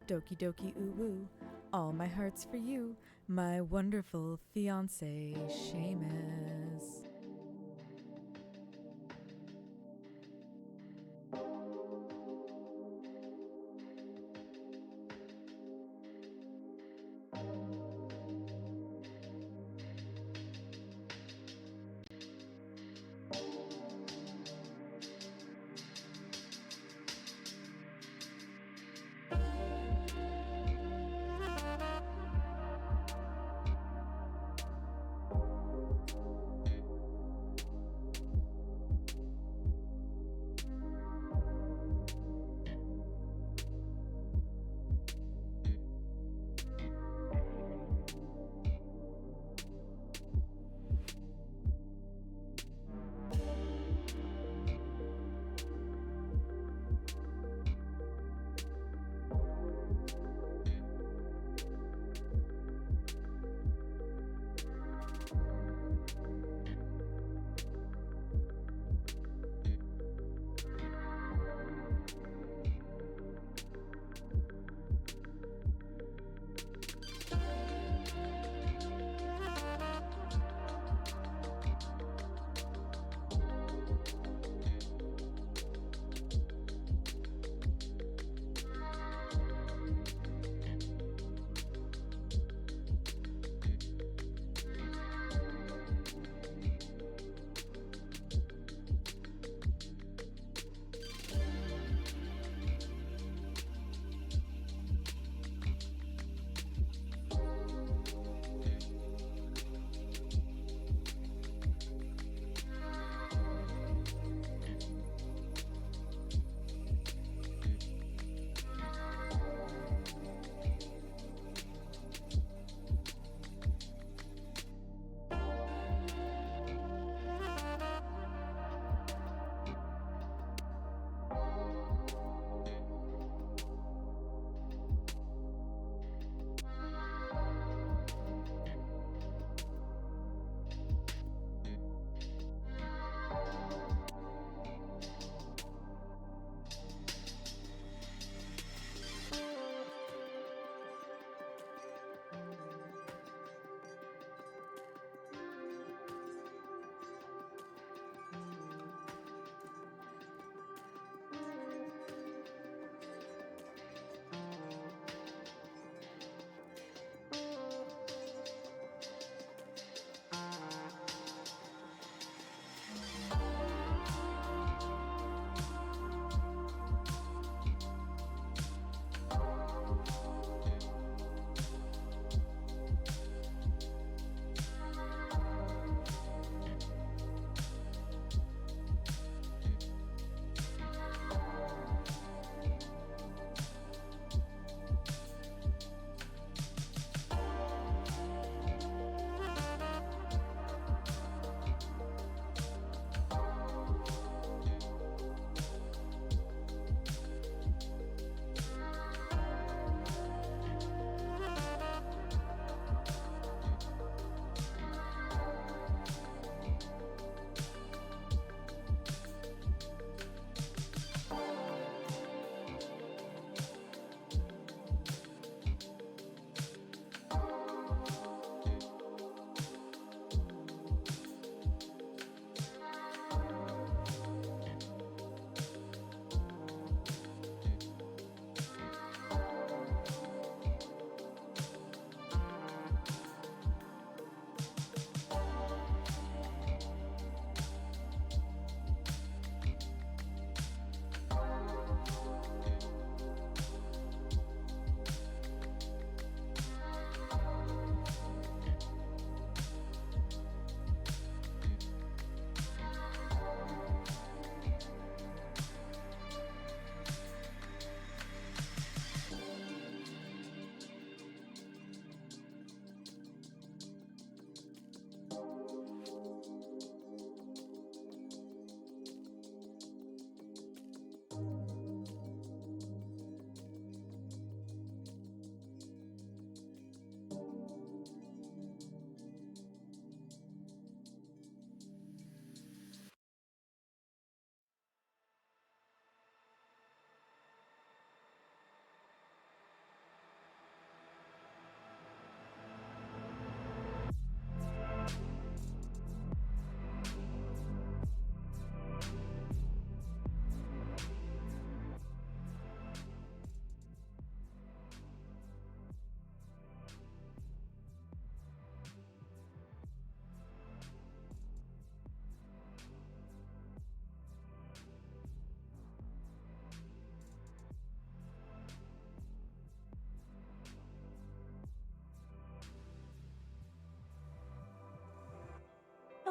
Doki doki oo woo. All my heart's for you, my wonderful fiance, Seamus.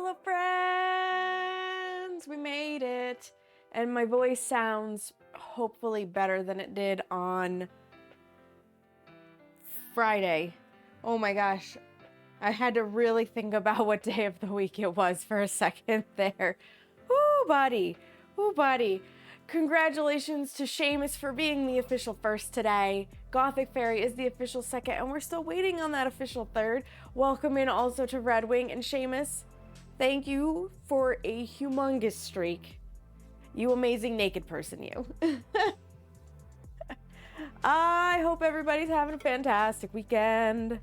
Hello, friends! We made it. And my voice sounds hopefully better than it did on Friday. Oh my gosh. I had to really think about what day of the week it was for a second there. Ooh, buddy. Ooh, buddy. Congratulations to Seamus for being the official first today. Gothic Fairy is the official second, and we're still waiting on that official third. Welcome in also to Red Wing and Seamus. Thank you for a humongous streak. You amazing naked person, you. I hope everybody's having a fantastic weekend.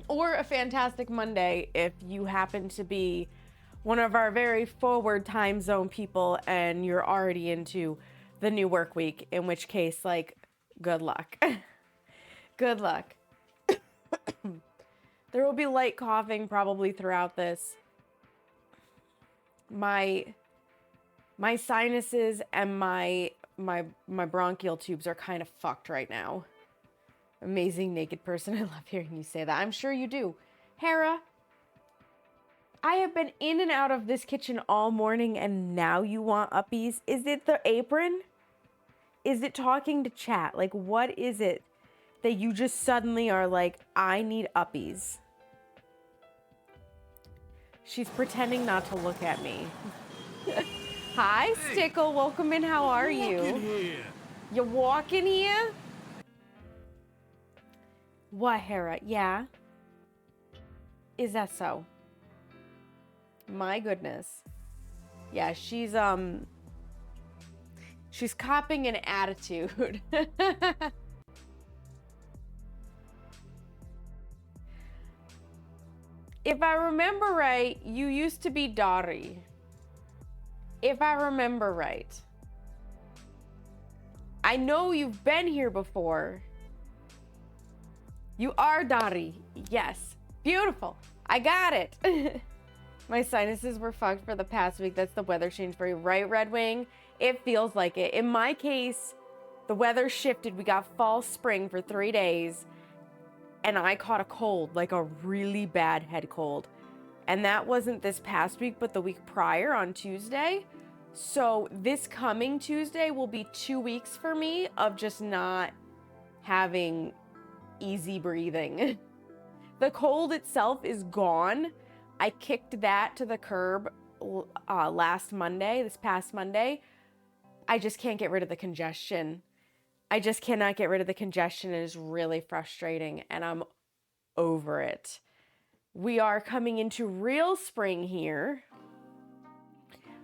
Or a fantastic Monday if you happen to be one of our very forward time zone people and you're already into the new work week, in which case, like, good luck. Good luck. There will be light coughing probably throughout this. My sinuses and my bronchial tubes are kind of fucked right now. Amazing naked person. I love hearing you say that. I'm sure you do. Hera, I have been in and out of this kitchen all morning and now you want uppies? Is it the apron? Is it talking to chat? Like, what is it that you just suddenly are like, I need uppies? She's pretending not to look at me. Hi, Stickle. Welcome in. How are you? You walking here? What, Hera? Yeah? Is that so? My goodness. Yeah, she's copping an attitude. If I remember right, you used to be Dari. If I remember right. I know you've been here before. You are Dari. Yes. Beautiful. I got it. My sinuses were fucked for the past week. That's the weather change for you, right, Red Wing? It feels like it. In my case, the weather shifted. We got fall spring for 3 days, and I caught a cold, like a really bad head cold. And that wasn't this past week, but the week prior on Tuesday. So this coming Tuesday will be 2 weeks for me of just not having easy breathing. The cold itself is gone. I kicked that to the curb this past Monday. I just can't get rid of the congestion. I just cannot get rid of the congestion. It is really frustrating, and I'm over it. We are coming into real spring here.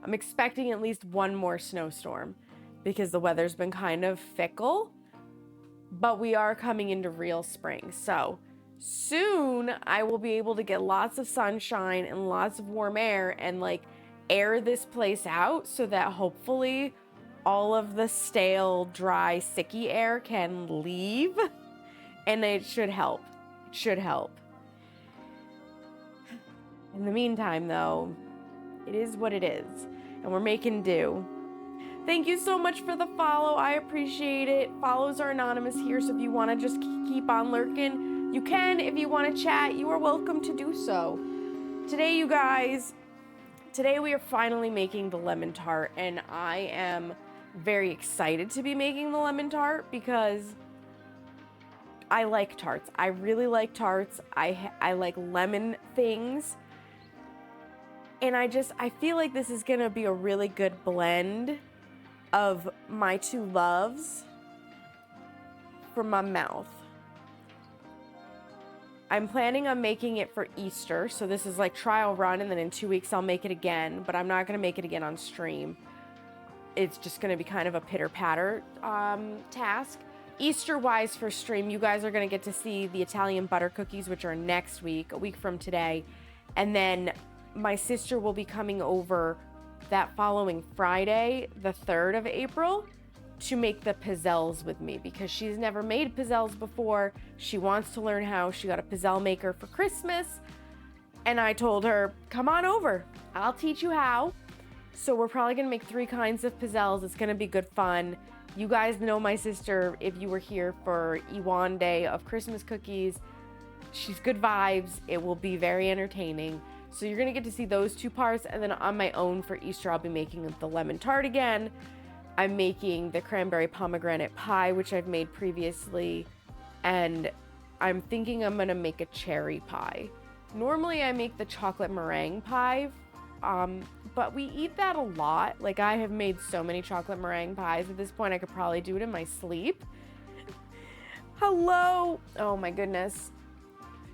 I'm expecting at least one more snowstorm because the weather's been kind of fickle, but we are coming into real spring. So soon I will be able to get lots of sunshine and lots of warm air and like air this place out so that hopefully all of the stale, dry, sicky air can leave, and it should help. It should help. In the meantime, though, it is what it is, and we're making do. Thank you so much for the follow. I appreciate it. Follows are anonymous here, so if you want to just keep on lurking, you can. If you want to chat, you are welcome to do so. Today, you guys, we are finally making the lemon tart, and I am very excited to be making the lemon tart because I like tarts. I really like tarts. I like lemon things. And I feel like this is gonna be a really good blend of my two loves for my mouth. I'm planning on making it for Easter, so this is like trial run, and then in 2 weeks I'll make it again, but I'm not gonna make it again on stream. It's just gonna be kind of a pitter-patter task. Easter-wise for stream, you guys are gonna get to see the Italian butter cookies, which are next week, a week from today, and then my sister will be coming over that following Friday, the 3rd of April, to make the pizzelles with me because she's never made pizzelles before. She wants to learn how. She got a pizzelle maker for Christmas, and I told her, come on over. I'll teach you how. So we're probably gonna make 3 kinds of pizzelles. It's gonna be good fun. You guys know my sister if you were here for Iwan Day of Christmas cookies. She's good vibes. It will be very entertaining. So you're gonna get to see those two parts, and then on my own for Easter, I'll be making the lemon tart again. I'm making the cranberry pomegranate pie, which I've made previously, and I'm thinking I'm gonna make a cherry pie. Normally I make the chocolate meringue pie, but we eat that a lot. Like, I have made so many chocolate meringue pies at this point, I could probably do it in my sleep. Hello. Oh my goodness.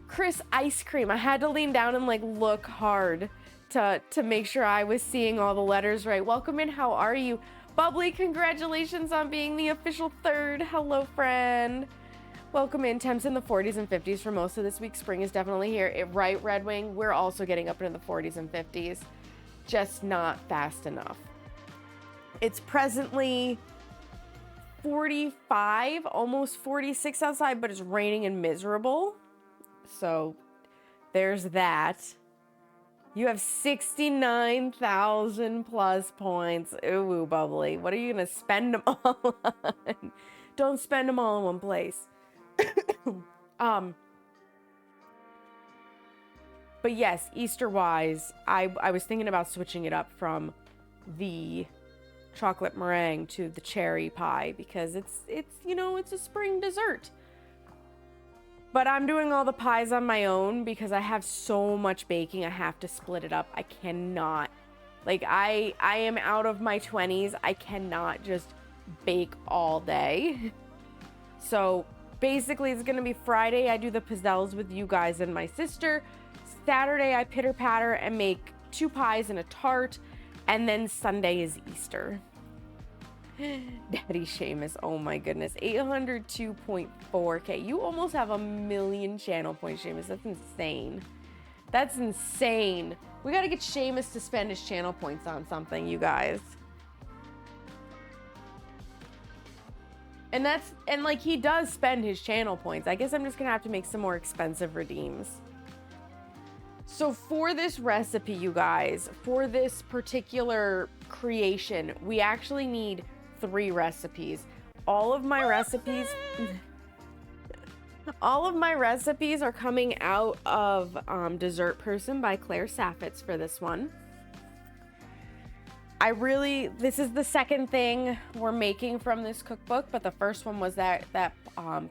Chris ice cream. I had to lean down and like look hard to make sure I was seeing all the letters right. Welcome in. How are you? Bubbly, congratulations on being the official third. Hello, friend. Welcome in. Temps in the 40s and 50s for most of this week. Spring is definitely here. Right, Red Wing? We're also getting up into the 40s and 50s. Just not fast enough. It's presently 45, almost 46 outside, but it's raining and miserable. So there's that. You have 69,000 plus points. Ooh, Bubbly. What are you going to spend them all on? Don't spend them all in one place. But yes, Easter-wise, I was thinking about switching it up from the chocolate meringue to the cherry pie because it's you know, it's a spring dessert. But I'm doing all the pies on my own because I have so much baking. I have to split it up. I cannot. Like, I am out of my 20s. I cannot just bake all day. So basically, it's going to be Friday. I do the pizzelles with you guys and my sister. Saturday, I pitter patter and make 2 pies and a tart. And then Sunday is Easter. Daddy Seamus, oh my goodness, 802.4k. You almost have 1 million channel points, Seamus. That's insane. That's insane. We gotta get Seamus to spend his channel points on something, you guys. And like, he does spend his channel points. I guess I'm just gonna have to make some more expensive redeems. So for this recipe, you guys, for this particular creation, we actually need 3 recipes. All of my recipes are coming out of Dessert Person by Claire Saffitz for this one. This is the second thing we're making from this cookbook, but the first one was that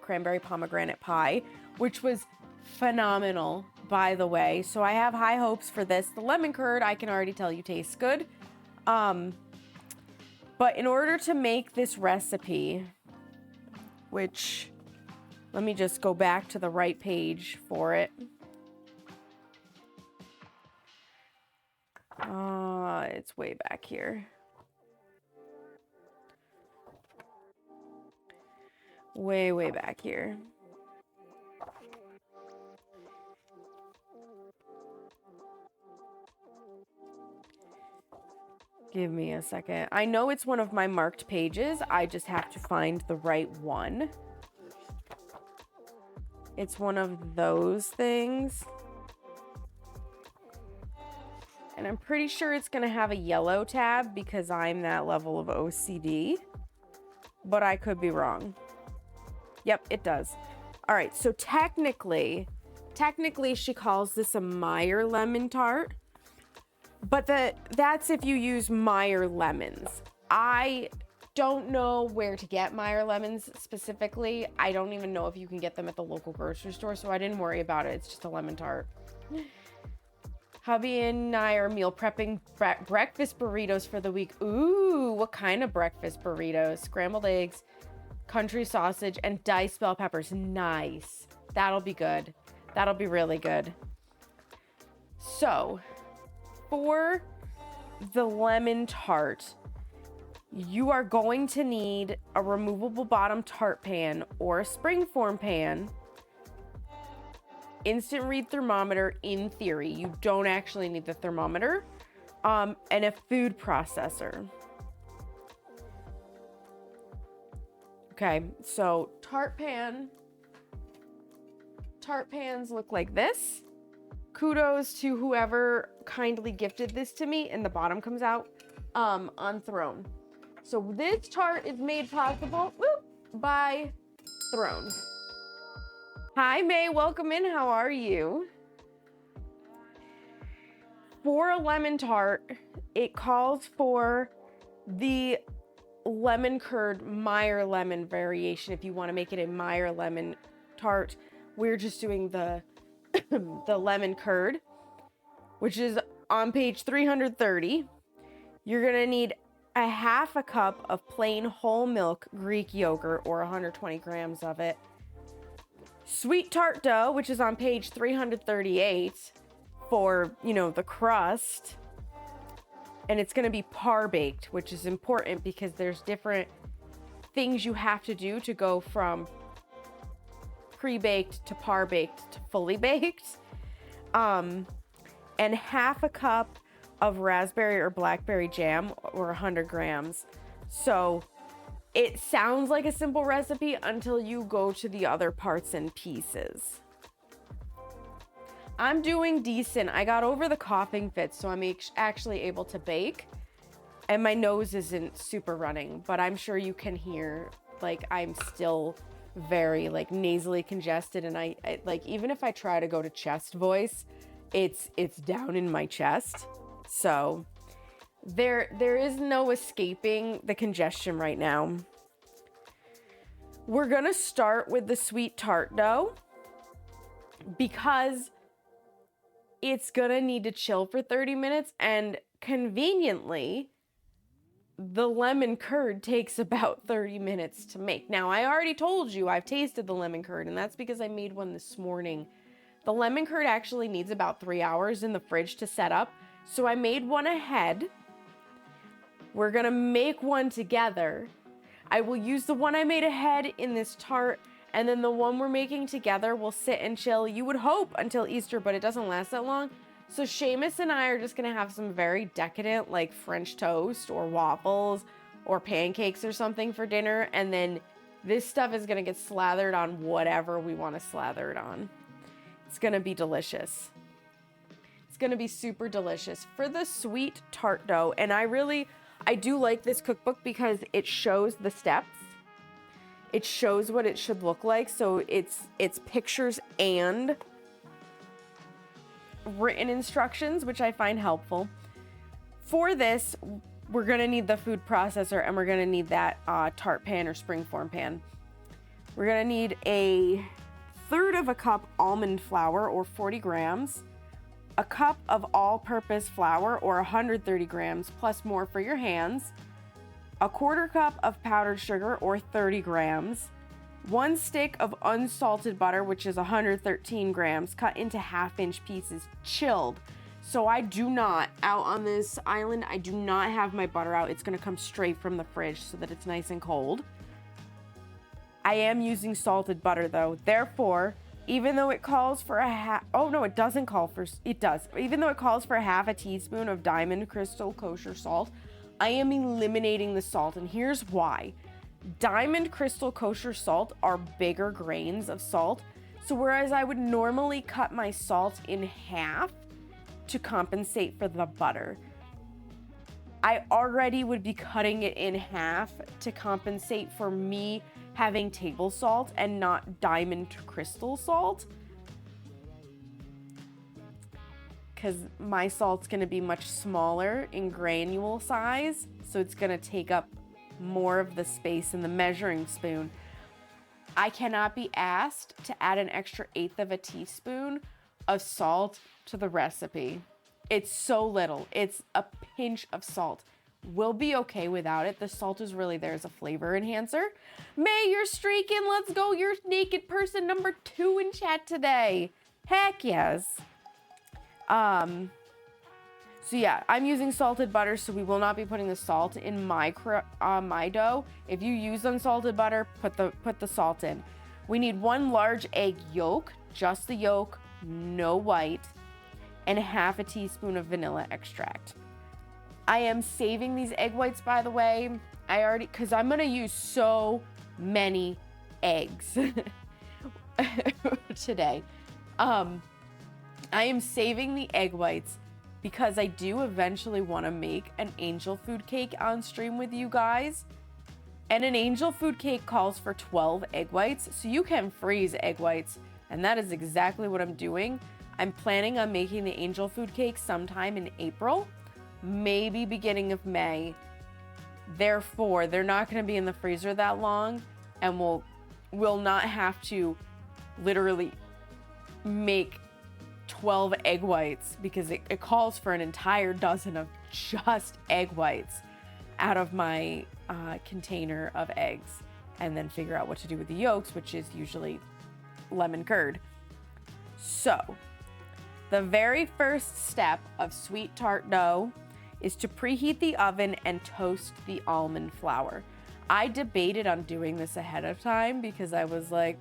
cranberry pomegranate pie, which was phenomenal, by the way. So I have high hopes for this. The lemon curd, I can already tell you tastes good. But in order to make this recipe, which, let me just go back to the right page for it. It's way back here. Way back here. Give me a second. I know it's one of my marked pages. I just have to find the right one. It's one of those things. And I'm pretty sure it's going to have a yellow tab because I'm that level of OCD. But I could be wrong. Yep, it does. All right, so technically she calls this a Meyer lemon tart. But that's if you use Meyer lemons. I don't know where to get Meyer lemons specifically. I don't even know if you can get them at the local grocery store, so I didn't worry about it. It's just a lemon tart. Hubby and I are meal prepping breakfast burritos for the week. Ooh, what kind of breakfast burritos? Scrambled eggs, country sausage, and diced bell peppers. Nice. That'll be good. That'll be really good. So, for the lemon tart, you are going to need a removable bottom tart pan or a springform pan, instant read thermometer in theory. You don't actually need the thermometer, and a food processor. Okay, so tart pans look like this. Kudos to whoever kindly gifted this to me, and the bottom comes out on Throne. So this tart is made possible by Throne. Hi, May. Welcome in. How are you? for a lemon tart, it calls for the lemon curd Meyer lemon variation. If you want to make it a Meyer lemon tart, we're just doing the the lemon curd, which is on page 330. You're gonna need a half a cup of plain whole milk Greek yogurt, or 120 grams of it. Sweet tart dough, which is on page 338 for, the crust. And it's gonna be par baked, which is important because there's different things you have to do to go from pre-baked to par baked to fully baked. And half a cup of raspberry or blackberry jam, or 100 grams. So it sounds like a simple recipe until you go to the other parts and pieces. I'm doing decent. I got over the coughing fit, so I'm actually able to bake. And my nose isn't super running, but I'm sure you can hear, I'm still very, nasally congested. And I even if I try to go to chest voice, it's down in my chest. So there is no escaping the congestion right now. We're gonna start with the sweet tart dough because it's gonna need to chill for 30 minutes, and conveniently, the lemon curd takes about 30 minutes to make. Now, I already told you I've tasted the lemon curd, and that's because I made one this morning. The lemon curd actually needs about 3 hours in the fridge to set up, so I made one ahead. We're gonna make one together. I will use the one I made ahead in this tart, and then the one we're making together will sit and chill, you would hope, until Easter, but it doesn't last that long. So Seamus and I are just gonna have some very decadent, French toast or waffles or pancakes or something for dinner, and then this stuff is gonna get slathered on whatever we want to slather it on. It's gonna be delicious. It's gonna be super delicious. For the sweet tart dough, and I do like this cookbook because it shows the steps. It shows what it should look like. So it's pictures and written instructions, which I find helpful. For this, we're gonna need the food processor, and we're gonna need that tart pan or springform pan. We're gonna need a third of a cup almond flour, or 40 grams, a cup of all-purpose flour, or 130 grams, plus more for your hands, a quarter cup of powdered sugar, or 30 grams, 1 stick of unsalted butter, which is 113 grams, cut into half-inch pieces, chilled. So I do not, out on this island, I do not have my butter out. It's gonna come straight from the fridge so that it's nice and cold. I am using salted butter though, therefore, even though it calls for it does. Even though it calls for half a teaspoon of Diamond Crystal Kosher salt, I am eliminating the salt, and here's why. Diamond Crystal Kosher salt are bigger grains of salt, so whereas I would normally cut my salt in half to compensate for the butter, I already would be cutting it in half to compensate for me having table salt and not diamond crystal salt, because my salt's going to be much smaller in granule size, so it's going to take up more of the space in the measuring spoon. I cannot be asked to add an extra 1/8 of a teaspoon of salt to the recipe. It's so little. It's a pinch of salt. We'll be okay without it. The salt is really there as a flavor enhancer. May, you're streaking. Let's go. You're naked person number 2 in chat today. Heck yes. So yeah, I'm using salted butter, so we will not be putting the salt in my dough. If you use unsalted butter, put the salt in. We need 1 large egg yolk, just the yolk, no white, and half a teaspoon of vanilla extract. I am saving these egg whites, by the way. Because I'm gonna use so many eggs today. I am saving the egg whites because I do eventually want to make an angel food cake on stream with you guys. And an angel food cake calls for 12 egg whites, so you can freeze egg whites, and that is exactly what I'm doing. I'm planning on making the angel food cake sometime in April, maybe beginning of May. Therefore, they're not going to be in the freezer that long, and we'll not have to literally make 12 egg whites, because it calls for an entire dozen of just egg whites out of my container of eggs, and then figure out what to do with the yolks, which is usually lemon curd. So the very first step of sweet tart dough is to preheat the oven and toast the almond flour. I debated on doing this ahead of time because I was like,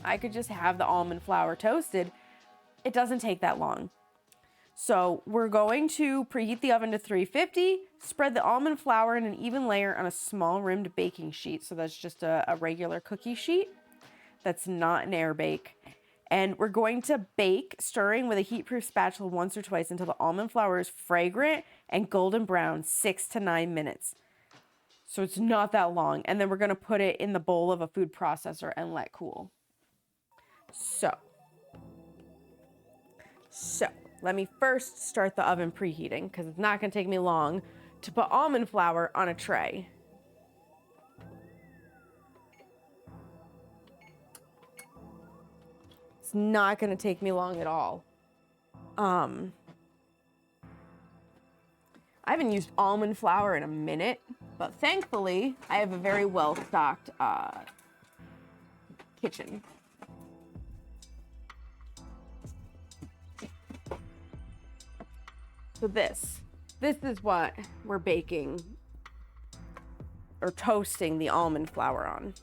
I could just have the almond flour toasted. It doesn't take that long. So we're going to preheat the oven to 350, spread the almond flour in an even layer on a small rimmed baking sheet. So that's just a regular cookie sheet. That's not an air bake. And we're going to bake, stirring with a heat-proof spatula once or twice until the almond flour is fragrant and golden brown, 6 to 9 minutes. So it's not that long. And then we're going to put it in the bowl of a food processor and let cool. So let me first start the oven preheating, because it's not going to take me long to put almond flour on a tray. It's not going to take me long at all. I haven't used almond flour in a minute, but thankfully I have a very well-stocked kitchen. So this is what we're baking or toasting the almond flour on.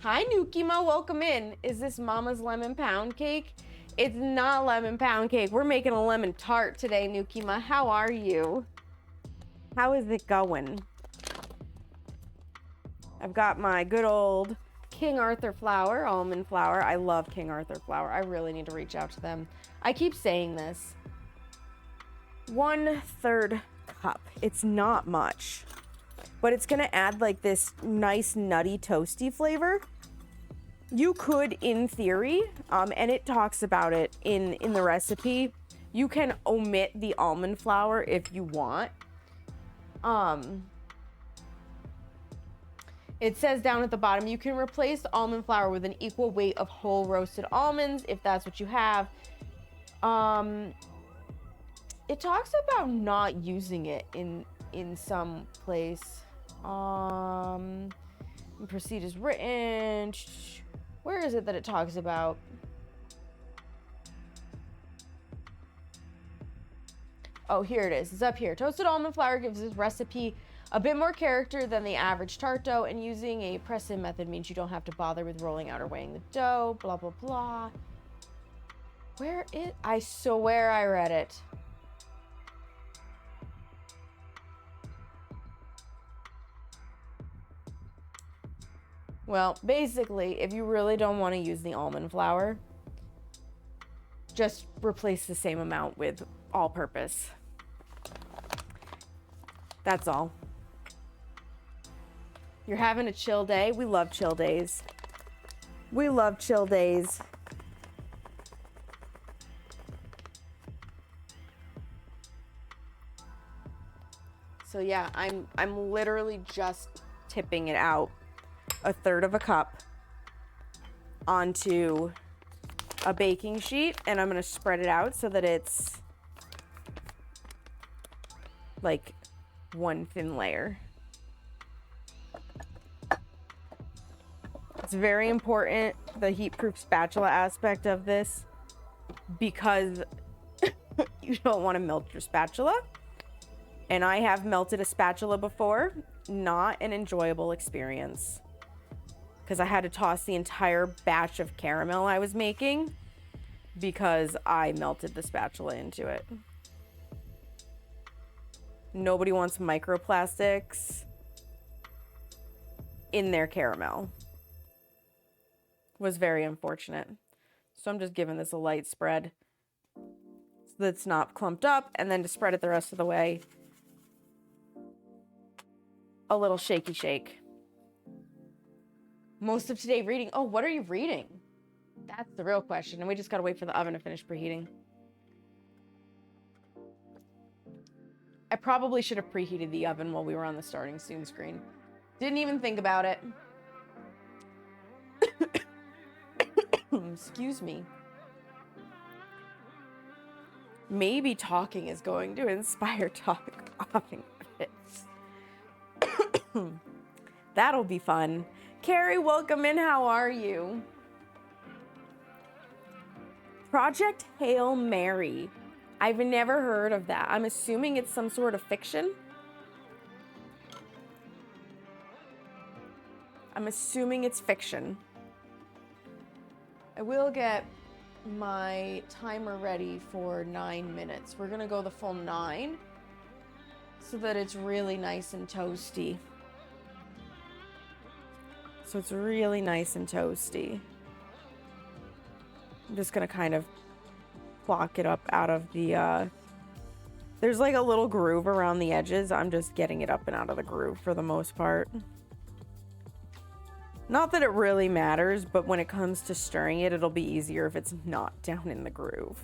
Hi, Nukima, welcome in. Is this Mama's lemon pound cake? It's not lemon pound cake. We're making a lemon tart today, Nukima. How are you? How is it going? I've got my good old King Arthur flour, almond flour. I love King Arthur flour. I really need to reach out to them. I keep saying this. 1/3 cup. It's not much, but it's gonna add like this nice nutty toasty flavor. You could, in theory, and it talks about it in the recipe, you can omit the almond flour if you want. It says down at the bottom, you can replace the almond flour with an equal weight of whole roasted almonds if that's what you have. It talks about not using it in some place. Proceed as written. Where is it that it talks about? Oh, here it is. It's up here. Toasted almond flour gives this recipe a bit more character than the average tart dough, and using a press-in method means you don't have to bother with rolling out or weighing the dough, blah, blah, blah. Where is... I swear I read it. Well, basically, if you really don't want to use the almond flour, just replace the same amount with all-purpose. That's all. You're having a chill day? We love chill days. We love chill days. So yeah, I'm literally just tipping it out 1/3 cup onto a baking sheet, and I'm gonna spread it out so that it's like one thin layer. It's very important, the heat-proof spatula aspect of this, because you don't want to melt your spatula. And I have melted a spatula before. Not an enjoyable experience, because I had to toss the entire batch of caramel I was making because I melted the spatula into it. Nobody wants microplastics in their caramel. Was very unfortunate. So I'm just giving this a light spread so that it's not clumped up, and then to spread it the rest of the way, a little shaky shake. Most of today reading. Oh, what are you reading? That's the real question. And we just gotta wait for the oven to finish preheating. I probably should have preheated the oven while we were on the starting soon screen. Didn't even think about it. Excuse me. Maybe talking is going to inspire coughing fits. That'll be fun. Carrie, welcome in. How are you? Project Hail Mary. I've never heard of that. I'm assuming it's some sort of fiction. I'm assuming it's fiction. I will get my timer ready for 9 minutes. We're gonna go the full 9 so that it's really nice and toasty. So it's really nice and toasty. I'm just gonna kind of block it up out of the, there's like a little groove around the edges. I'm just getting it up and out of the groove for the most part. Not that it really matters, but when it comes to stirring it, it'll be easier if it's not down in the groove.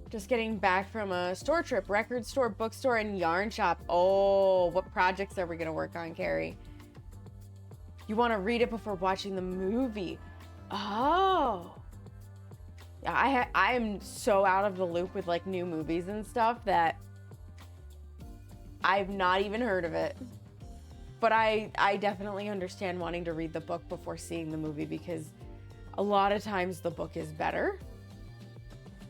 Just getting back from a store trip, record store, bookstore, and yarn shop. Oh, what projects are we gonna work on, Carrie? You want to read it before watching the movie. Oh. Yeah, I am so out of the loop with like new movies and stuff that I've not even heard of it. But I definitely understand wanting to read the book before seeing the movie because a lot of times the book is better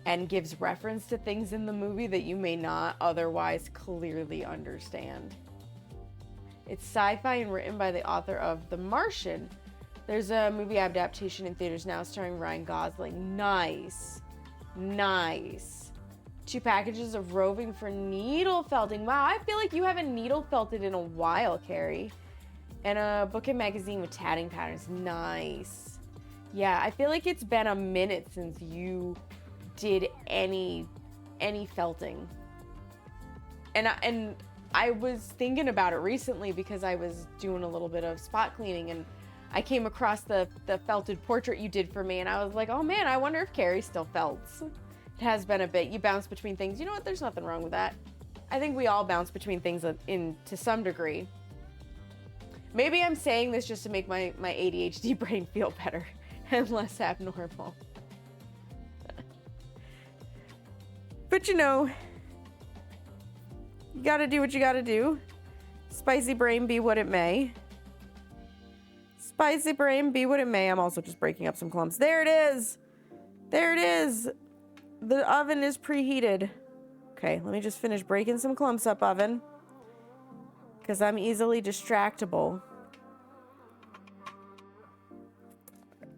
and gives reference to things in the movie that you may not otherwise clearly understand. It's sci-fi and written by the author of The Martian. There's a movie adaptation in theaters now starring Ryan Gosling. Nice. Nice. 2 packages of roving for needle felting. Wow, I feel like you haven't needle felted in a while, Carrie. And a book and magazine with tatting patterns. Nice. Yeah, I feel like it's been a minute since you did any felting. And I was thinking about it recently because I was doing a little bit of spot cleaning and I came across the felted portrait you did for me and I was like, oh man, I wonder if Carrie still felts. It has been a bit. You bounce between things. You know what? There's nothing wrong with that. I think we all bounce between things to some degree. Maybe I'm saying this just to make my ADHD brain feel better and less abnormal. But you know, you gotta do what you gotta do. Spicy brain be what it may. Spicy brain be what it may. I'm also just breaking up some clumps. There it is. There it is. The oven is preheated. Okay, let me just finish breaking some clumps up, oven. Because I'm easily distractible.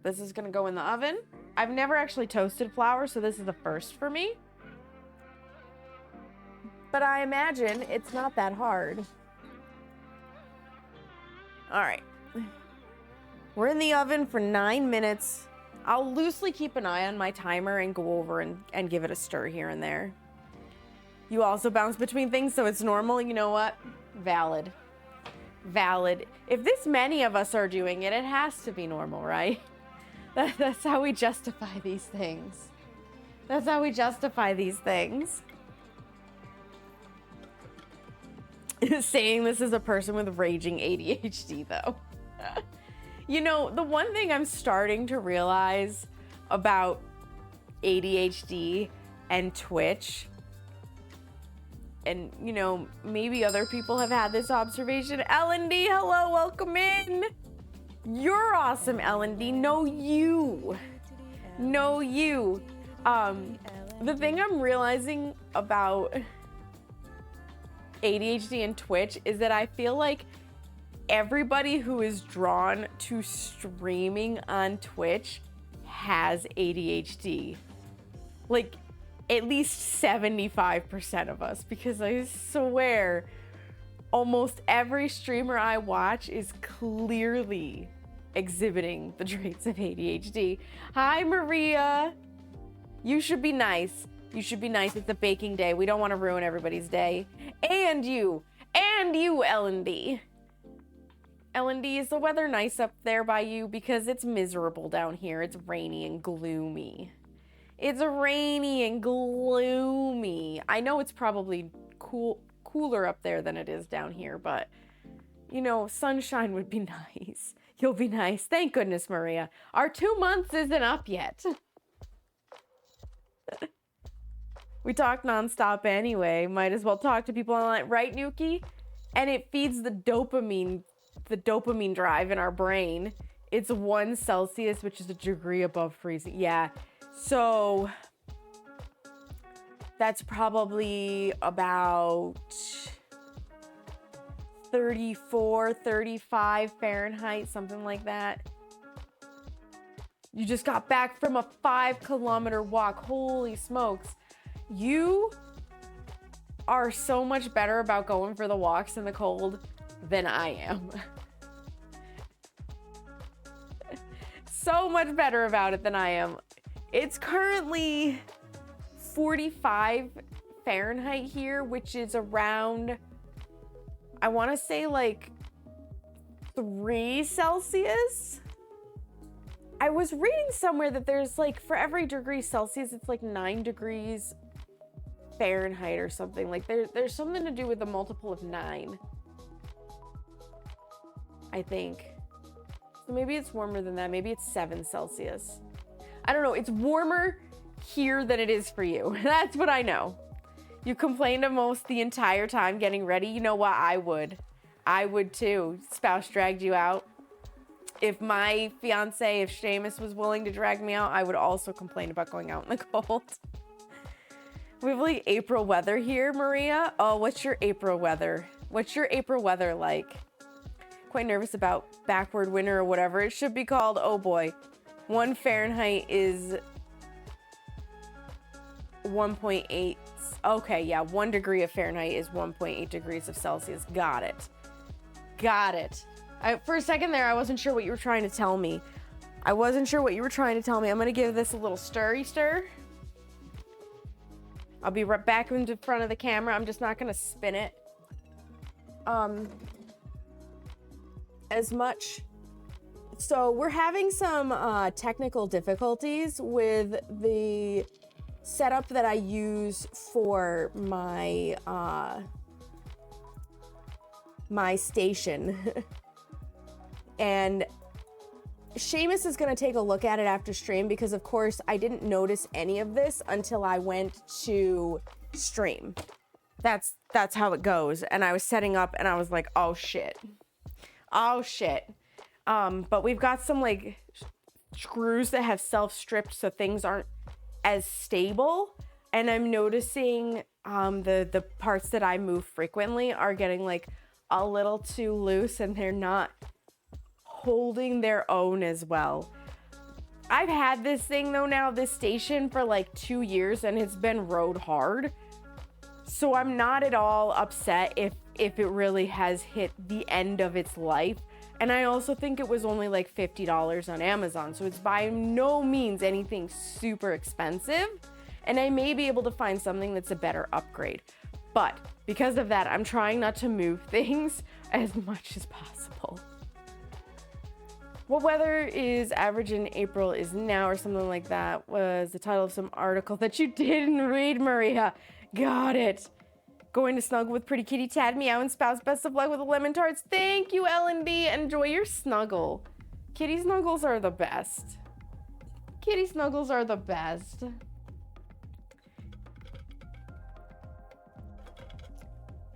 This is gonna go in the oven. I've never actually toasted flour, so this is the first for me. But I imagine it's not that hard. All right. We're in the oven for 9 minutes. I'll loosely keep an eye on my timer and go over and give it a stir here and there. You also bounce between things, so it's normal. You know what? Valid. Valid. If this many of us are doing it, it has to be normal, right? That's how we justify these things. That's how we justify these things. Saying this is a person with raging ADHD, though. You know, the one thing I'm starting to realize about ADHD and Twitch, and, you know, maybe other people have had this observation. L&D, hello, welcome in. You're awesome, L&D. No, you. No, you. The thing I'm realizing about ADHD and Twitch is that I feel like everybody who is drawn to streaming on Twitch has ADHD. Like, at least 75% of us, because I swear almost every streamer I watch is clearly exhibiting the traits of ADHD. Hi, Maria. You should be nice. You should be nice. It's a baking day. We don't want to ruin everybody's day. And you. And you, L&D. L&D, is the weather nice up there by you? Because it's miserable down here. It's rainy and gloomy. It's rainy and gloomy. I know it's probably cooler up there than it is down here, but, you know, sunshine would be nice. You'll be nice. Thank goodness, Maria. Our 2 months isn't up yet. We talk nonstop anyway. Might as well talk to people online. Right, Nuki? And it feeds the dopamine drive in our brain. It's 1 Celsius, which is a degree above freezing. Yeah. So that's probably about 34, 35 Fahrenheit, something like that. You just got back from a 5-kilometer walk. Holy smokes. You are so much better about going for the walks in the cold than I am. So much better about it than I am. It's currently 45 Fahrenheit here, which is around, I want to say like 3 Celsius. I was reading somewhere that there's like, for every degree Celsius, it's like 9 degrees Fahrenheit or something. Like there's something to do with a multiple of 9. I think. So maybe it's warmer than that. Maybe it's 7 Celsius. I don't know. It's warmer here than it is for you. That's what I know. You complain the most the entire time getting ready. You know what? I would. I would too. Spouse dragged you out. If my fiance, if Seamus was willing to drag me out, I would also complain about going out in the cold. We have like April weather here, Maria. Oh, what's your April weather? What's your April weather like? Quite nervous about backward winter or whatever it should be called. Oh boy. 1 Fahrenheit is 1.8. Okay, yeah, 1 degree of Fahrenheit is 1.8 degrees of Celsius. Got it. Got it. For a second there, I wasn't sure what you were trying to tell me. I'm going to give this a little stir. I'll be right back into front of the camera. I'm just not going to spin it as much. So we're having some technical difficulties with the setup that I use for my my station. And Seamus is going to take a look at it after stream because, of course, I didn't notice any of this until I went to stream. That's how it goes. And I was setting up and I was like, oh shit. But we've got some like screws that have self-stripped so things aren't as stable. And I'm noticing the parts that I move frequently are getting like a little too loose and they're not holding their own as well. I've had this thing though now, this station, for like 2 years and it's been rode hard. So I'm not at all upset if it really has hit the end of its life. And I also think it was only like $50 on Amazon. So it's by no means anything super expensive. And I may be able to find something that's a better upgrade. But because of that, I'm trying not to move things as much as possible. What weather is average in April is now, or something like that, was the title of some article that you didn't read, Maria. Got it. Going to snuggle with pretty kitty Tad, meow, and spouse. Best of luck with the lemon tarts. Thank you, L&D. Enjoy your snuggle. Kitty snuggles are the best. Kitty snuggles are the best.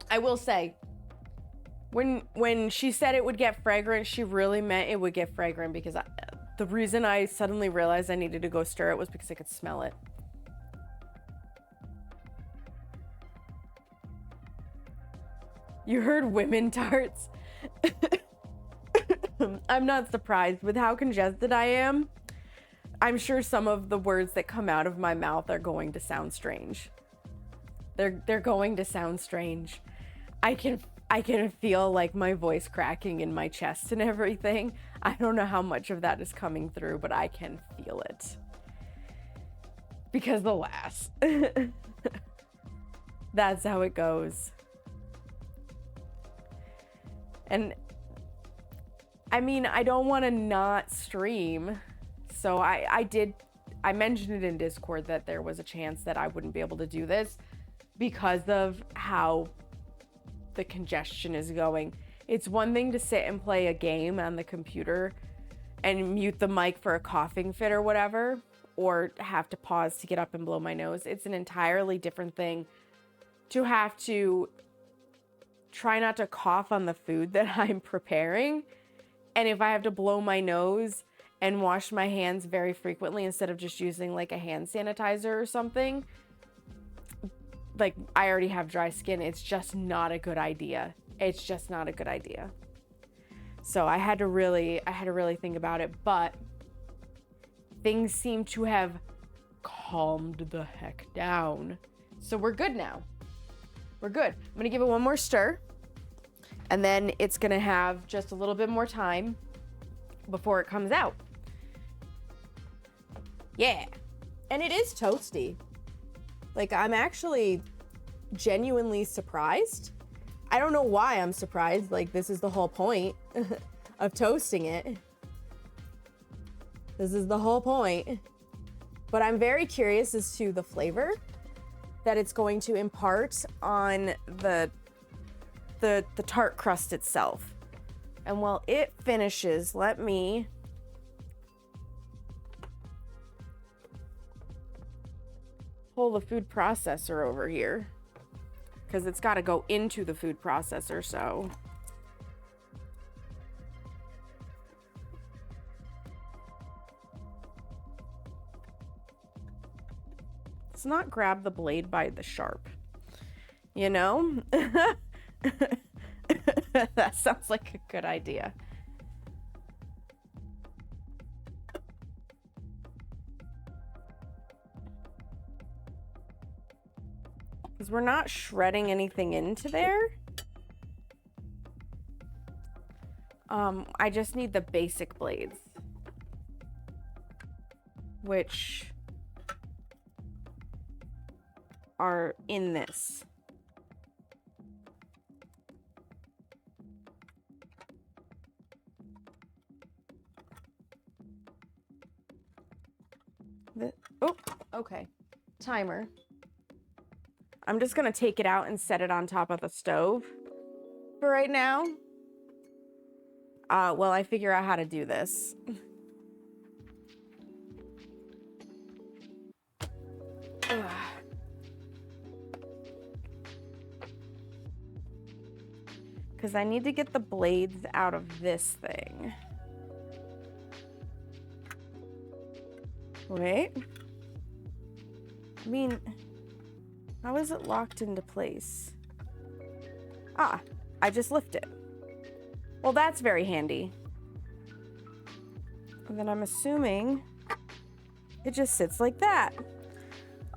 I will say, when she said it would get fragrant, she really meant it would get fragrant, because the reason I suddenly realized I needed to go stir it was because I could smell it. You heard women tarts? I'm not surprised with how congested I am. I'm sure some of the words that come out of my mouth are going to sound strange. They're going to sound strange. I can feel like my voice cracking in my chest and everything. I don't know how much of that is coming through, but I can feel it. Because alas. That's how it goes. And I mean, I don't want to not stream. So I mentioned it in Discord that there was a chance that I wouldn't be able to do this because of how the congestion is going. It's one thing to sit and play a game on the computer and mute the mic for a coughing fit or whatever, or have to pause to get up and blow my nose. It's an entirely different thing to have to try not to cough on the food that I'm preparing. And if I have to blow my nose and wash my hands very frequently instead of just using like a hand sanitizer or something, like I already have dry skin, it's just not a good idea. It's just not a good idea. So I had to really think about it, but things seem to have calmed the heck down. So we're good now. We're good. I'm gonna give it one more stir, and then it's gonna have just a little bit more time before it comes out. Yeah. And it is toasty. Like, I'm actually genuinely surprised. I don't know why I'm surprised. Like, this is the whole point of toasting it. This is the whole point. But I'm very curious as to the flavor that it's going to impart on the tart crust itself. And while it finishes, let me pull the food processor over here, because it's got to go into the food processor. So let's not grab the blade by the sharp, you know? That sounds like a good idea. Because we're not shredding anything into there. I just need the basic blades, which are in this. Oh, okay. Timer. I'm just gonna take it out and set it on top of the stove for right now. While I figure out how to do this. Because I need to get the blades out of this thing. Wait. I mean, how is it locked into place? Ah, I just lift it. Well, that's very handy. And then I'm assuming it just sits like that.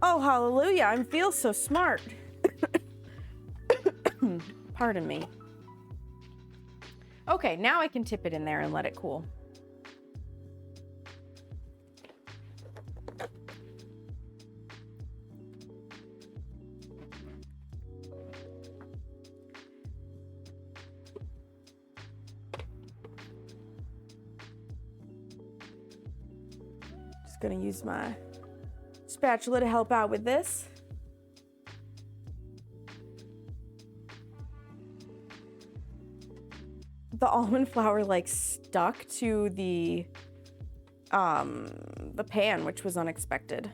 Oh, hallelujah, I feel so smart. Pardon me. Okay, now I can tip it in there and let it cool. Just gonna use my spatula to help out with this. The almond flour like stuck to the pan, which was unexpected.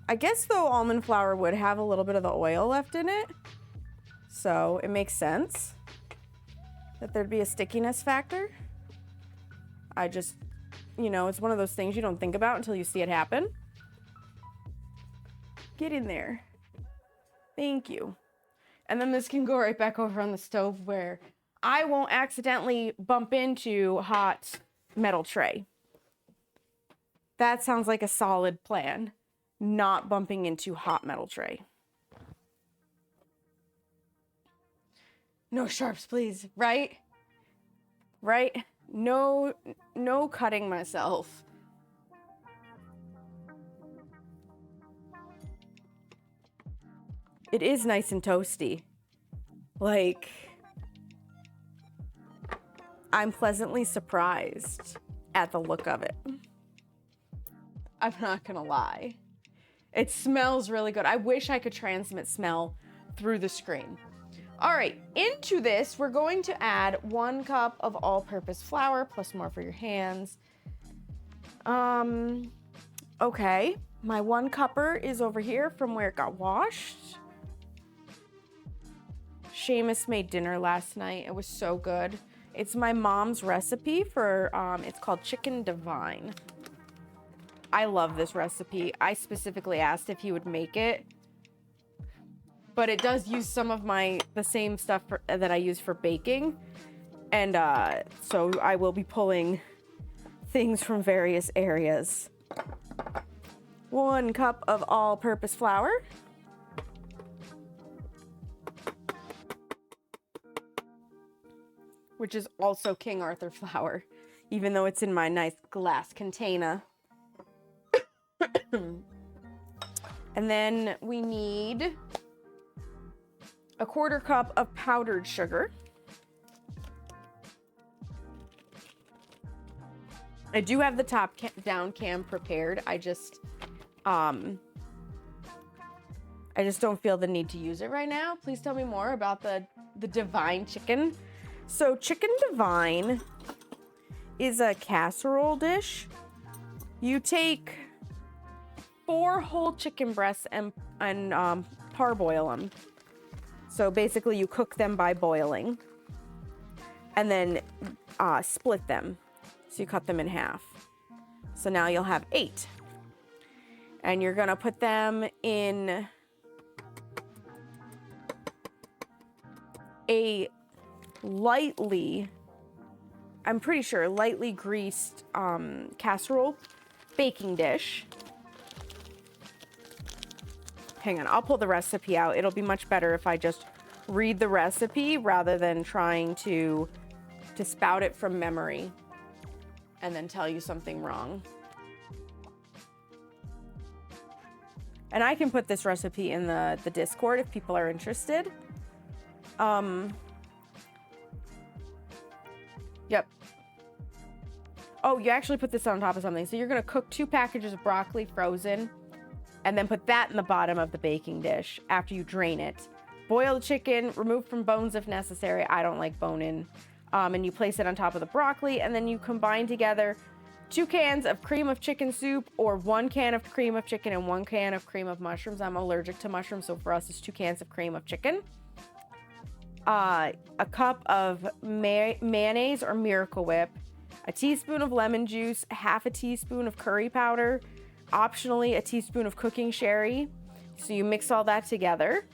I guess though almond flour would have a little bit of the oil left in it, so it makes sense that there'd be a stickiness factor. I just, you know, it's one of those things you don't think about until you see it happen. Get in there. Thank you. And then this can go right back over on the stove where I won't accidentally bump into hot metal tray. That sounds like a solid plan. Not bumping into hot metal tray. No sharps, please. Right? Right? No cutting myself. It is nice and toasty. Like, I'm pleasantly surprised at the look of it. I'm not gonna lie. It smells really good. I wish I could transmit smell through the screen. All right, into this, we're going to add 1 cup of all-purpose flour, plus more for your hands. Okay, my 1 cupper is over here from where it got washed. Seamus made dinner last night. It was so good. It's my mom's recipe for, it's called Chicken Divine. I love this recipe. I specifically asked if he would make it, but it does use some of the same stuff that I use for baking. And so I will be pulling things from various areas. 1 cup of all-purpose flour. Which is also King Arthur flour, even though it's in my nice glass container. And then we need a 1/4 cup of powdered sugar. I do have the top down cam prepared. I just don't feel the need to use it right now. Please tell me more about the divine chicken. So Chicken Divine is a casserole dish. You take 4 whole chicken breasts and parboil them. So basically you cook them by boiling and then split them. So you cut them in half. So now you'll have 8. And you're gonna put them in a lightly greased casserole baking dish. Hang on, I'll pull the recipe out. It'll be much better if I just read the recipe rather than trying to spout it from memory and then tell you something wrong. And I can put this recipe in the Discord if people are interested. Yep. Oh, you actually put this on top of something. So you're gonna cook 2 packages of broccoli frozen and then put that in the bottom of the baking dish after you drain it. Boil the chicken, remove from bones if necessary. I don't like bone-in. And you place it on top of the broccoli, and then you combine together 2 cans of cream of chicken soup, or 1 can of cream of chicken and 1 can of cream of mushrooms. I'm allergic to mushrooms, so for us it's 2 cans of cream of chicken. A cup of mayonnaise or Miracle Whip, a teaspoon of lemon juice, half a teaspoon of curry powder, optionally a teaspoon of cooking sherry. So you mix all that together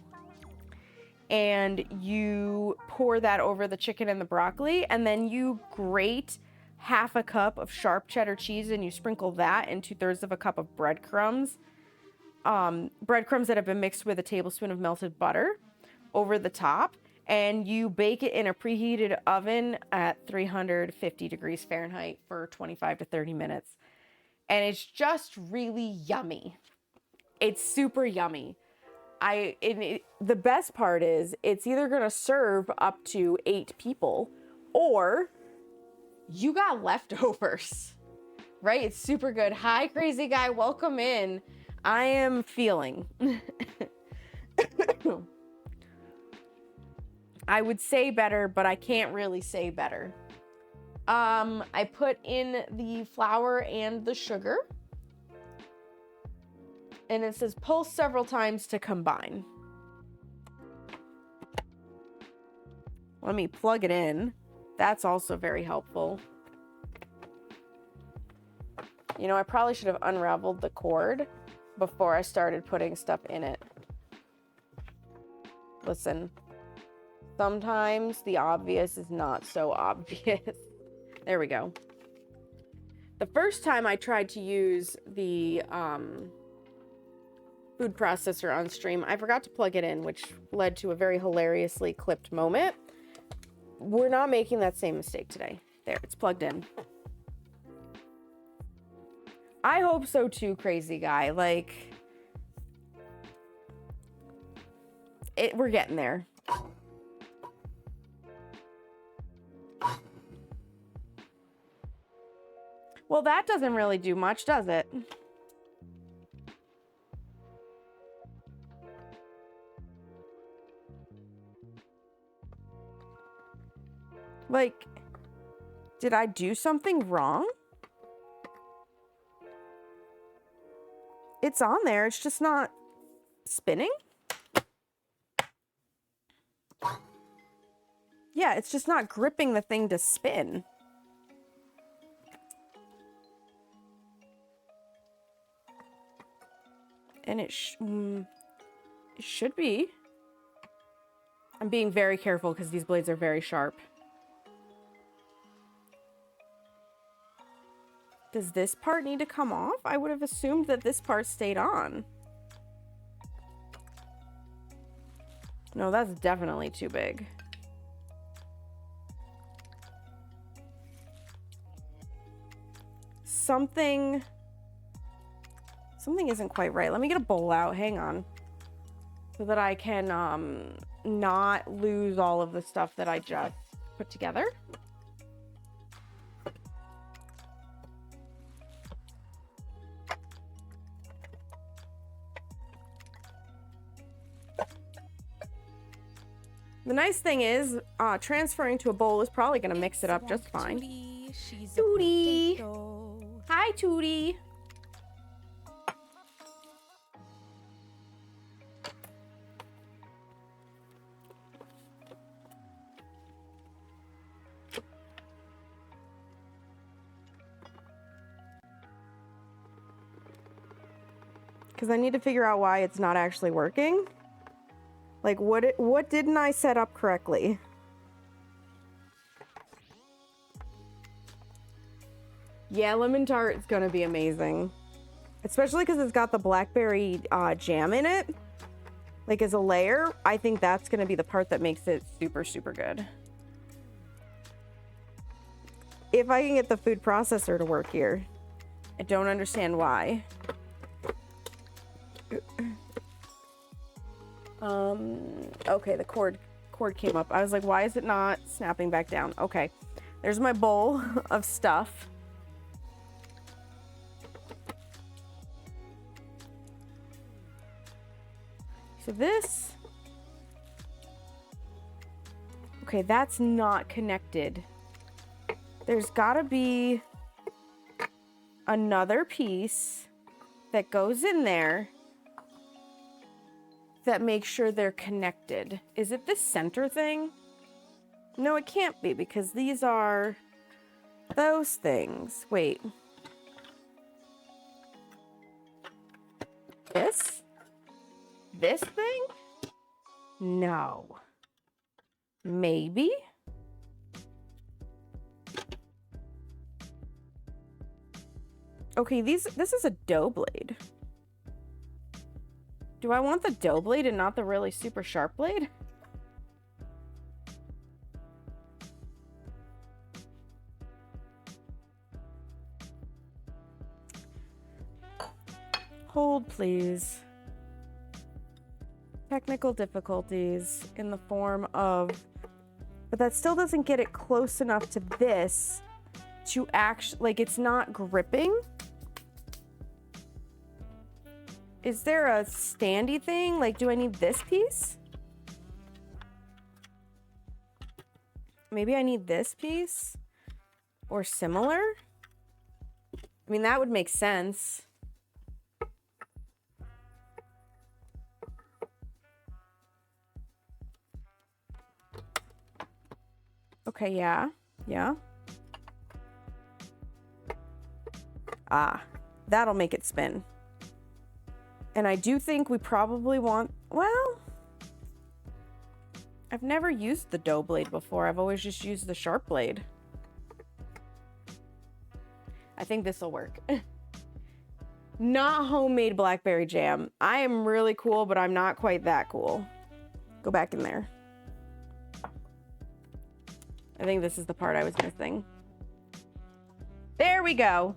and you pour that over the chicken and the broccoli, and then you grate half a cup of sharp cheddar cheese and you sprinkle that in 2/3 of a cup of breadcrumbs. Breadcrumbs that have been mixed with a tablespoon of melted butter over the top. And you bake it in a preheated oven at 350 degrees Fahrenheit for 25 to 30 minutes. And it's just really yummy. It's super yummy. The best part is it's either gonna serve up to 8 people or you got leftovers, right? It's super good. Hi, crazy guy, welcome in. I am feeling. I would say better, but I can't really say better. I put in the flour and the sugar. And it says pulse several times to combine. Let me plug it in. That's also very helpful. You know, I probably should have unraveled the cord before I started putting stuff in it. Listen. Sometimes the obvious is not so obvious. There we go. The first time I tried to use the food processor on stream, I forgot to plug it in, which led to a very hilariously clipped moment. We're not making that same mistake today. There, it's plugged in. I hope so too, crazy guy. Like, we're getting there. Well, that doesn't really do much, does it? Like, did I do something wrong? It's on there, it's just not spinning? Yeah, it's just not gripping the thing to spin. And it should be. I'm being very careful because these blades are very sharp. Does this part need to come off? I would have assumed that this part stayed on. No, that's definitely too big. Something isn't quite right. Let me get a bowl out. Hang on. So that I can not lose all of the stuff that I just put together. The nice thing is, transferring to a bowl is probably going to mix it up just fine. Tootie, she's Tootie. a potato. Hi, Tootie. Because I need to figure out why it's not actually working. Like, what didn't I set up correctly? Yeah, lemon tart is gonna be amazing. Especially because it's got the blackberry jam in it. Like, as a layer, I think that's gonna be the part that makes it super, super good. If I can get the food processor to work here. I don't understand why. Okay, the cord came up. I was like, why is it not snapping back down? Okay, there's my bowl of stuff. So this, okay, that's not connected. There's gotta be another piece that goes in there that makes sure they're connected. Is it this center thing? No, it can't be because these are those things. Wait. This? This thing? No. Maybe? Okay, this is a dough blade. Do I want the dough blade and not the really super sharp blade? Hold, please. Technical difficulties in the form of... But that still doesn't get it close enough to this to actually... Like, it's not gripping. Is there a standy thing? Like, do I need this piece? Maybe I need this piece? Or similar? I mean, that would make sense. Okay, yeah. Yeah. Ah, that'll make it spin. And I do think we probably want, well, I've never used the dough blade before. I've always just used the sharp blade. I think this will work. Not homemade blackberry jam. I am really cool, but I'm not quite that cool. Go back in there. I think this is the part I was missing. There we go.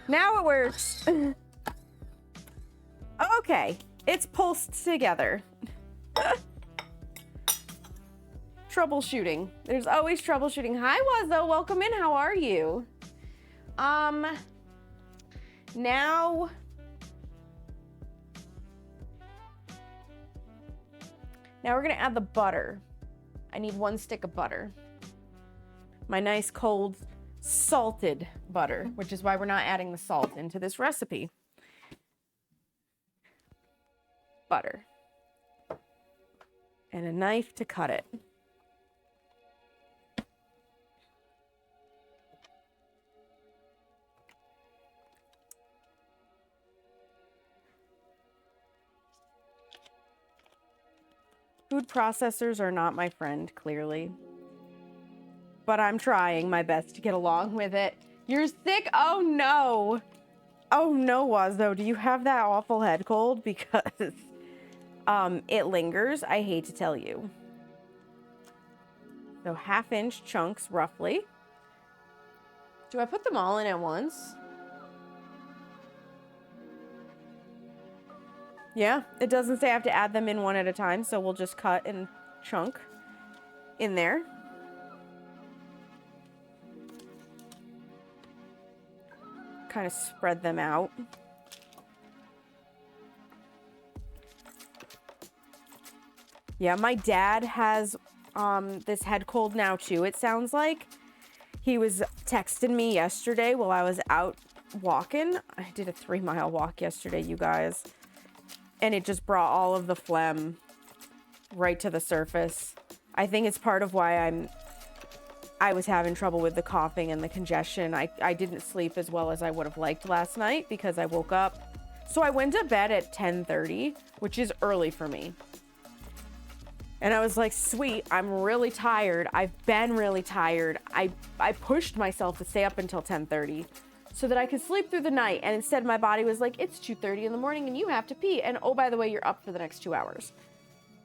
Now it works. Okay, it's pulsed together. Troubleshooting. There's always troubleshooting. Hi, Wazo. Welcome in. How are you? Now we're gonna add the butter. I need 1 stick of butter. My nice cold salted butter, which is why we're not adding the salt into this recipe. Butter. And a knife to cut it. Food processors are not my friend, clearly. But I'm trying my best to get along with it. You're sick? Oh no. Oh no, Wazo. Do you have that awful head cold? Because it lingers. I hate to tell you. So 1/2-inch chunks, roughly. Do I put them all in at once? Yeah, it doesn't say I have to add them in one at a time, so we'll just cut and chunk in there. Kind of spread them out. Yeah, my dad has this head cold now too, it sounds like. He was texting me yesterday while I was out walking. I did a 3-mile walk yesterday, you guys. And it just brought all of the phlegm right to the surface. I think it's part of why I was having trouble with the coughing and the congestion. I didn't sleep as well as I would have liked last night because I woke up. So I went to bed at 10:30, which is early for me. And I was like, sweet, I'm really tired. I've been really tired. I pushed myself to stay up until 10:30 so that I could sleep through the night. And instead my body was like, it's 2:30 in the morning and you have to pee. And oh, by the way, you're up for the next 2 hours.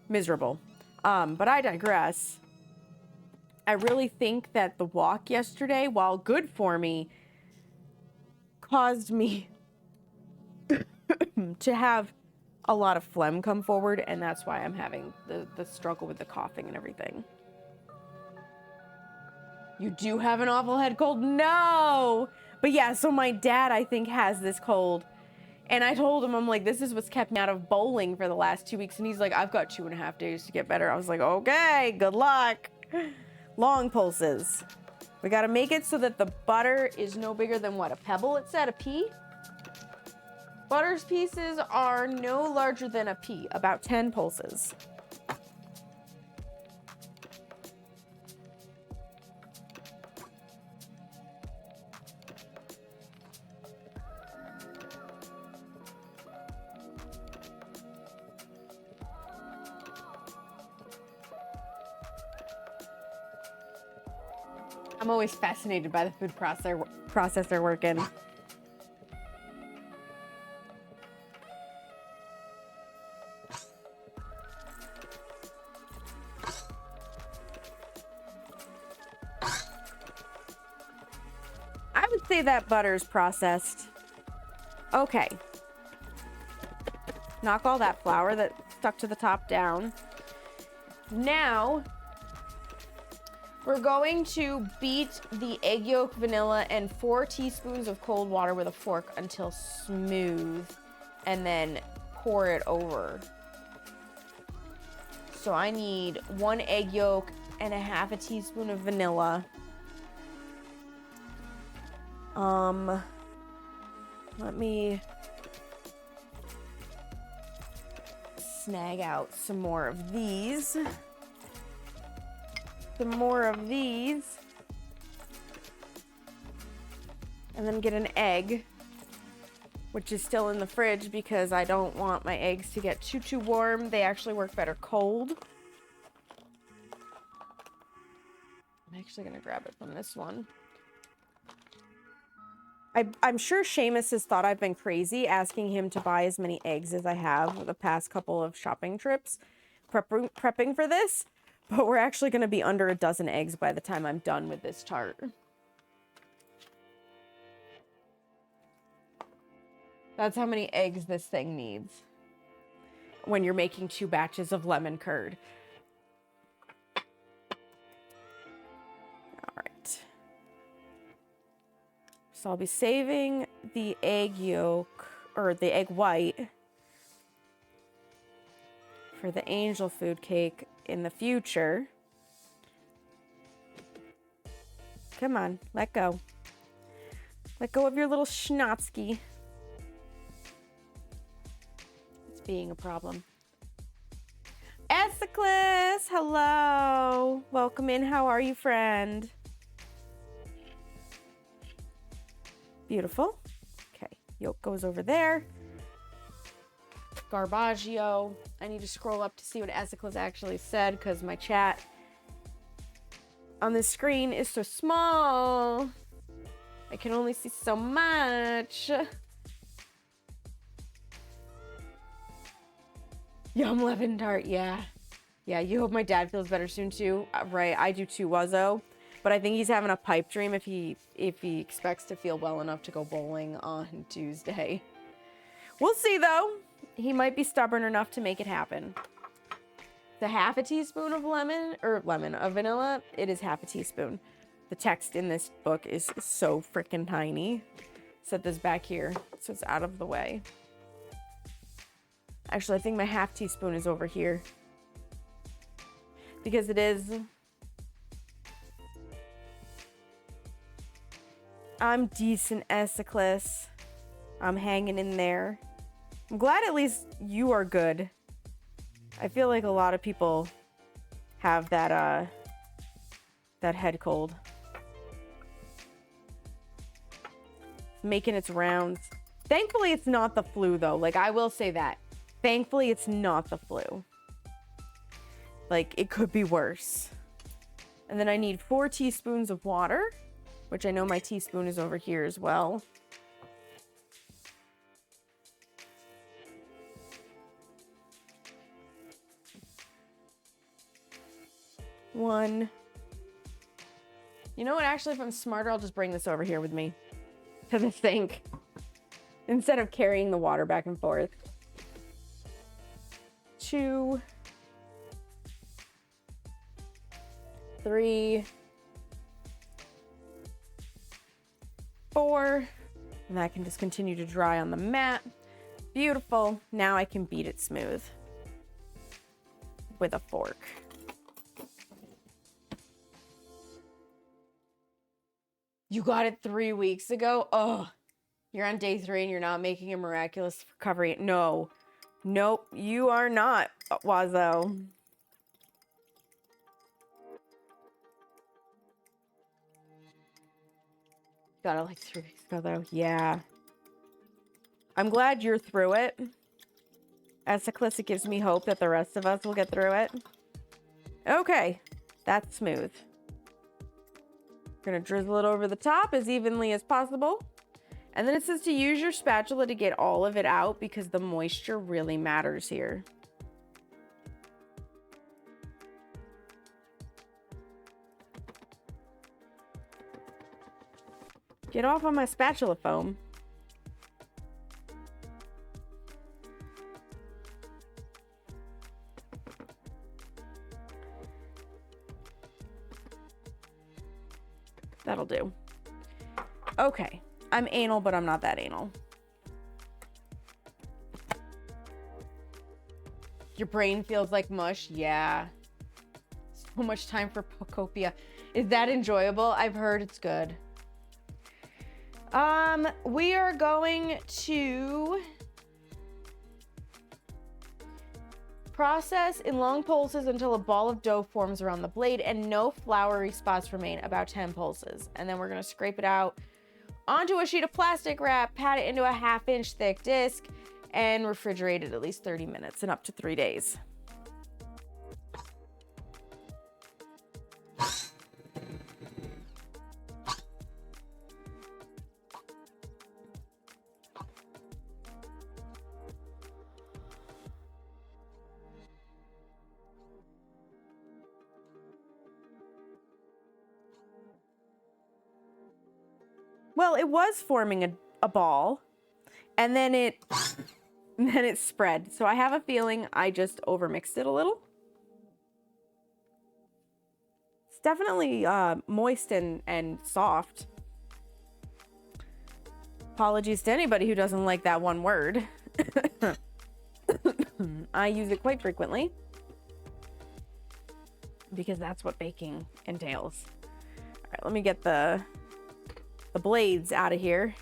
Miserable. But I digress. I really think that the walk yesterday, while good for me, caused me to have a lot of phlegm come forward, and that's why I'm having the struggle with the coughing and everything. You do have an awful head cold? No! But yeah, so my dad, I think, has this cold. And I told him, I'm like, this is what's kept me out of bowling for the last 2 weeks. And he's like, I've got 2.5 days to get better. I was like, okay, good luck. Long pulses. We got to make it so that the butter is no bigger than what? A pebble, it said? A pea? Butter's pieces are no larger than a pea, about 10 pulses. I'm always fascinated by the food processor working. I would say that butter's processed. Okay. Knock all that flour that stuck to the top down. Now, we're going to beat the egg yolk, vanilla, and 4 teaspoons of cold water with a fork until smooth, and then pour it over. So I need 1 egg yolk and 1/2 teaspoon of vanilla. Let me snag out some more of these. Some more of these. And then get an egg, which is still in the fridge because I don't want my eggs to get too warm. They actually work better cold. I'm actually gonna grab it from this one. I'm sure Seamus has thought I've been crazy asking him to buy as many eggs as I have the past couple of shopping trips prepping for this, but we're actually going to be under a dozen eggs by the time I'm done with this tart. That's how many eggs this thing needs. when you're making 2 batches of lemon curd. All right. So I'll be saving the egg yolk, or the egg white, for the angel food cake in the future. Come on, let go. Let go of your little schnotzky. It's being a problem. Esiclus, hello. Welcome in. How are you, friend? Beautiful. Okay, yolk goes over there. Garbaggio. I need to scroll up to see what Esiclus actually said because my chat on the screen is so small. I can only see so much. Yum lemon tart, yeah. Yeah, you hope my dad feels better soon too. Right, I do too, Wuzzo. But I think he's having a pipe dream if he expects to feel well enough to go bowling on Tuesday. We'll see though. He might be stubborn enough to make it happen. The half a teaspoon of of vanilla, it is half a teaspoon. The text in this book is so freaking tiny. Set this back here so it's out of the way. Actually, I think my half teaspoon is over here. Because it is... I'm decent, Esiclus. I'm hanging in there. I'm glad at least you are good. I feel like a lot of people have that head cold. Making its rounds. Thankfully, it's not the flu, though. Like, I will say that. Thankfully, it's not the flu. Like, it could be worse. And then I need 4 teaspoons of water, which I know my teaspoon is over here as well. One. You know what? Actually, if I'm smarter, I'll just bring this over here with me to the sink instead of carrying the water back and forth. 2, 3, 4, and that can just continue to dry on the mat. Beautiful. Now I can beat it smooth with a fork. You got it 3 weeks ago? Oh, you're on day 3 and you're not making a miraculous recovery. No. Nope, you are not, Wazzo. Got it like 3 weeks ago, though. Yeah. I'm glad you're through it. Esiclus, it gives me hope that the rest of us will get through it. Okay, that's smooth. Gonna drizzle it over the top as evenly as possible. And then it says to use your spatula to get all of it out because the moisture really matters here. Get off on my spatula foam. That'll do. Okay. I'm anal, but I'm not that anal. Your brain feels like mush? Yeah. So much time for Pocopia. Is that enjoyable? I've heard it's good. We are going to process in long pulses until a ball of dough forms around the blade and no floury spots remain, about 10 pulses. And then we're going to scrape it out onto a sheet of plastic wrap, pat it into a 1/2 inch thick disc, and refrigerate it at least 30 minutes and up to 3 days. Well, it was forming a ball, and then it and then it spread. So I have a feeling I just overmixed it a little. It's definitely moist and soft. Apologies to anybody who doesn't like that one word. I use it quite frequently because that's what baking entails. All right, let me get the blades out of here.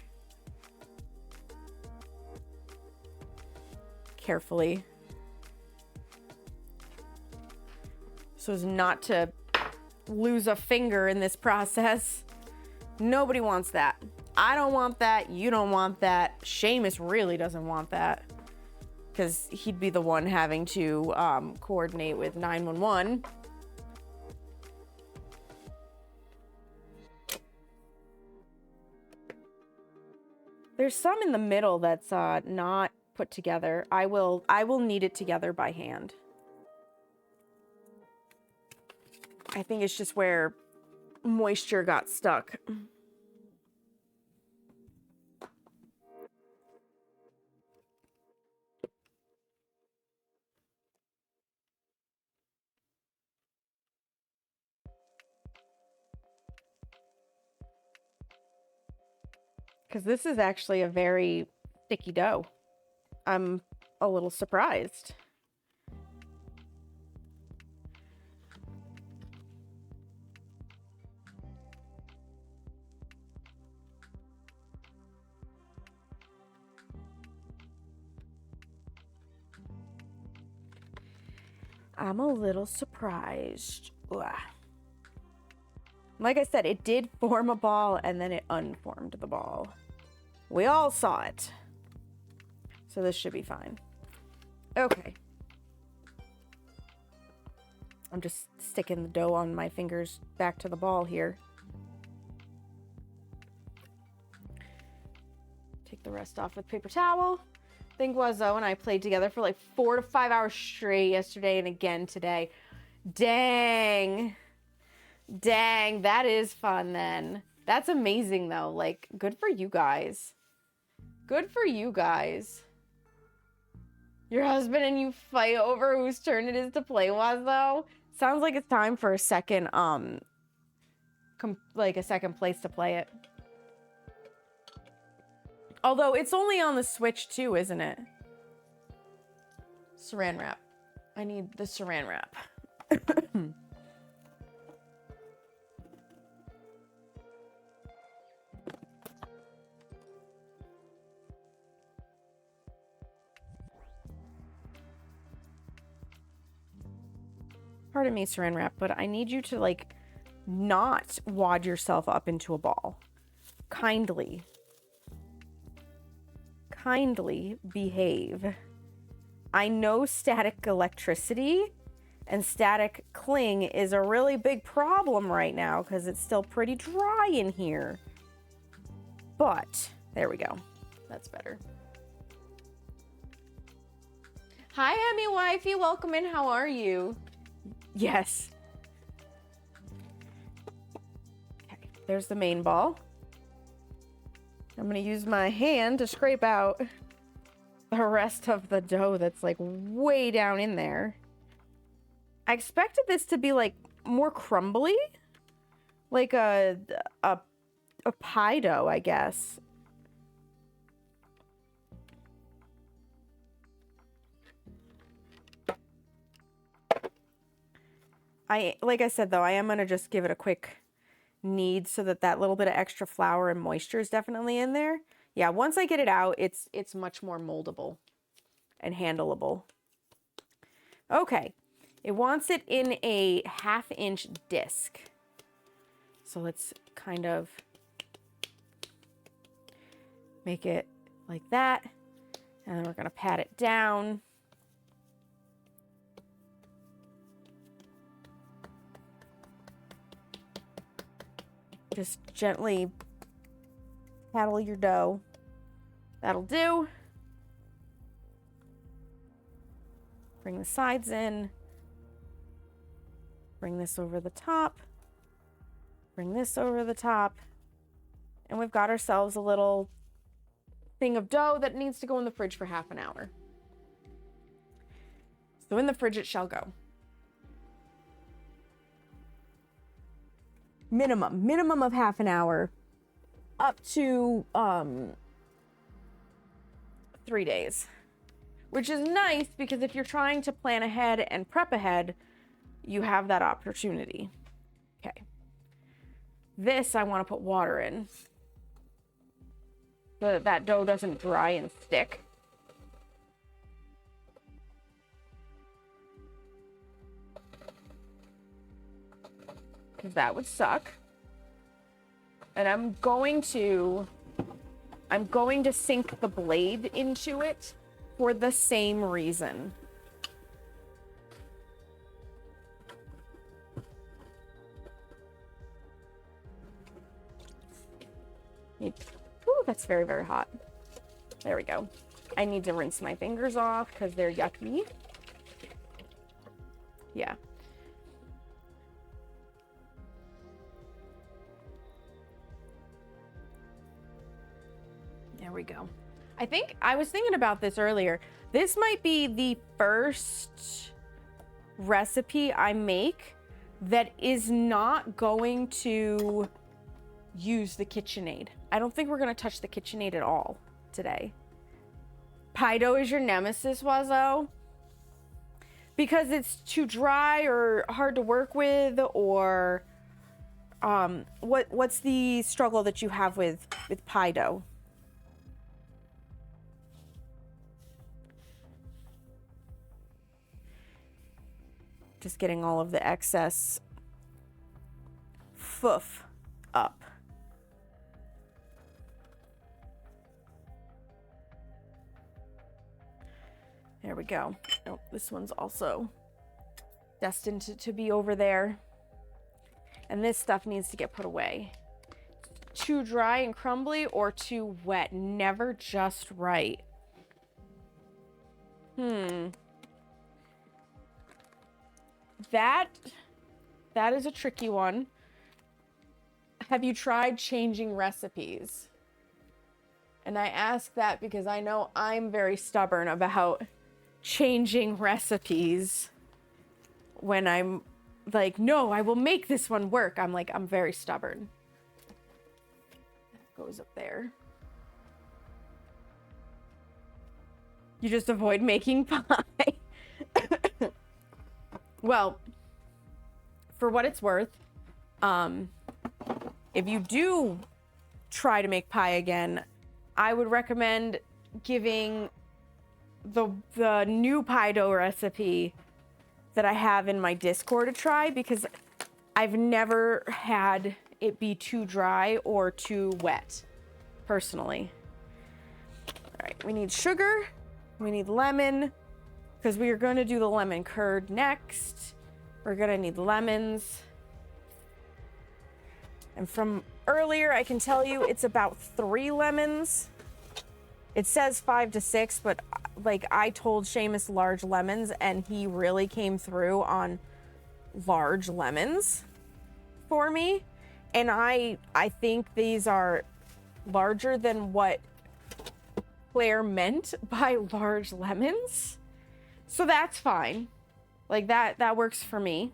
Carefully. So as not to lose a finger in this process. Nobody wants that. I don't want that. You don't want that. Seamus really doesn't want that. Because he'd be the one having to coordinate with 911. There's some in the middle that's not put together. I will knead it together by hand. I think it's just where moisture got stuck. Because this is actually a very sticky dough. I'm a little surprised. I'm a little surprised. Ugh. Like I said, it did form a ball and then it unformed the ball. We all saw it. So this should be fine. Okay. I'm just sticking the dough on my fingers back to the ball here. Take the rest off with paper towel. Thing was, though, when I played together for like 4 to 5 hours straight yesterday and again today. Dang. Dang, that is fun then. That's amazing, though. Like, good for you guys. Good for you guys. Your husband and you fight over whose turn it is to play was, though. Sounds like it's time for a second, like a second place to play it. Although it's only on the Switch too, isn't it? Saran wrap. I need the saran wrap. Pardon me, saran wrap, but I need you to, like, not wad yourself up into a ball. Kindly behave. I know static electricity and static cling is a really big problem right now because it's still pretty dry in here. But, there we go. That's better. Hi, Emmy Wifey. Welcome in. How are you? Yes. Okay, there's the main ball. I'm going to use my hand to scrape out the rest of the dough that's like way down in there. I expected this to be like more crumbly, like a pie dough, I guess. Like I said, though, I am going to just give it a quick knead so that that little bit of extra flour and moisture is definitely in there. Yeah, once I get it out, it's much more moldable and handleable. Okay, it wants it in a 1/2 inch disc. So let's kind of make it like that. And then we're going to pat it down. Just gently paddle your dough. That'll do. Bring the sides in. Bring this over the top. Bring this over the top. And we've got ourselves a little thing of dough that needs to go in the fridge for 1/2 an hour. So in the fridge it shall go. Minimum of half an hour, up to 3 days, which is nice because if you're trying to plan ahead and prep ahead, you have that opportunity. Okay. This I want to put water in so that that dough doesn't dry and stick. Because that would suck. And I'm going to sink the blade into it for the same reason. Ooh, that's very, very hot. There we go. I need to rinse my fingers off because they're yucky. Yeah. There we go. I was thinking about this earlier. This might be the first recipe I make that is not going to use the KitchenAid. I don't think we're going to touch the KitchenAid at all today. Pie dough is your nemesis, Wazo? Because it's too dry or hard to work with, or what's the struggle that you have with pie dough? Just getting all of the excess foof up. There we go. Oh, this one's also destined to be over there. And this stuff needs to get put away. Too dry and crumbly or too wet. Never just right. That is a tricky one. Have you tried changing recipes? And I ask that because I know I'm very stubborn about changing recipes. When I'm like, no, I will make this one work. I'm very stubborn. That goes up there. You just avoid making pie. Well, for what it's worth, if you do try to make pie again, I would recommend giving the new pie dough recipe that I have in my Discord a try, because I've never had it be too dry or too wet, personally. All right, we need sugar, we need lemon, because we are going to do the lemon curd next. We're going to need lemons. And from earlier, I can tell you it's about 3 lemons. It says 5 to 6, but like I told Seamus large lemons, and he really came through on large lemons for me. And I think these are larger than what Claire meant by large lemons. So that's fine. Like that works for me.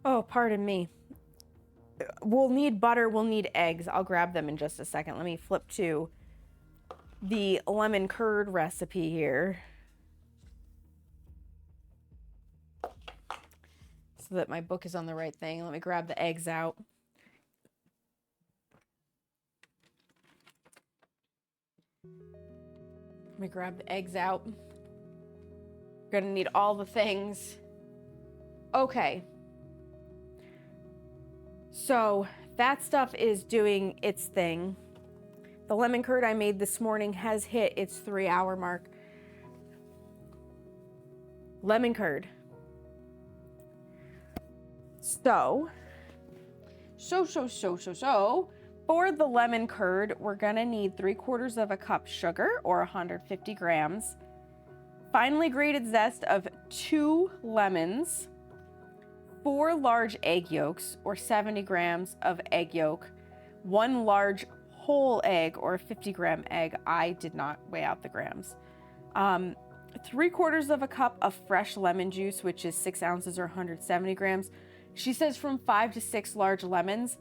Oh, pardon me. We'll need butter, we'll need eggs. I'll grab them in just a second. Let me flip to the lemon curd recipe here, so that my book is on the right thing. Let me grab the eggs out. Let me grab the eggs out. We're gonna need all the things. Okay. So that stuff is doing its thing. The lemon curd I made this morning has hit its 3-hour mark. Lemon curd. So, for the lemon curd, we're gonna need 3/4 cup sugar, or 150 grams, finely grated zest of 2 lemons, 4 large egg yolks, or 70 grams of egg yolk, 1 large whole egg, or a 50-gram egg. I did not weigh out the grams. 3/4 of a cup of fresh lemon juice, which is 6 ounces or 170 grams. She says from 5 to 6 large lemons.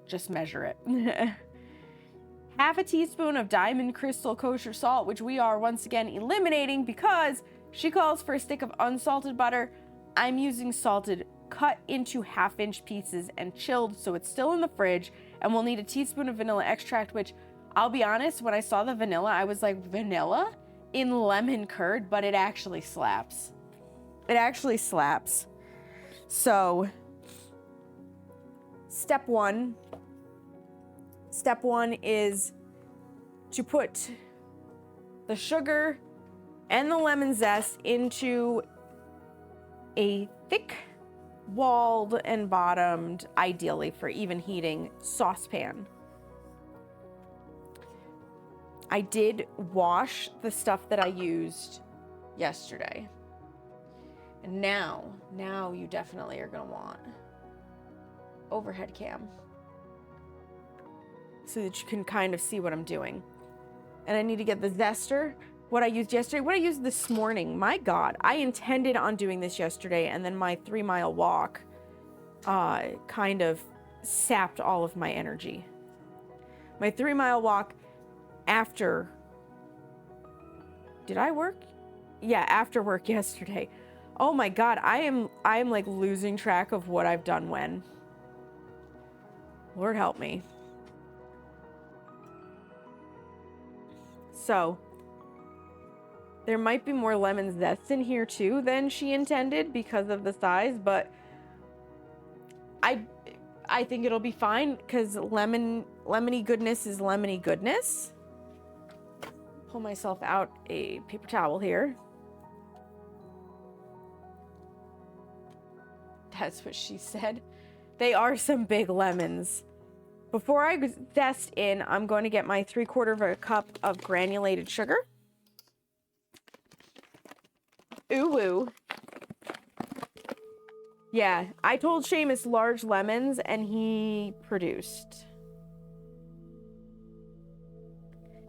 Just measure it. Half a teaspoon of diamond crystal kosher salt, which we are once again eliminating because she calls for a stick of unsalted butter. I'm using salted, cut into half-inch pieces and chilled, so it's still in the fridge. And we'll need a teaspoon of vanilla extract, which I'll be honest, when I saw the vanilla, I was like, vanilla in lemon curd, but it actually slaps. It actually slaps. So, step one is to put the sugar and the lemon zest into a thick walled and bottomed, ideally for even heating, saucepan. I did wash the stuff that I used yesterday. And now you definitely are gonna want overhead cam so that you can kind of see what I'm doing. And I need to get the zester, what I used yesterday, what I used this morning. My God, I intended on doing this yesterday, and then my 3-mile walk kind of sapped all of my energy. My 3-mile walk after, did I work? Yeah, after work yesterday. Oh my God, I am like losing track of what I've done when. Lord help me. So, there might be more lemon zest in here too than she intended because of the size, but I think it'll be fine because lemony goodness is lemony goodness. Pull myself out a paper towel here. That's what she said. They are some big lemons. Before I zest in, I'm going to get my 3/4 of a cup of granulated sugar. Ooh woo. Yeah, I told Seamus large lemons and he produced.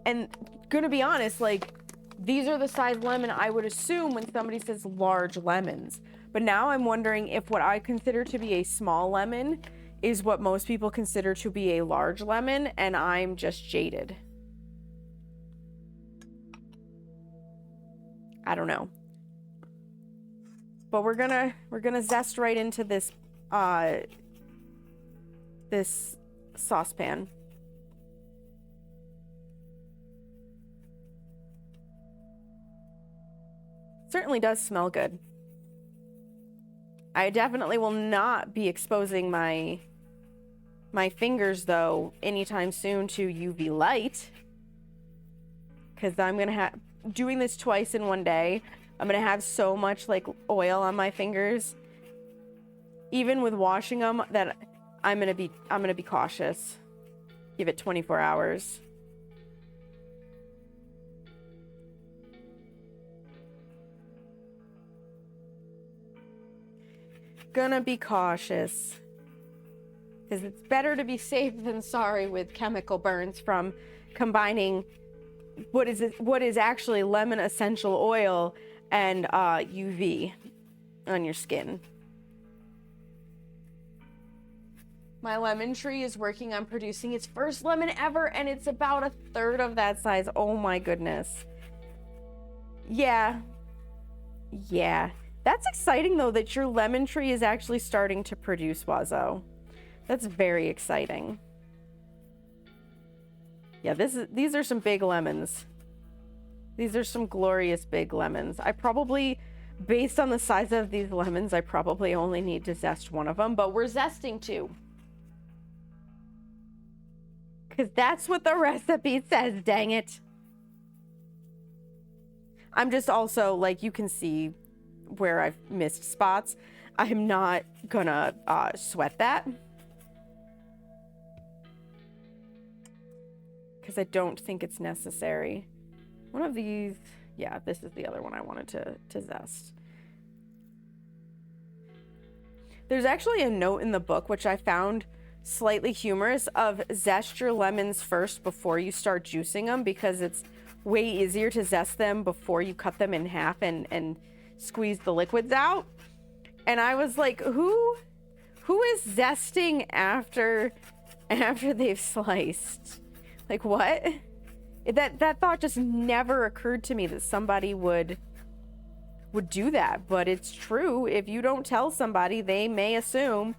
And gonna be honest, like, these are the size lemon I would assume when somebody says large lemons. But now I'm wondering if what I consider to be a small lemon is what most people consider to be a large lemon, and I'm just jaded. I don't know. But we're gonna zest right into this this saucepan. Certainly does smell good. I definitely will not be exposing my fingers though anytime soon to UV light, because I'm gonna have doing this twice in one day. I'm gonna have so much like oil on my fingers, even with washing them, that I'm gonna be cautious. Give it 24 hours. Gonna be cautious, because it's better to be safe than sorry with chemical burns from combining what is actually lemon essential oil and UV on your skin. My lemon tree is working on producing its first lemon ever, and it's about 1/3 of that size. Oh my goodness. Yeah. That's exciting, though, that your lemon tree is actually starting to produce, Wazo. That's very exciting. Yeah, these are some big lemons. These are some glorious big lemons. I probably, based on the size of these lemons, I probably only need to zest one of them, but we're zesting 2. Because that's what the recipe says, dang it. I'm just also, like, you can see where I've missed spots. I'm not gonna sweat that, because I don't think it's necessary. One of these, yeah, this is the other one I wanted to zest. There's actually a note in the book, which I found slightly humorous, of zest your lemons first before you start juicing them, because it's way easier to zest them before you cut them in half and squeeze the liquids out. And I was like, who is zesting after they've sliced? Like, what? That thought just never occurred to me, that somebody would do that. But it's true. If you don't tell somebody, they may assume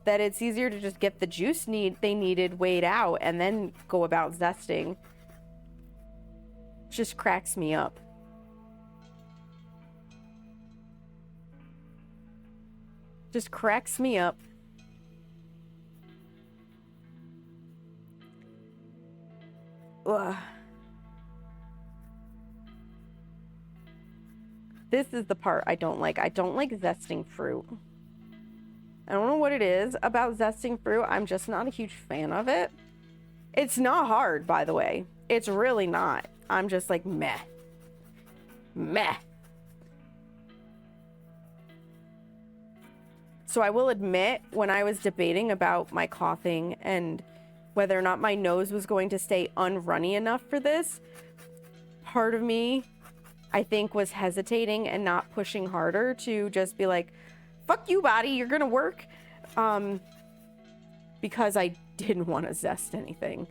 that it's easier to just get the juice they needed weighed out and then go about zesting. Just cracks me up. Just cracks me up. Ugh. This is the part I don't like. I don't like zesting fruit. I don't know what it is about zesting fruit. I'm just not a huge fan of it. It's not hard, by the way. It's really not. I'm just like, meh. Meh. So I will admit, when I was debating about my coughing and whether or not my nose was going to stay unrunny enough for this, part of me, I think, was hesitating and not pushing harder to just be like, fuck you, body, you're gonna work. Because I didn't want to zest anything.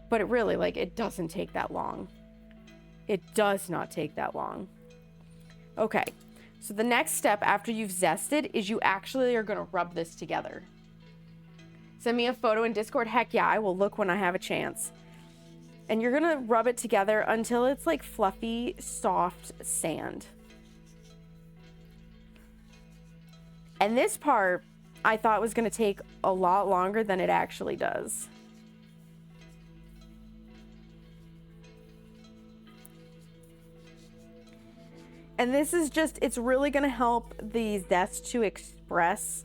But it really, like, it doesn't take that long. It does not take that long. Okay, so the next step after you've zested is you actually are gonna rub this together. Send me a photo in Discord. Heck yeah, I will look when I have a chance. And you're gonna rub it together until it's like fluffy, soft sand. And this part I thought was gonna take a lot longer than it actually does. And this is just, it's really gonna help the zest to express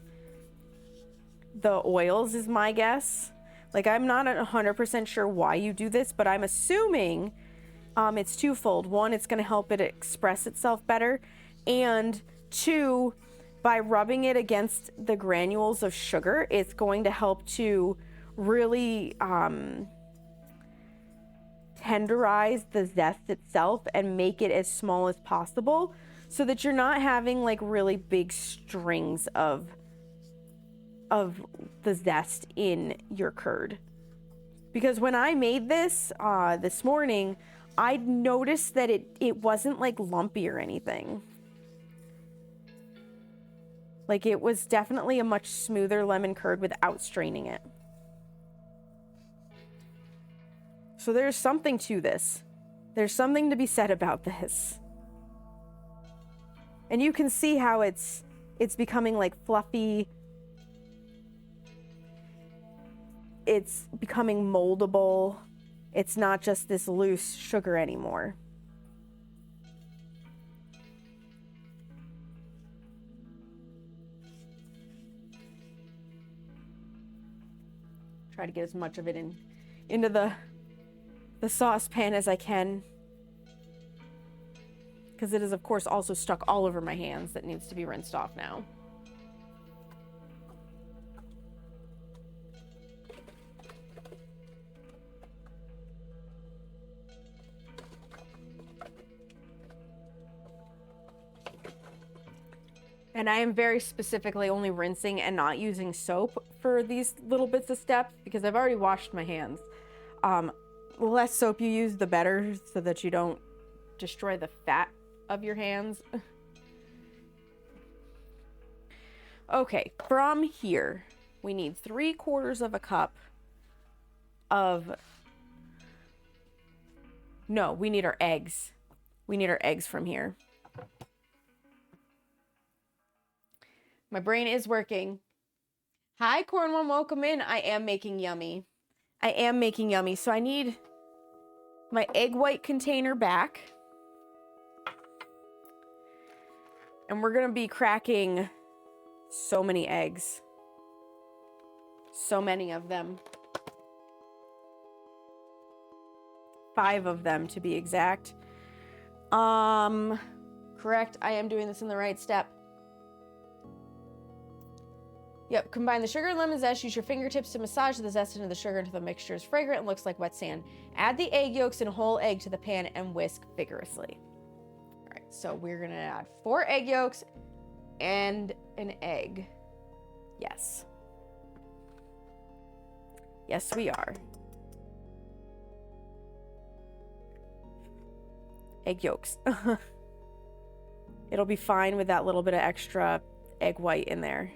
the oils, is my guess. Like, I'm not 100% sure why you do this, but I'm assuming it's twofold. One, it's going to help it express itself better. And two, by rubbing it against the granules of sugar, it's going to help to really tenderize the zest itself and make it as small as possible, so that you're not having like really big strings of the zest in your curd. Because when I made this this morning, I noticed that it wasn't like lumpy or anything. Like, it was definitely a much smoother lemon curd without straining it. So there's something to this. There's something to be said about this. And you can see how it's becoming like fluffy. It's becoming moldable. It's not just this loose sugar anymore. Try to get as much of it into the saucepan as I can, because it is of course also stuck all over my hands. That needs to be rinsed off now. And I am very specifically only rinsing and not using soap for these little bits of steps, because I've already washed my hands. The less soap you use, the better, so that you don't destroy the fat of your hands. Okay, from here, we need 3/4 of a cup of... No, we need our eggs. We need our eggs from here. My brain is working. Hi, Cornwall, welcome in. I am making yummy. So I need my egg white container back. And we're gonna be cracking so many eggs. So many of them. 5 of them to be exact. Correct. I am doing this in the right step. Yep, combine the sugar and lemon zest. Use your fingertips to massage the zest into the sugar until the mixture is fragrant and looks like wet sand. Add the egg yolks and whole egg to the pan and whisk vigorously. All right, so we're gonna add 4 egg yolks and an egg. Yes. Yes, we are. Egg yolks. It'll be fine with that little bit of extra egg white in there.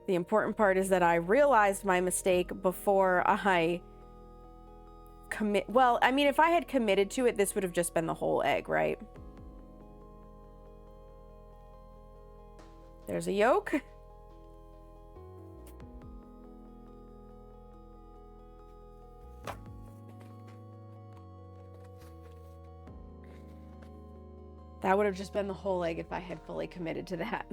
The important part is that I realized my mistake before I commit. Well, I mean, if I had committed to it, this would have just been the whole egg, right? There's a yolk. That would have just been the whole egg if I had fully committed to that.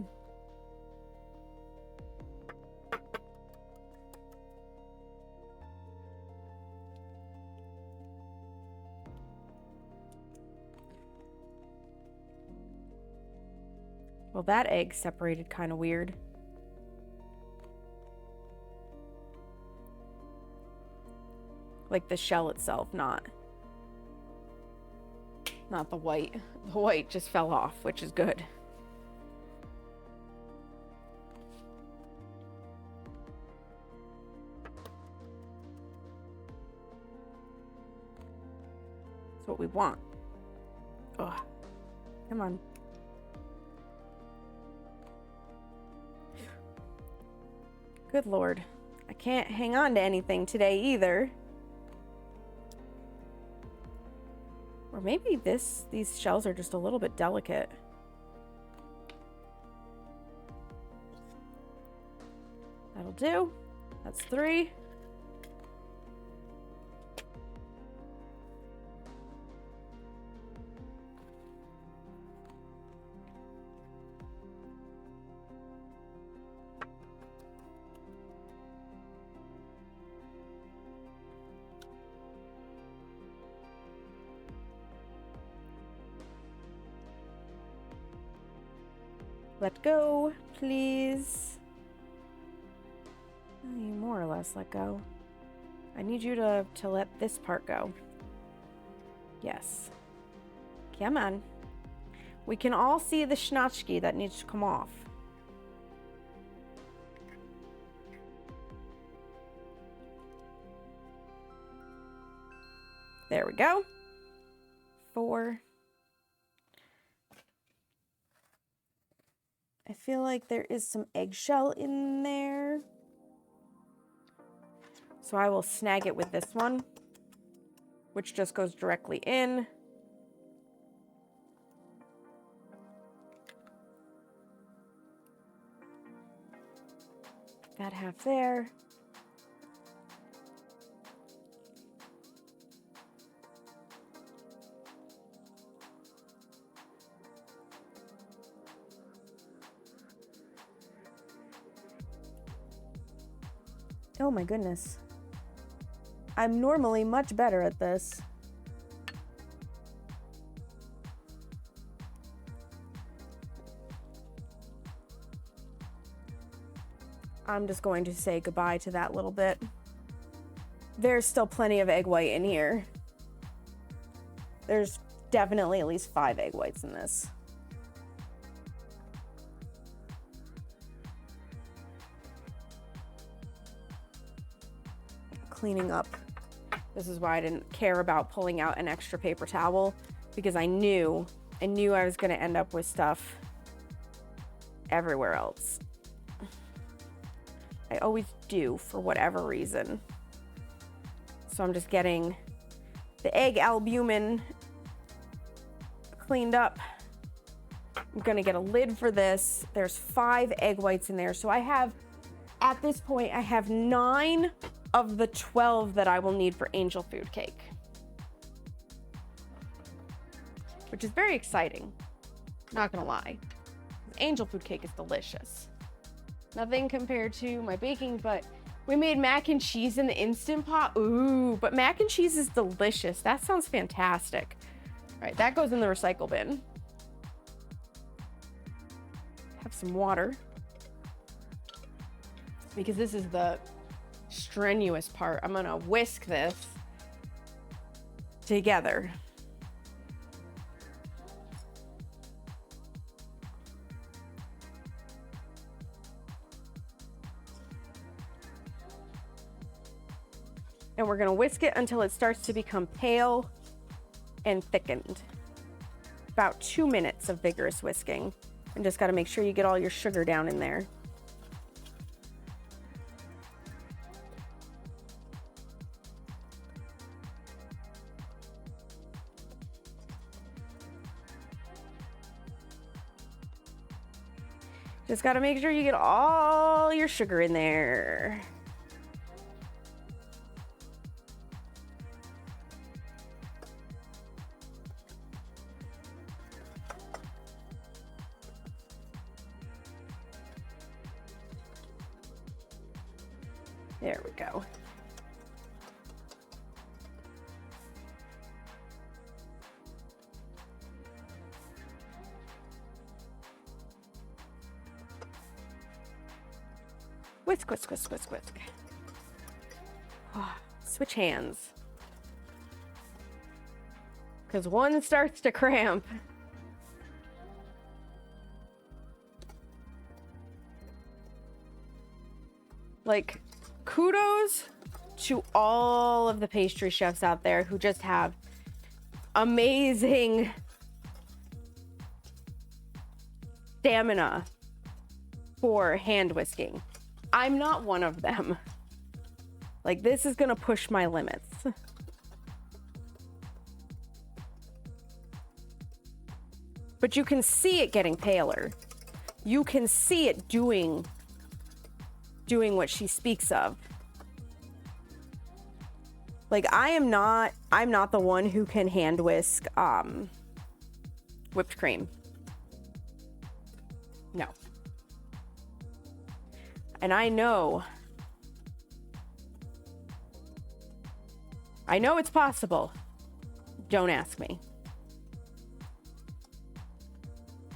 Well, that egg separated kind of weird. Like the shell itself, not the white. The white just fell off, which is good. That's what we want. Oh, come on. Good Lord. I can't hang on to anything today either. Or maybe these shells are just a little bit delicate. That'll do. That's 3. Let go, please. You more or less let go. I need you to let this part go. Yes. Come on. We can all see the schnatchki that needs to come off. There we go. 4. I feel like there is some eggshell in there. So I will snag it with this one, which just goes directly in. That half there. Oh my goodness. I'm normally much better at this. I'm just going to say goodbye to that little bit. There's still plenty of egg white in here. There's definitely at least 5 egg whites in this. Cleaning up. This is why I didn't care about pulling out an extra paper towel, because I knew I was going to end up with stuff everywhere else. I always do for whatever reason. So I'm just getting the egg albumin cleaned up. I'm going to get a lid for this. There's 5 egg whites in there. So I have, at this point, I have 9 of the 12 that I will need for angel food cake, which is very exciting. Not gonna lie. Angel food cake is delicious. Nothing compared to my baking, but we made mac and cheese in the Instant Pot. Ooh, but mac and cheese is delicious. That sounds fantastic. right, that goes in the recycle bin. Have some water. Because this is the strenuous part. I'm gonna whisk this together. And we're gonna whisk it until it starts to become pale and thickened. About 2 minutes of vigorous whisking. And just gotta make sure you get all your sugar down in there. Just gotta make sure you get all your sugar in there. There we go. Whisk, whisk, whisk, whisk, whisk. Oh, switch hands. Because one starts to cramp. Like, kudos to all of the pastry chefs out there who just have amazing stamina for hand whisking. I'm not one of them. Like, this is gonna push my limits. But you can see it getting paler. You can see it doing what she speaks of. Like, I'm not the one who can hand whisk whipped cream. No. And I know it's possible. Don't ask me.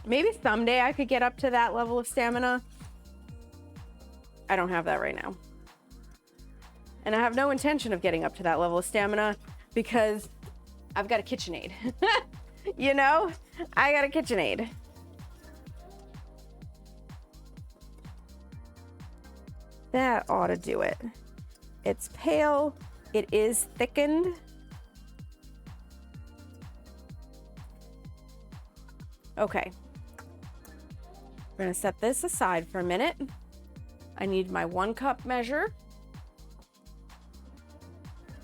Maybe someday I could get up to that level of stamina. I don't have that right now. And I have no intention of getting up to that level of stamina because I've got a KitchenAid. You know? I got a KitchenAid. That ought to do it. It's pale. It is thickened. Okay. We're gonna set this aside for a minute. I need my 1 cup measure.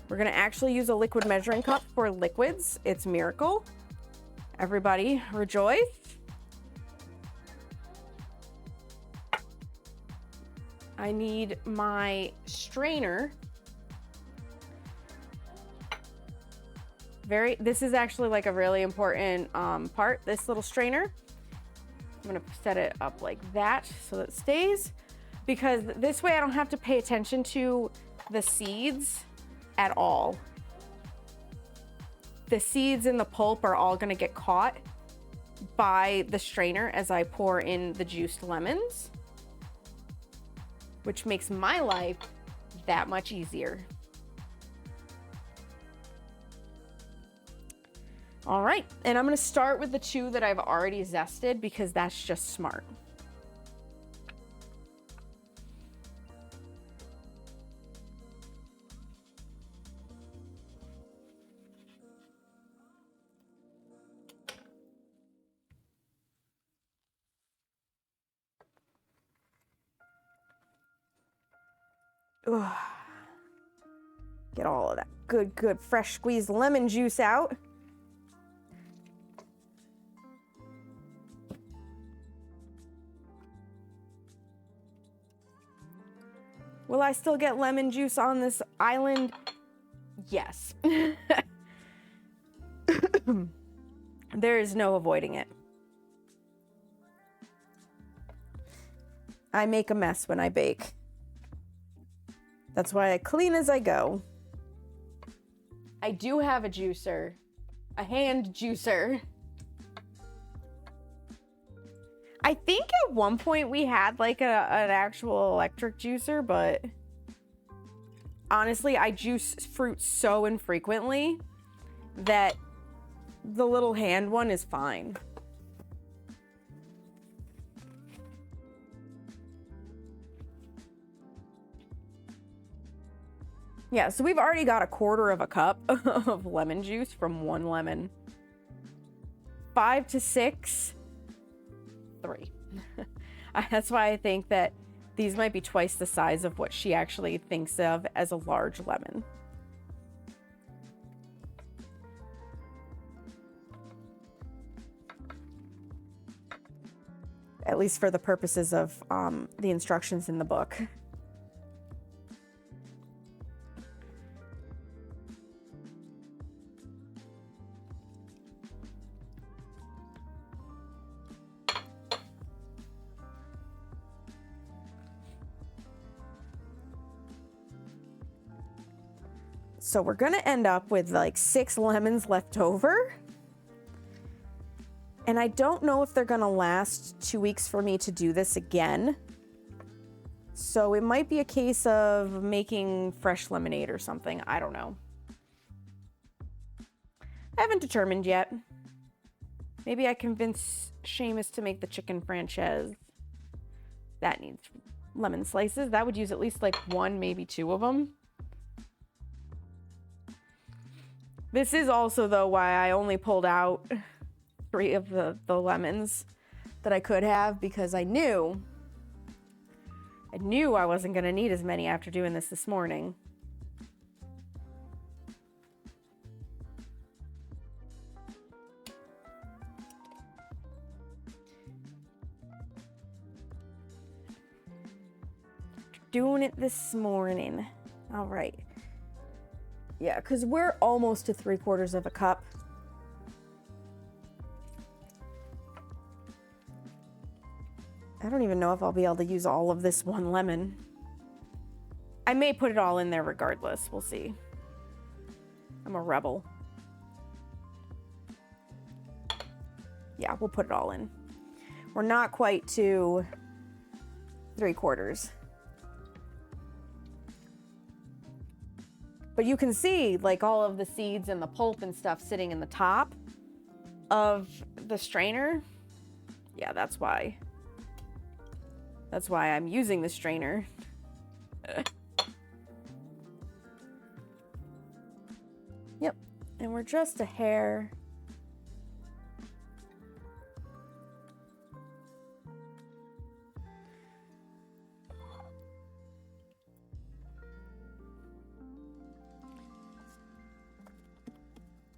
We're gonna actually use a liquid measuring cup for liquids. It's miracle. Everybody rejoice. I need my strainer. This is actually like a really important part, this little strainer. I'm gonna set it up like that so that it stays, because this way I don't have to pay attention to the seeds at all. The seeds and the pulp are all gonna get caught by the strainer as I pour in the juiced lemons, which makes my life that much easier. All right, and I'm gonna start with the 2 that I've already zested because that's just smart. Ugh. Get all of that good fresh squeezed lemon juice out. Will I still get lemon juice on this island? Yes. There is no avoiding it. I make a mess when I bake. That's why I clean as I go. I do have a juicer A hand juicer. I think at one point we had like an actual electric juicer, but honestly, I juice fruit so infrequently that the little hand one is fine. Yeah, so we've already got 1/4 of a cup of lemon juice from 1 lemon. 5 to 6, 3. That's why I think that these might be twice the size of what she actually thinks of as a large lemon. At least for the purposes of the instructions in the book. So we're gonna end up with like 6 lemons left over. And I don't know if they're gonna last 2 weeks for me to do this again. So it might be a case of making fresh lemonade or something. I don't know. I haven't determined yet. Maybe I convince Seamus to make the chicken franchise. That needs lemon slices. That would use at least like 1, maybe 2 of them. This is also, though, why I only pulled out 3 of the lemons that I could have, because I knew I wasn't going to need as many after doing this morning. Doing it this morning. All right. Yeah, because we're almost to 3/4 of a cup. I don't even know if I'll be able to use all of this 1 lemon. I may put it all in there regardless. We'll see. I'm a rebel. Yeah, we'll put it all in. We're not quite to 3/4. But you can see like all of the seeds and the pulp and stuff sitting in the top of the strainer. Yeah, that's why. That's why I'm using the strainer. Yep, and we're just a hair.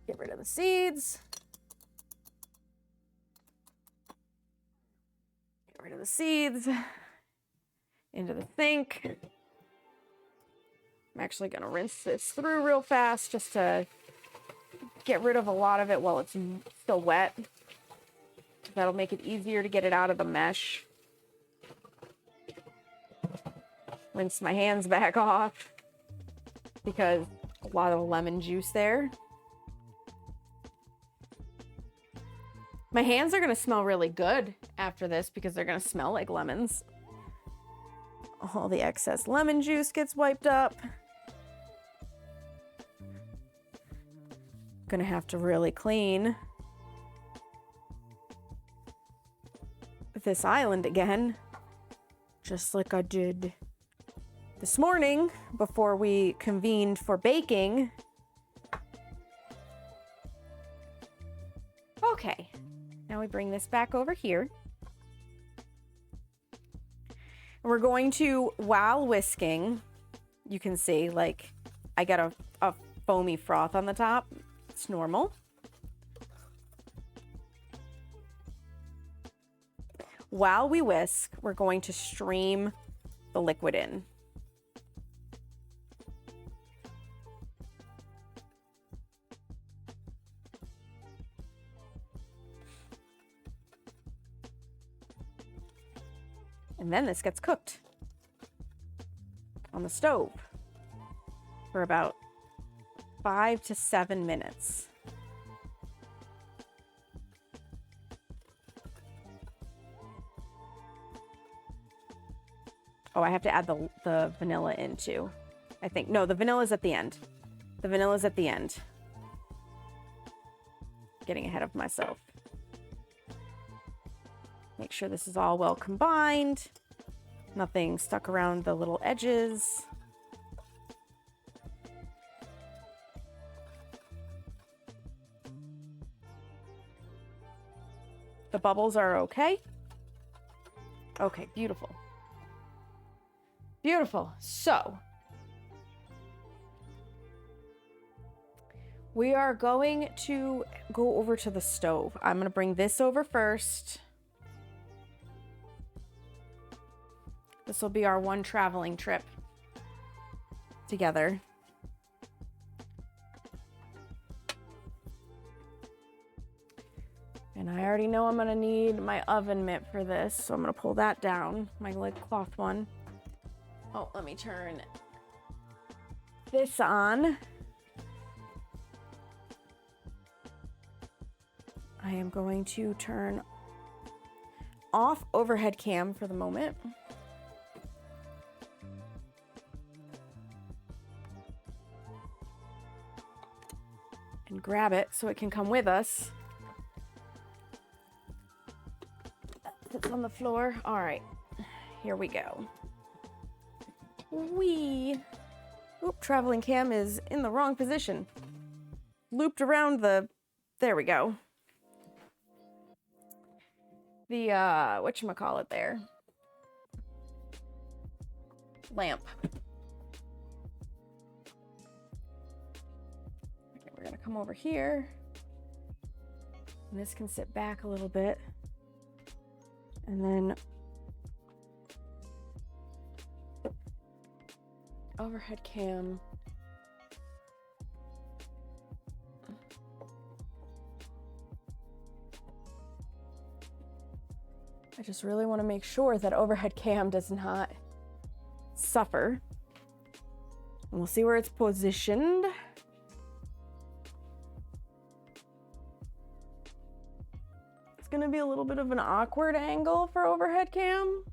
Get rid of the seeds. Get rid of the seeds. Into the sink. I'm actually going to rinse this through real fast just to get rid of a lot of it while it's still wet. That'll make it easier to get it out of the mesh. Rinse my hands back off because a lot of lemon juice there. My hands are going to smell really good after this because they're going to smell like lemons. All the excess lemon juice gets wiped up. Gonna have to really clean this island again, just like I did this morning before we convened for baking. Okay, now we bring this back over here. We're going to, while whisking, you can see, like, I got a foamy froth on the top. It's normal. While we whisk, we're going to stream the liquid in. And then this gets cooked on the stove for about 5 to 7 minutes. Oh, I have to add the vanilla in too. I think. No, the vanilla's at the end. The vanilla's at the end. Getting ahead of myself. Make sure this is all well combined. Nothing stuck around the little edges. The bubbles are okay. Okay, beautiful. Beautiful. So, we are going to go over to the stove. I'm going to bring this over first. This will be our one traveling trip together. And I already know I'm going to need my oven mitt for this, so I'm going to pull that down, my lid cloth one. Oh, let me turn this on. I am going to turn off overhead cam for the moment. And grab it so it can come with us. It's on the floor. All right, here we go. Oop, traveling cam is in the wrong position. Looped around the, there we go. The, whatchamacallit there. Lamp. Okay, we're gonna come over here. And this can sit back a little bit. And then overhead cam. I just really want to make sure that overhead cam does not suffer. And we'll see where it's positioned. It's going to be a little bit of an awkward angle for overhead cam.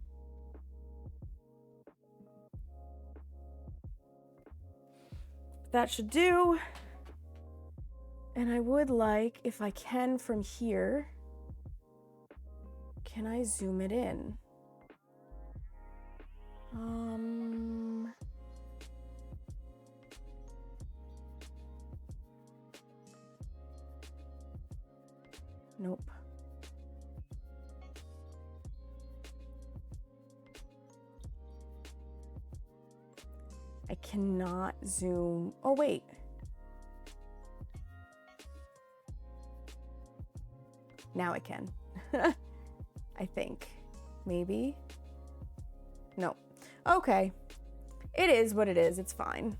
That should do. And I would like, if I can from here, can I zoom it in? Nope. I cannot zoom. Oh, wait. Now I can. I think. Maybe. No. Okay. It is what it is. It's fine.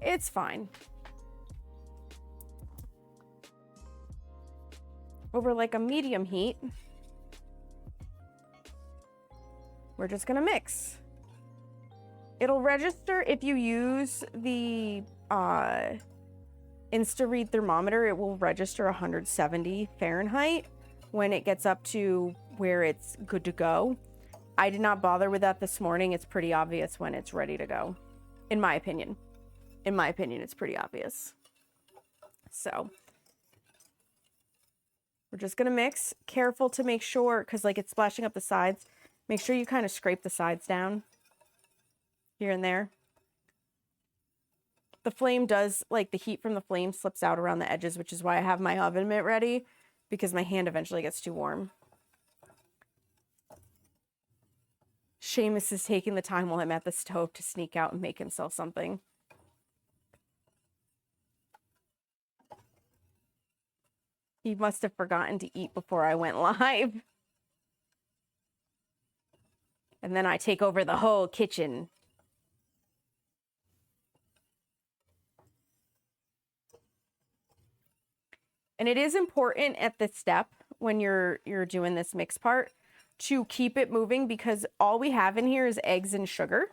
It's fine. Over like a medium heat, we're just gonna mix. It'll register if you use the Insta-Read thermometer. It will register 170 Fahrenheit when it gets up to where it's good to go. I did not bother with that this morning. It's pretty obvious when it's ready to go, in my opinion. In my opinion, it's pretty obvious. So we're just gonna mix. Careful to make sure, because like it's splashing up the sides. Make sure you kind of scrape the sides down here and there. The flame does, like the heat from the flame slips out around the edges, which is why I have my oven mitt ready, because my hand eventually gets too warm. Seamus is taking the time while I'm at the stove to sneak out and make himself something. He must have forgotten to eat before I went live. And then I take over the whole kitchen. And it is important at this step when you're doing this mix part to keep it moving, because all we have in here is eggs and sugar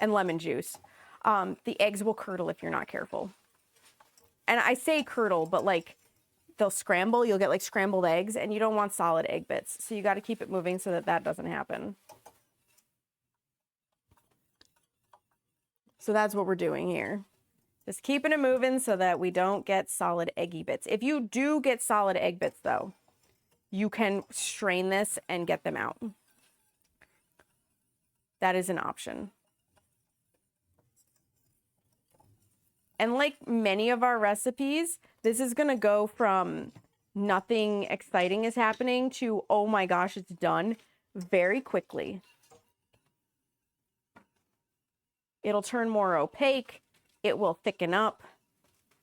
and lemon juice. The eggs will curdle if you're not careful. And I say curdle, but like they'll scramble. You'll get like scrambled eggs, and you don't want solid egg bits. So you got to keep it moving so that that doesn't happen. So that's what we're doing here. Just keeping it moving so that we don't get solid eggy bits. If you do get solid egg bits though, you can strain this and get them out. That is an option. And like many of our recipes, this is gonna go from nothing exciting is happening to, oh my gosh, it's done very quickly. It'll turn more opaque. It will thicken up.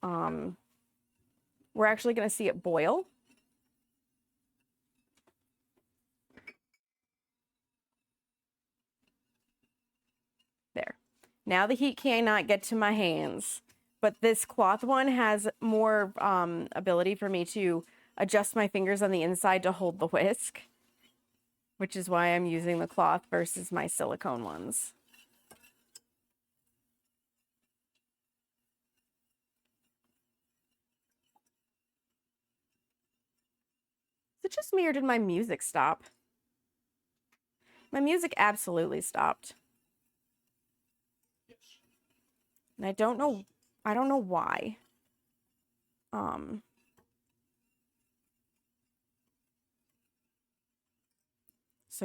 We're actually gonna see it boil. There. Now the heat cannot get to my hands, but this cloth one has more ability for me to adjust my fingers on the inside to hold the whisk, which is why I'm using the cloth versus my silicone ones. Is it just me or did my music stop? My music absolutely stopped. And I don't know why. So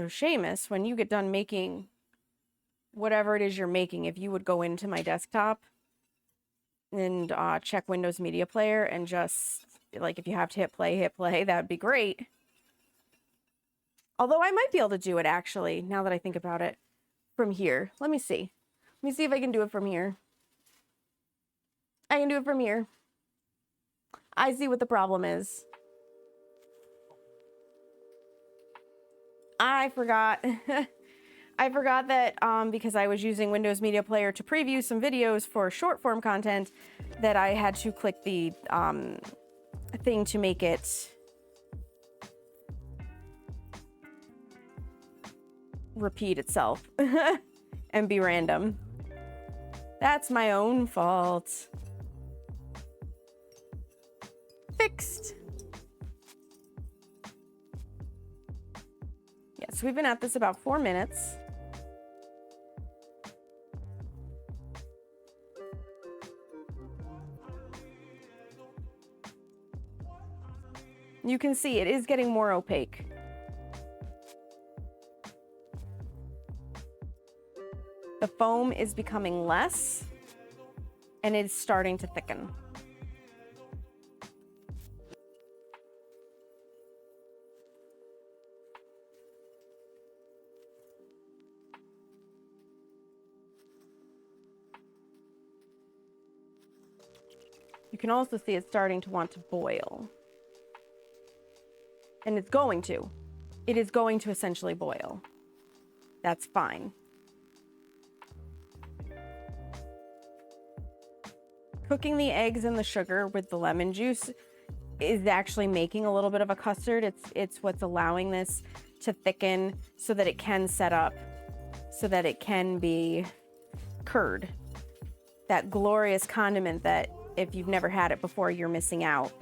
Seamus, when you get done making whatever it is you're making, if you would go into my desktop and check Windows Media Player and just, like, if you have to hit play, that'd be great. Although I might be able to do it, actually, now that I think about it, from here. Let me see. Let me see if I can do it from here. I can do it from here. I see what the problem is. I forgot. I forgot that because I was using Windows Media Player to preview some videos for short form content, that I had to click the thing to make it repeat itself and be random. That's my own fault. Fixed. Yes, we've been at this about 4 minutes. You can see it is getting more opaque. The foam is becoming less, and it's starting to thicken. You can also see it's starting to want to boil. And it's going to. It is going to essentially boil. That's fine. Cooking the eggs and the sugar with the lemon juice is actually making a little bit of a custard. It's what's allowing this to thicken so that it can set up, so that it can be curd. That glorious condiment that if you've never had it before, you're missing out.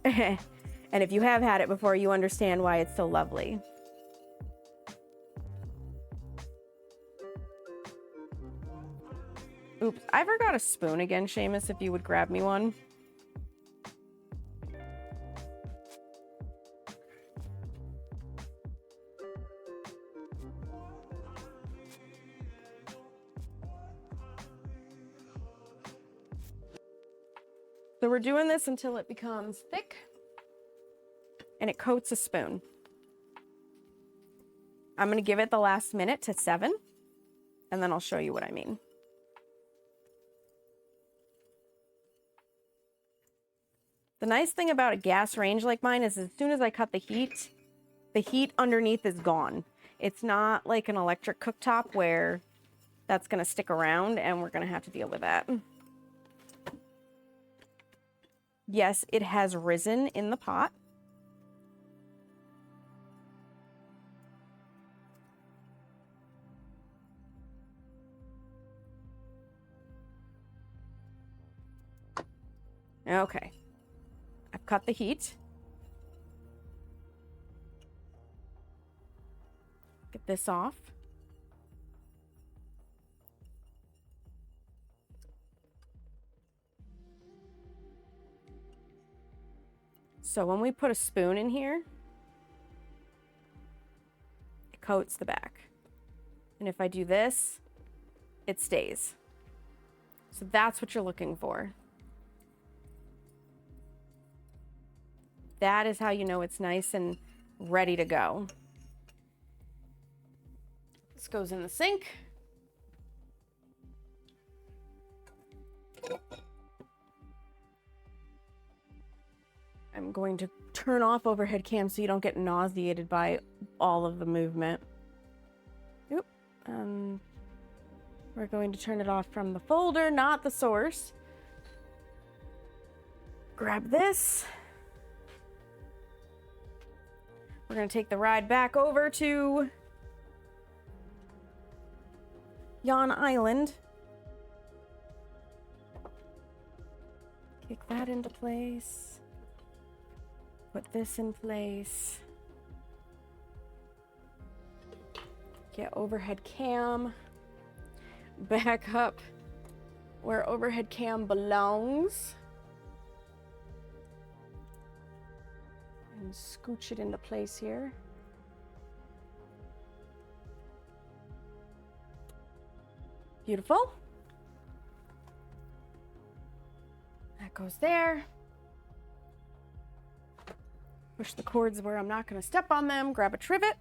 And if you have had it before, you understand why it's so lovely. Oops, I forgot a spoon again, Seamus, if you would grab me one. So we're doing this until it becomes thick and it coats a spoon. I'm going to give it the last minute to 7, and then I'll show you what I mean. The nice thing about a gas range like mine is as soon as I cut the heat underneath is gone. It's not like an electric cooktop where that's going to stick around and we're going to have to deal with that. Yes, it has risen in the pot. Okay. I've cut the heat. Get this off. So when we put a spoon in here, it coats the back. And if I do this, it stays. So that's what you're looking for. That is how you know it's nice and ready to go. This goes in the sink. I'm going to turn off overhead cam so you don't get nauseated by all of the movement. Oop. We're going to turn it off from the folder, not the source. Grab this. We're going to take the ride back over to Yon Island. Kick that into place. Put this in place. Get overhead cam back up where overhead cam belongs. And scooch it into place here. Beautiful. That goes there. Push the cords where I'm not going to step on them. Grab a trivet.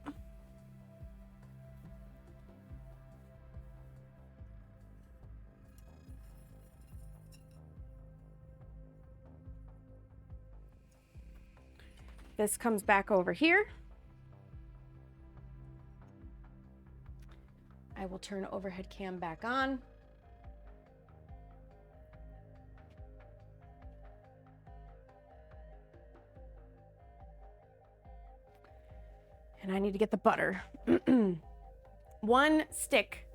This comes back over here. I will turn overhead cam back on. And I need to get the butter. 1 stick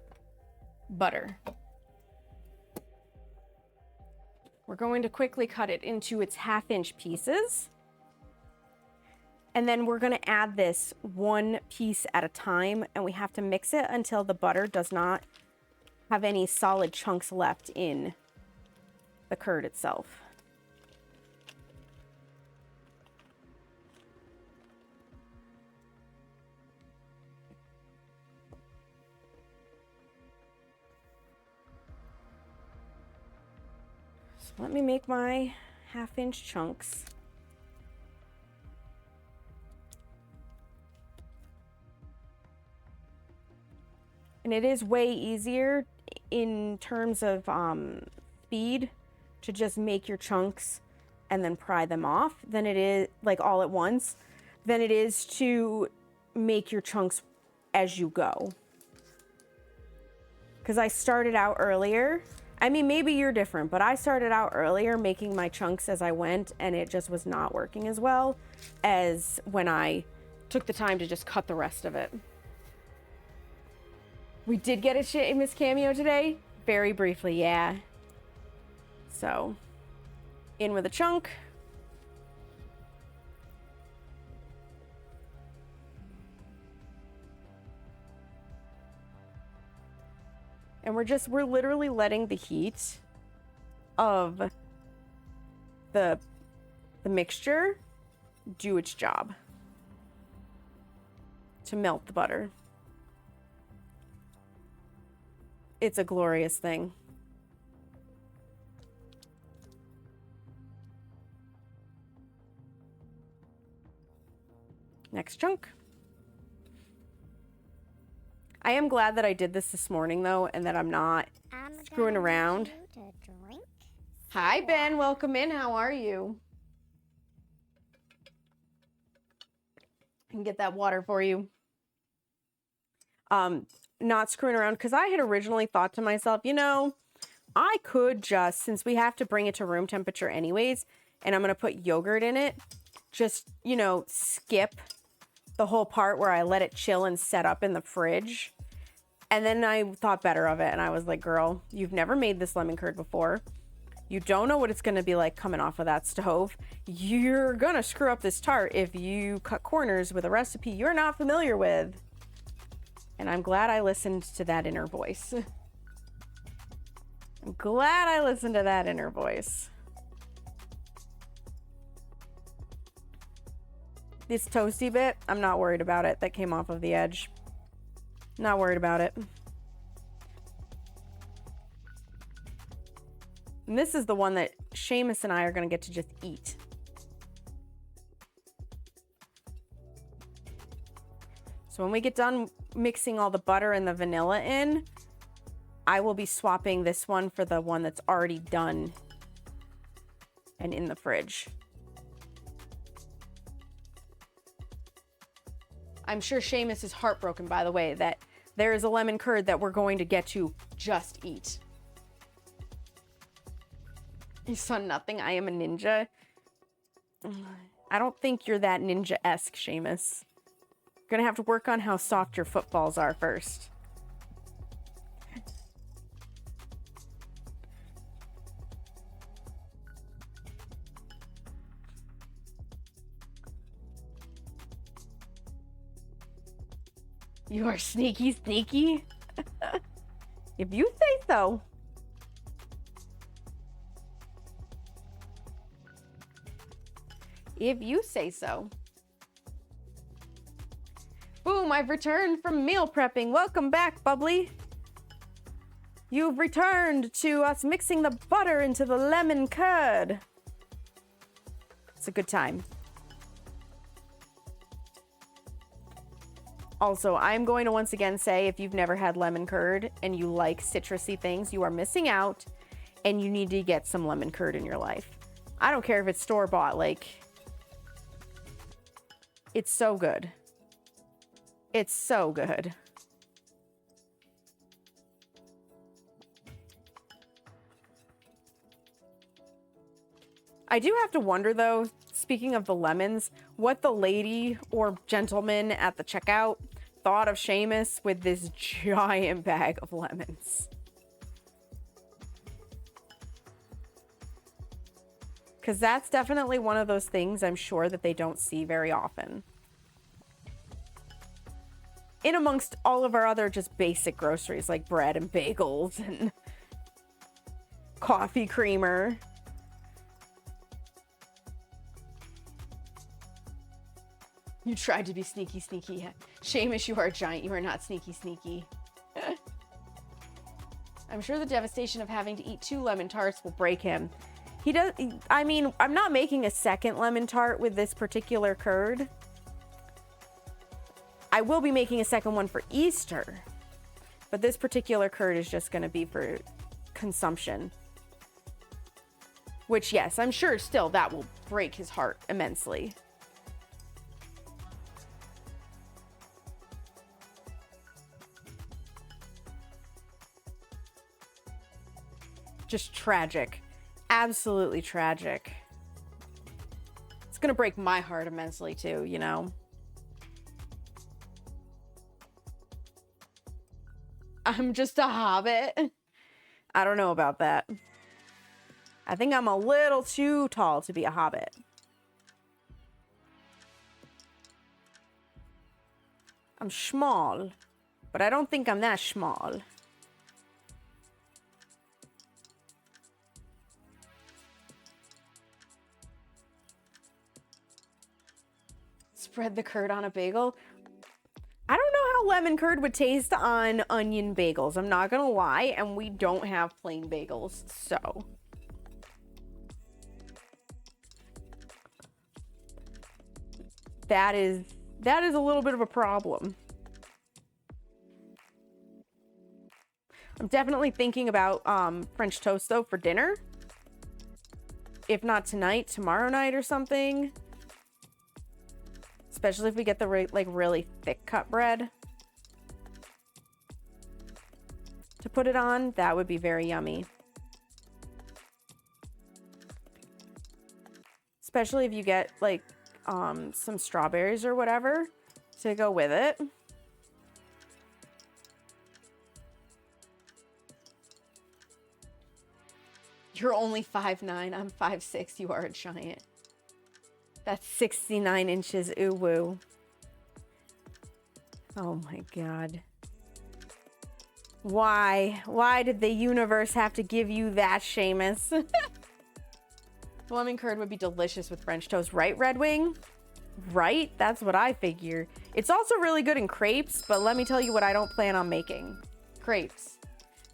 butter. We're going to quickly cut it into its 1/2-inch pieces. And then we're going to add this 1 piece at a time, and we have to mix it until the butter does not have any solid chunks left in the curd itself. So let me make my 1/2-inch chunks. And it is way easier in terms of speed to just make your chunks and then pry them off than it is, like all at once, than it is to make your chunks as you go. Because I started out earlier. I mean, maybe you're different, but I started out earlier making my chunks as I went, and it just was not working as well as when I took the time to just cut the rest of it. We did get a Miss Cameo today. Very briefly, yeah. So, in with a chunk. And we're literally letting the heat of the mixture do its job to melt the butter. It's a glorious thing. Next chunk. I am glad that I did this morning, though, and that I'm not screwing around. Hi, Ben. Welcome in. How are you? I can get that water for you. Not screwing around, because I had originally thought to myself, you know, I could just, since we have to bring it to room temperature anyways, and I'm going to put yogurt in it, just, you know, skip the whole part where I let it chill and set up in the fridge. And then I thought better of it, and I was like, girl, you've never made this lemon curd before. You don't know what it's going to be like coming off of that stove. You're going to screw up this tart if you cut corners with a recipe you're not familiar with. And I'm glad I listened to that inner voice. I'm glad I listened to that inner voice. This toasty bit, I'm not worried about it. That came off of the edge. Not worried about it. And this is the one that Seamus and I are going to get to just eat. So when we get done mixing all the butter and the vanilla in, I will be swapping this one for the one that's already done and in the fridge. I'm sure Seamus is heartbroken, by the way, that there is a lemon curd that we're going to get to just eat. You saw nothing. I am a ninja. I don't think you're that ninja-esque, Seamus. You're gonna have to work on how soft your footballs are first. You are sneaky, sneaky. If you say so. If you say so. Boom, I've returned from meal prepping. Welcome back, Bubbly. You've returned to us mixing the butter into the lemon curd. It's a good time. Also, I'm going to once again say, if you've never had lemon curd and you like citrusy things, you are missing out and you need to get some lemon curd in your life. I don't care if it's store-bought, like, it's so good. It's so good. I do have to wonder, though, speaking of the lemons, what the lady or gentleman at the checkout thought of Seamus with this giant bag of lemons. Because that's definitely one of those things I'm sure that they don't see very often. In amongst all of our other just basic groceries like bread and bagels and coffee creamer. You tried to be sneaky, sneaky. Seamus, you are a giant. You are not sneaky, sneaky. I'm sure the devastation of having to eat 2 lemon tarts will break him. He does. I mean, I'm not making a second lemon tart with this particular curd. I will be making a second one for Easter. But this particular curd is just going to be for consumption. Which, yes, I'm sure still that will break his heart immensely. Just tragic. Absolutely tragic. It's gonna break my heart immensely too, you know? I'm just a hobbit. I don't know about that. I think I'm a little too tall to be a hobbit. I'm small, but I don't think I'm that small. Spread the curd on a bagel. I don't know how lemon curd would taste on onion bagels. I'm not gonna lie, and we don't have plain bagels, so. That is a little bit of a problem. I'm definitely thinking about French toast though for dinner. If not tonight, tomorrow night or something. Especially if we get the really thick cut bread to put it on, that would be very yummy. Especially if you get like some strawberries or whatever to go with it. You're only 5'9". I'm 5'6". You are a giant. That's 69 inches. Ooh woo. Oh my god. Why? Why did the universe have to give you that, Seamus? Lemon curd would be delicious with French toast, right, Red Wing? Right? That's what I figure. It's also really good in crepes, but let me tell you what I don't plan on making. Crepes.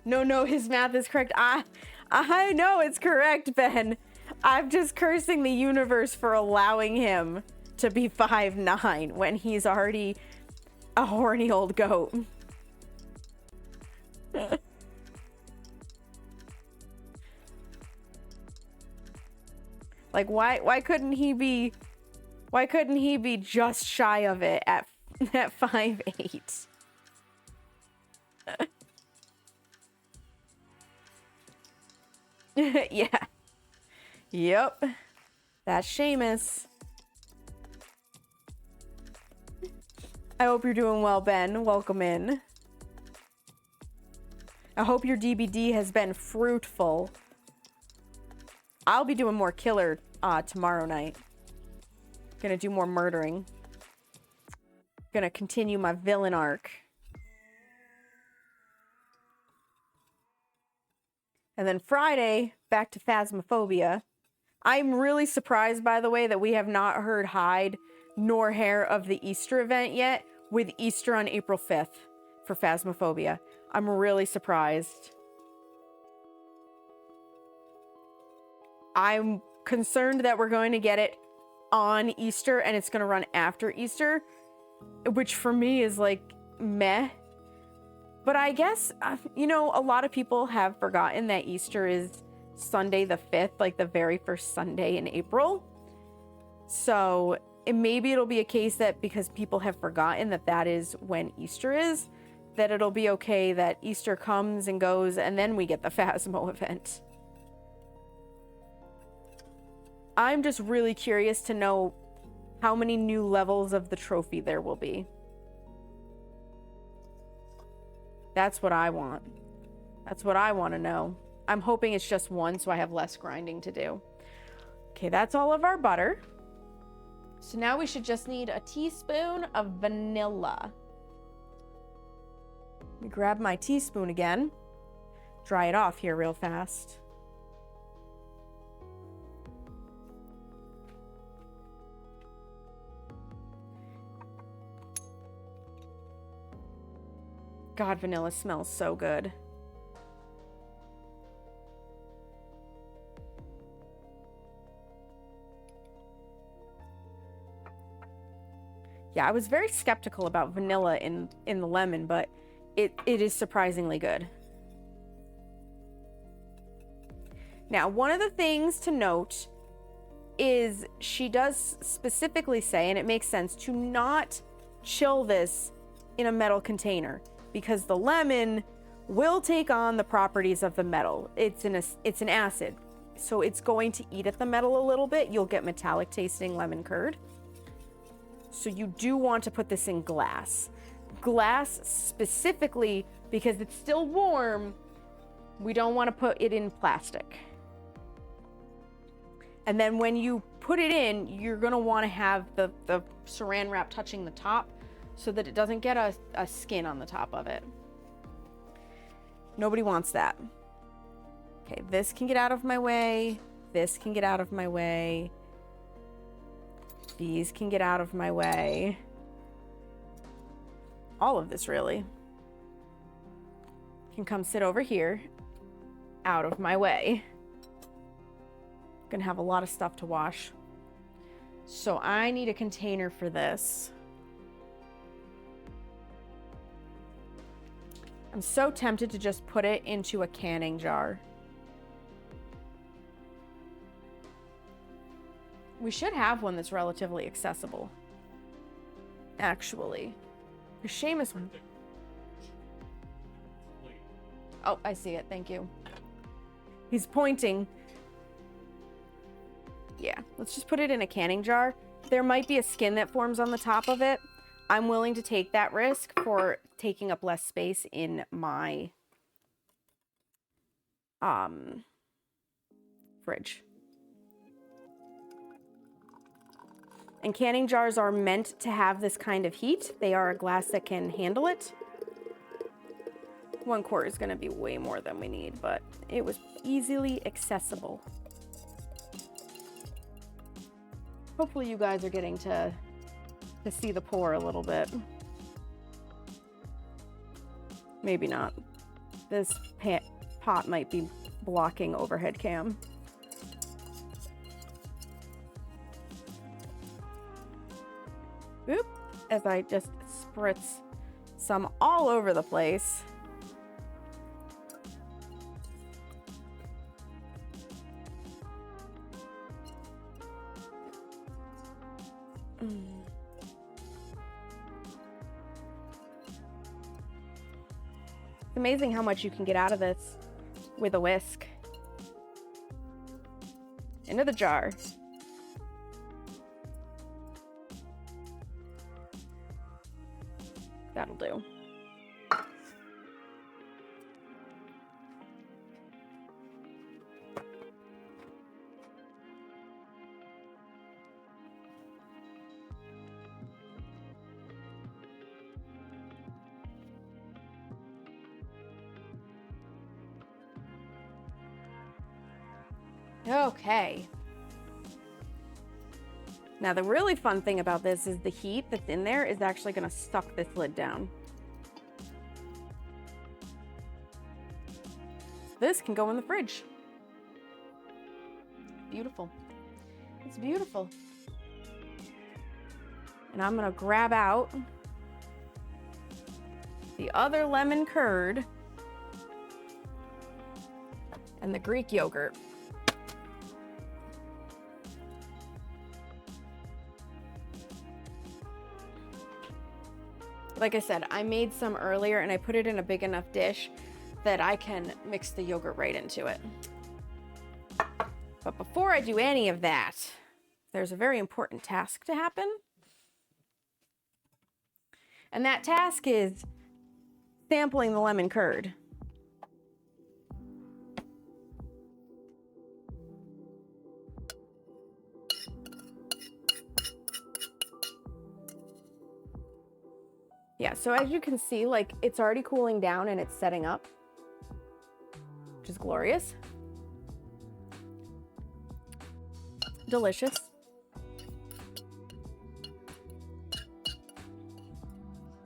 No, his math is correct. I know it's correct, Ben. I'm just cursing the universe for allowing him to be 5'9" when he's already a horny old goat. Like, why couldn't he be just shy of it at 5'8"? Yeah. Yep. That's Seamus. I hope you're doing well, Ben. Welcome in. I hope your DBD has been fruitful. I'll be doing more killer tomorrow night. Gonna do more murdering. Gonna continue my villain arc. And then Friday, back to Phasmophobia. I'm really surprised, by the way, that we have not heard hide nor hair of the Easter event yet, with Easter on April 5th for Phasmophobia. I'm really surprised. I'm concerned that we're going to get it on Easter and it's going to run after Easter, which for me is like meh. But I guess, you know, a lot of people have forgotten that Easter is Sunday the 5th, like the very first Sunday in April. So maybe it'll be a case that because people have forgotten that that is when Easter is, that it'll be okay that Easter comes and goes and then we get the Phasmo event. I'm just really curious to know how many new levels of the trophy there will be. That's what I want. That's what I want to know. I'm hoping it's just one so I have less grinding to do. Okay, that's all of our butter. So now we should just need a teaspoon of vanilla. Let me grab my teaspoon again. Dry it off here real fast. God, vanilla smells so good. Yeah, I was very skeptical about vanilla in the lemon, but it is surprisingly good. Now, one of the things to note is she does specifically say, and it makes sense, to not chill this in a metal container because the lemon will take on the properties of the metal. It's an acid, so it's going to eat at the metal a little bit. You'll get metallic tasting lemon curd. So you do want to put this in glass. Glass specifically because it's still warm. We don't want to put it in plastic. And then when you put it in, you're going to want to have the saran wrap touching the top so that it doesn't get a skin on the top of it. Nobody wants that. Okay, this can get out of my way. This can get out of my way. These can get out of my way. All of this really can come sit over here, out of my way. Gonna have a lot of stuff to wash. So I need a container for this. I'm so tempted to just put it into a canning jar. We should have one that's relatively accessible. Actually. The Seamus one. Oh, I see it. Thank you. He's pointing. Yeah, let's just put it in a canning jar. There might be a skin that forms on the top of it. I'm willing to take that risk for taking up less space in my fridge. And canning jars are meant to have this kind of heat. They are a glass that can handle it. 1 quart is going to be way more than we need, but it was easily accessible. Hopefully you guys are getting to to see the pour a little bit. Maybe not. This pot might be blocking overhead cam. Oop, as I just spritz some all over the place. It's amazing how much you can get out of this with a whisk. Into the jar. That'll do. Okay. Now the really fun thing about this is the heat that's in there is actually going to suck this lid down. This can go in the fridge. Beautiful. It's beautiful. And I'm going to grab out the other lemon curd and the Greek yogurt. Like I said, I made some earlier and I put it in a big enough dish that I can mix the yogurt right into it. But before I do any of that, there's a very important task to happen. And that task is sampling the lemon curd. Yeah, so as you can see, like it's already cooling down and it's setting up, which is glorious. Delicious.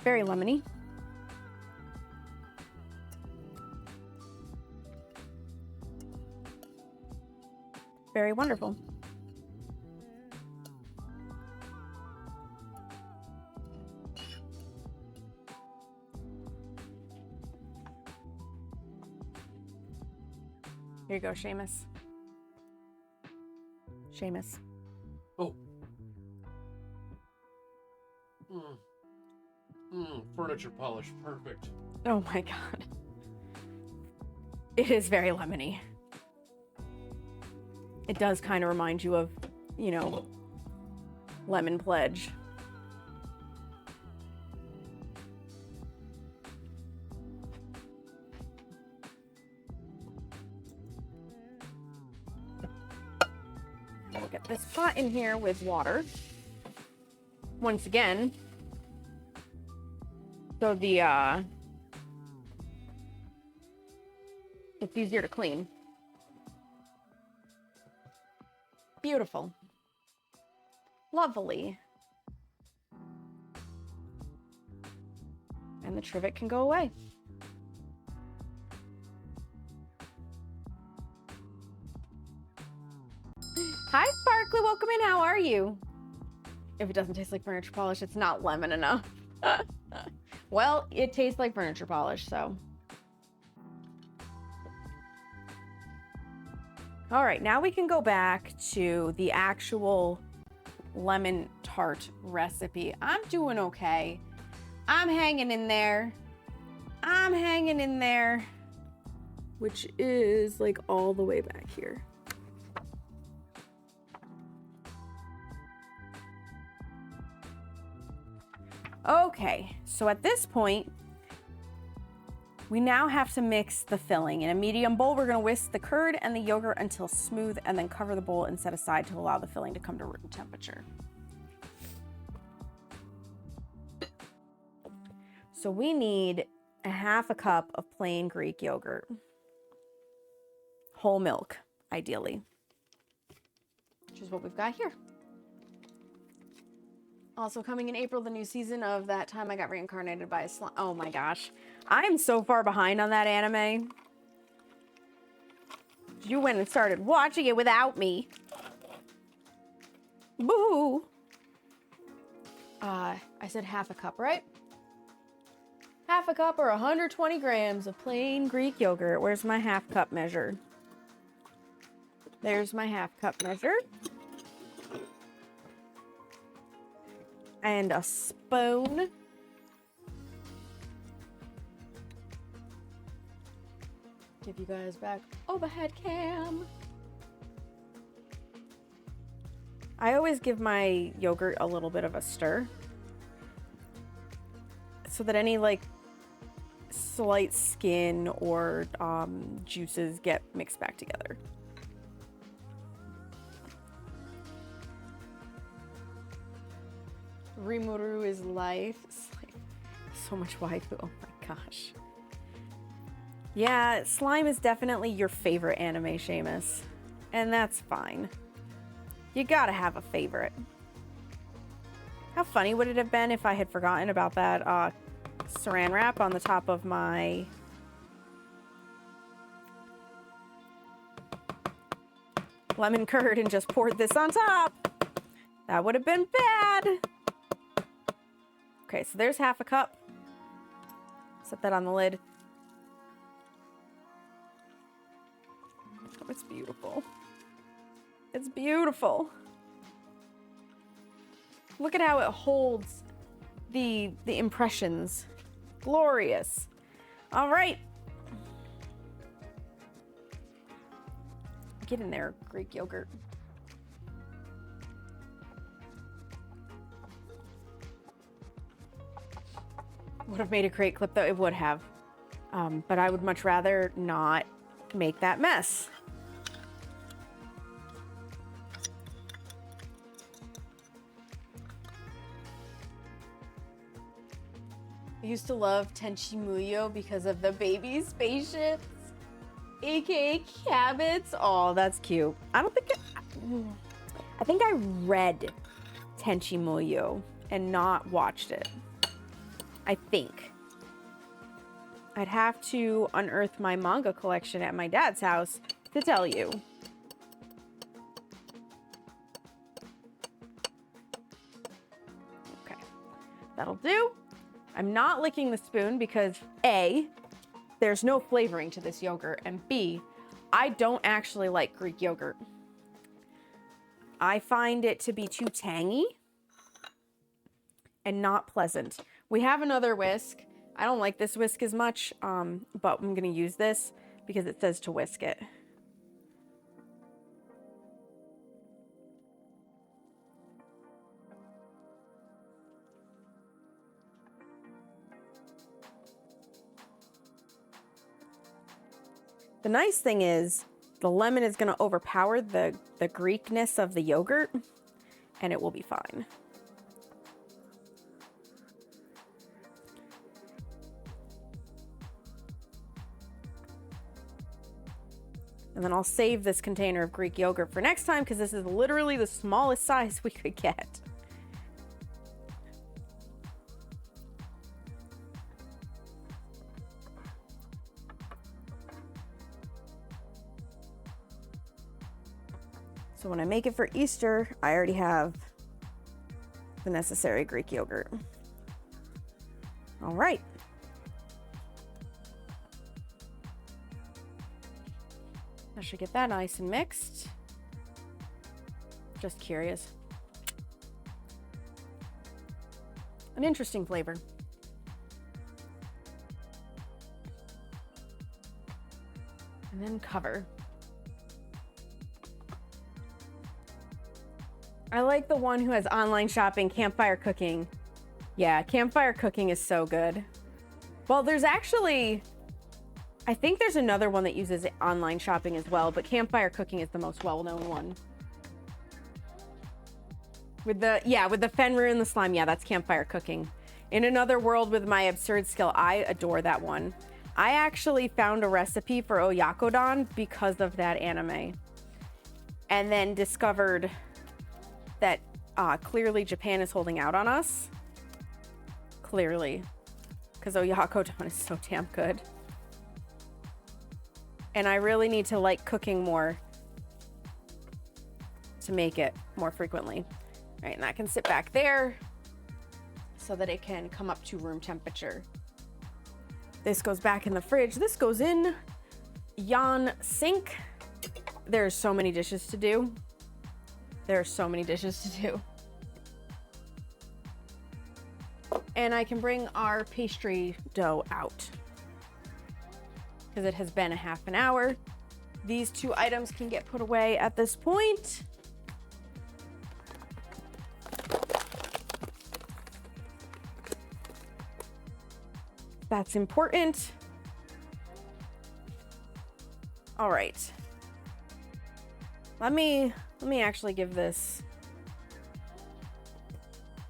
Very lemony. Very wonderful. Here you go, Seamus. Seamus. Oh. Furniture polish, perfect. Oh my God. It is very lemony. It does kind of remind you of, you know, Lemon Pledge. We'll get this pot in here with water. Once again, so it's easier to clean. Beautiful. Lovely. And the trivet can go away. Hi, Sparkly. Welcome in. How are you? If it doesn't taste like furniture polish, it's not lemon enough. Well, it tastes like furniture polish, so. All right, now we can go back to the actual lemon tart recipe. I'm doing okay. I'm hanging in there. I'm hanging in there, which is like all the way back here. Okay, so at this point, we now have to mix the filling. In a medium bowl, we're gonna whisk the curd and the yogurt until smooth and then cover the bowl and set aside to allow the filling to come to room temperature. So we need a half a cup of plain Greek yogurt. Whole milk, ideally, which is what we've got here. Also coming in April, the new season of That Time I Got Reincarnated by a Slime. Oh my gosh. I'm so far behind on that anime. You went and started watching it without me. Boo! I said half a cup, right? Half a cup or 120 grams of plain Greek yogurt. Where's my half cup measure? There's my half cup measure. And a spoon. Give you guys back overhead cam. I always give my yogurt a little bit of a stir so that any like slight skin or juices get mixed back together. Rimuru is life. It's like so much waifu. Oh my gosh. Yeah, slime is definitely your favorite anime, Seamus. And that's fine. You gotta have a favorite. How funny would it have been if I had forgotten about that saran wrap on the top of my lemon curd and just poured this on top? That would have been bad. Okay, so there's half a cup. Set that on the lid. Oh, it's beautiful. It's beautiful. Look at how it holds the impressions. Glorious. All right. Get in there, Greek yogurt. Would have made a great clip though. It would have. But I would much rather not make that mess. I used to love Tenchi Muyo because of the baby spaceships, aka Cabots. Oh, that's cute. I don't think I think I read Tenchi Muyo and not watched it. I think. I'd have to unearth my manga collection at my dad's house to tell you. Okay, that'll do. I'm not licking the spoon because A, there's no flavoring to this yogurt, and B, I don't actually like Greek yogurt. I find it to be too tangy and not pleasant. We have another whisk. I don't like this whisk as much, but I'm gonna use this because it says to whisk it. The nice thing is the lemon is gonna overpower the Greekness of the yogurt, and it will be fine. And then I'll save this container of Greek yogurt for next time because this is literally the smallest size we could get. So when I make it for Easter, I already have the necessary Greek yogurt. All right. I should get that nice and mixed. Just curious. An interesting flavor. And then cover. I like the one who has online shopping, campfire cooking. Yeah, campfire cooking is so good. Well, there's actually, I think there's another one that uses online shopping as well, but campfire cooking is the most well-known one. With the Fenrir and the slime, yeah, that's campfire cooking. In Another World with My Absurd Skill, I adore that one. I actually found a recipe for oyakodon because of that anime. And then discovered that Clearly Japan is holding out on us. Clearly. Because oyakodon is so damn good. And I really need to like cooking more to make it more frequently. All right, and that can sit back there so that it can come up to room temperature. This goes back in the fridge. This goes in Yan sink. There's so many dishes to do. There are so many dishes to do. And I can bring our pastry dough out because it has been a half an hour. These two items can get put away at this point. That's important. All right. Let me actually give this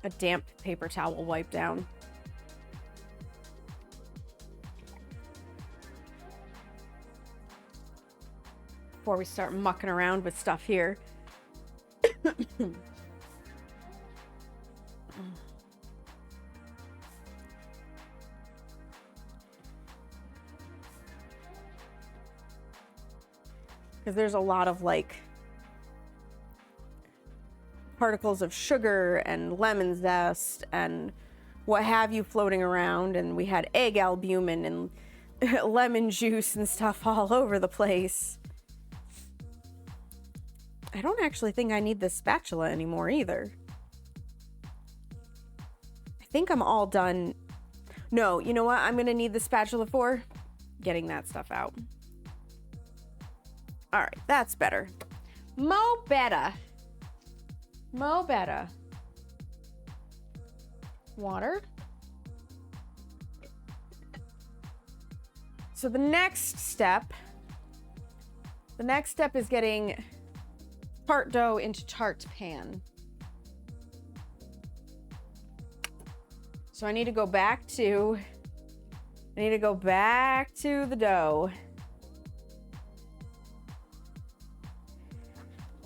a damp paper towel wipe down. Before we start mucking around with stuff here. Because there's a lot of like particles of sugar and lemon zest and what have you floating around, and we had egg albumin and lemon juice and stuff all over the place. I don't actually think I need this spatula anymore either. I think I'm all done. No, you know what I'm gonna need the spatula for? Getting that stuff out. All right, that's better. Mo better. Mo better. Water. So the next step is getting tart dough into tart pan. So I need to go back to the dough.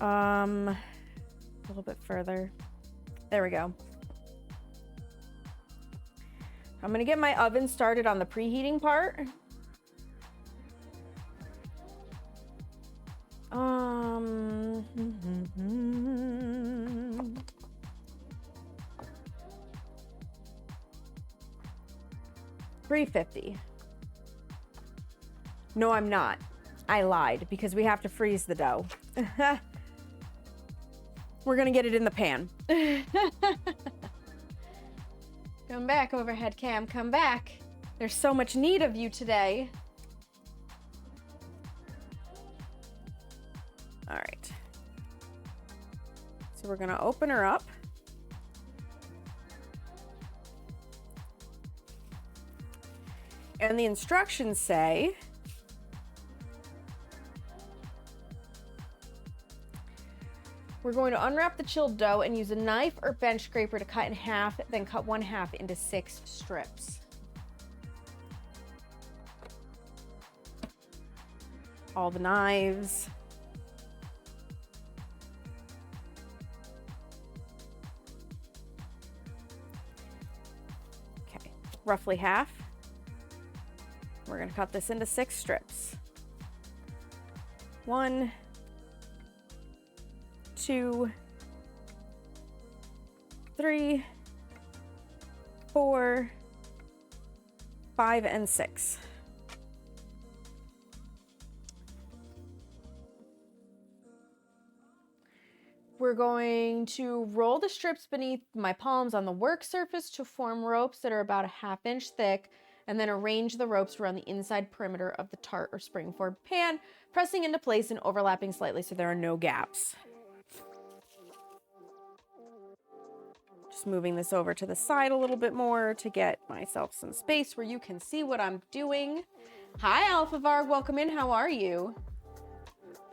A little bit further. There we go. I'm gonna get my oven started on the preheating part. 350. No, I'm not. I lied because we have to freeze the dough. We're gonna get it in the pan. Come back, overhead cam, come back. There's so much need of you today. All right. So we're gonna open her up. And the instructions say, we're going to unwrap the chilled dough and use a knife or bench scraper to cut in half, then cut 1/2 into 6 strips. All the knives. Okay, roughly half. We're gonna cut this into 6 strips. 1, 2, 3, 4, 5, and 6. We're going to roll the strips beneath my palms on the work surface to form ropes that are about 1/2 inch thick, and then arrange the ropes around the inside perimeter of the tart or spring-forward pan, pressing into place and overlapping slightly so there are no gaps. Just moving this over to the side a little bit more to get myself some space where you can see what I'm doing. Hi, Alphavar. Welcome in. How are you?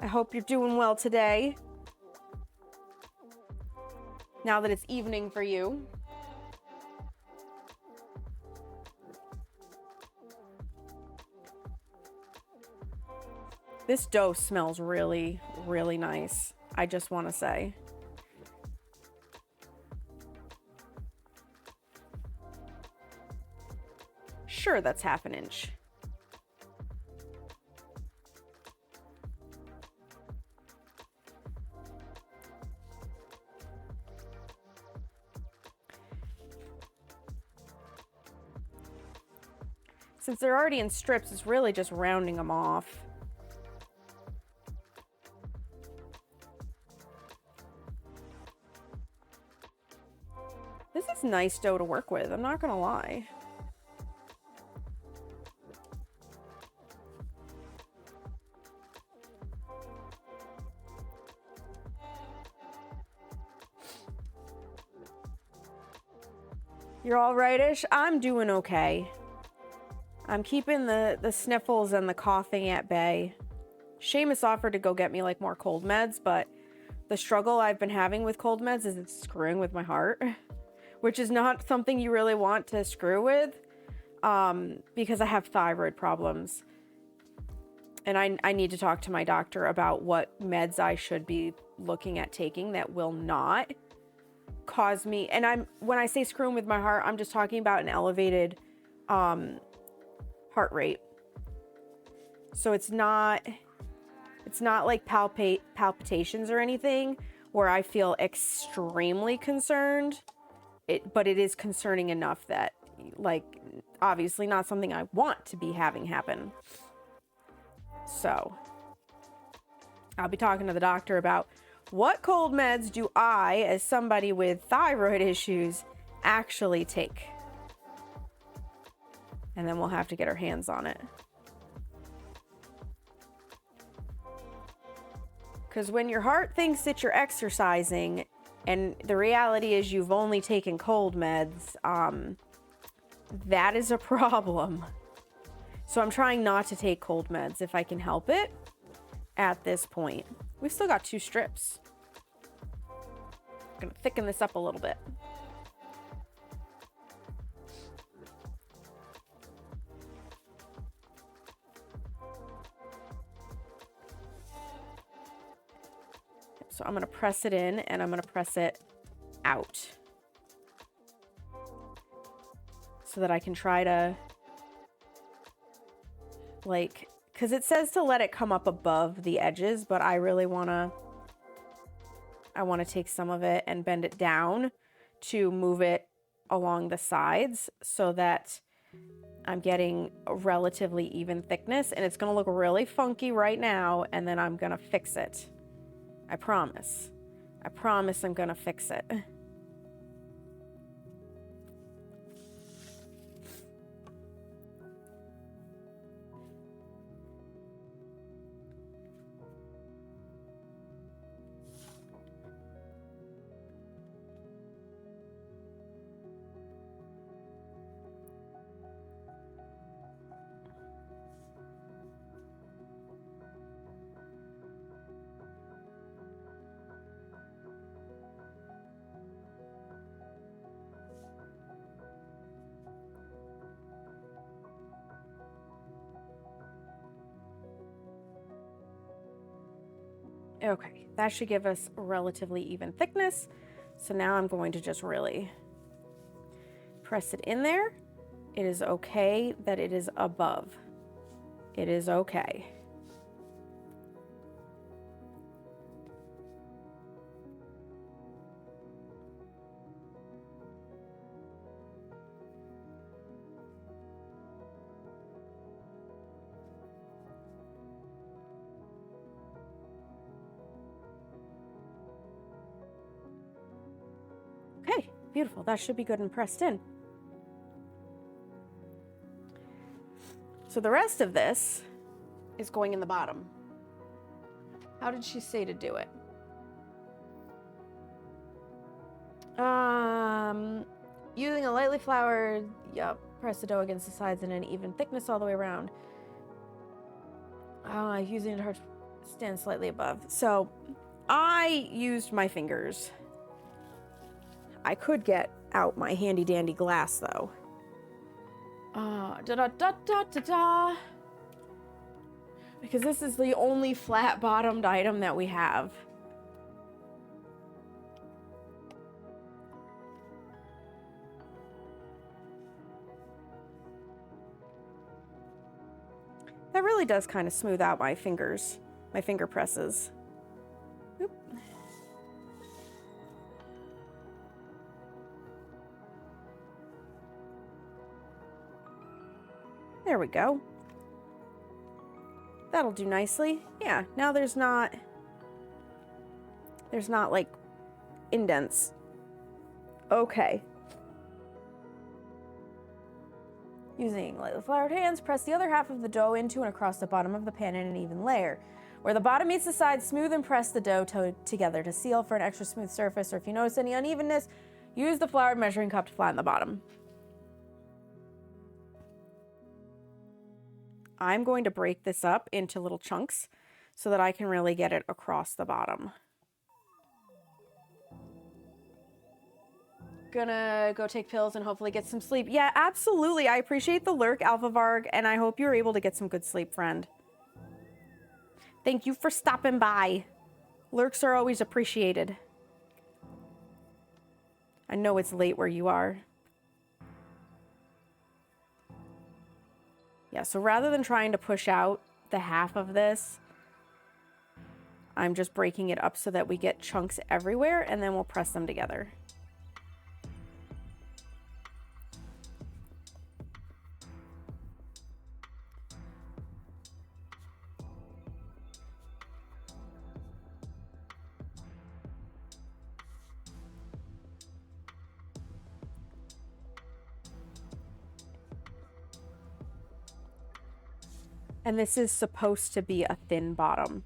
I hope you're doing well today. Now that it's evening for you. This dough smells really, really nice. I just want to say. sure that's 1/2 inch. Since they're already in strips, it's really just rounding them off. This is nice dough to work with, I'm not gonna lie. You're all rightish? I'm doing okay. I'm keeping the sniffles and the coughing at bay. Seamus offered to go get me like more cold meds, but the struggle I've been having with cold meds is it's screwing with my heart, which is not something you really want to screw with, because I have thyroid problems. And I need to talk to my doctor about what meds I should be looking at taking that will not cause me, and when I say screwing with my heart, I'm just talking about an elevated heart rate. So it's not like palpitations or anything where I feel extremely concerned. But it is concerning enough that, like, obviously not something I want to be having happen. So I'll be talking to the doctor about what cold meds do I, as somebody with thyroid issues, actually take. And then we'll have to get our hands on it. Because when your heart thinks that you're exercising, and the reality is you've only taken cold meds, that is a problem. So I'm trying not to take cold meds if I can help it at this point. We've still got 2 strips. I'm gonna thicken this up a little bit. So I'm gonna press it in and I'm gonna press it out so that I can try to, like, because it says to let it come up above the edges, but I really want to take some of it and bend it down to move it along the sides so that I'm getting a relatively even thickness, and it's going to look really funky right now, and then I'm going to fix it. I promise. I promise I'm going to fix it. Okay, that should give us a relatively even thickness. So now I'm going to just really press it in there. It is okay that it is above. It is okay. Okay, beautiful. That should be good and pressed in. So the rest of this is going in the bottom. How did she say to do it? Using a lightly floured, press the dough against the sides in an even thickness all the way around. Using it hard to stand slightly above. So I used my fingers. I could get out my handy dandy glass though. Because this is the only flat bottomed item that we have. really does kind of smooth out my fingers, my finger presses. Oop. There we go. That'll do nicely. Yeah, now there's not like indents. Okay. Using lightly floured hands, press the other half of the dough into and across the bottom of the pan in an even layer. Where the bottom meets the side, smooth and press the dough together to seal for an extra smooth surface, or if you notice any unevenness, use the floured measuring cup to flatten the bottom. I'm going to break this up into little chunks so that I can really get it across the bottom. Gonna go take pills and hopefully get some sleep. Yeah, absolutely. I appreciate the lurk, Alpha Varg, and I hope you're able to get some good sleep, friend. Thank you for stopping by. Lurks are always appreciated. I know it's late where you are. Yeah, so rather than trying to push out the half of this, I'm just breaking it up so that we get chunks everywhere, and then we'll press them together. And this is supposed to be a thin bottom.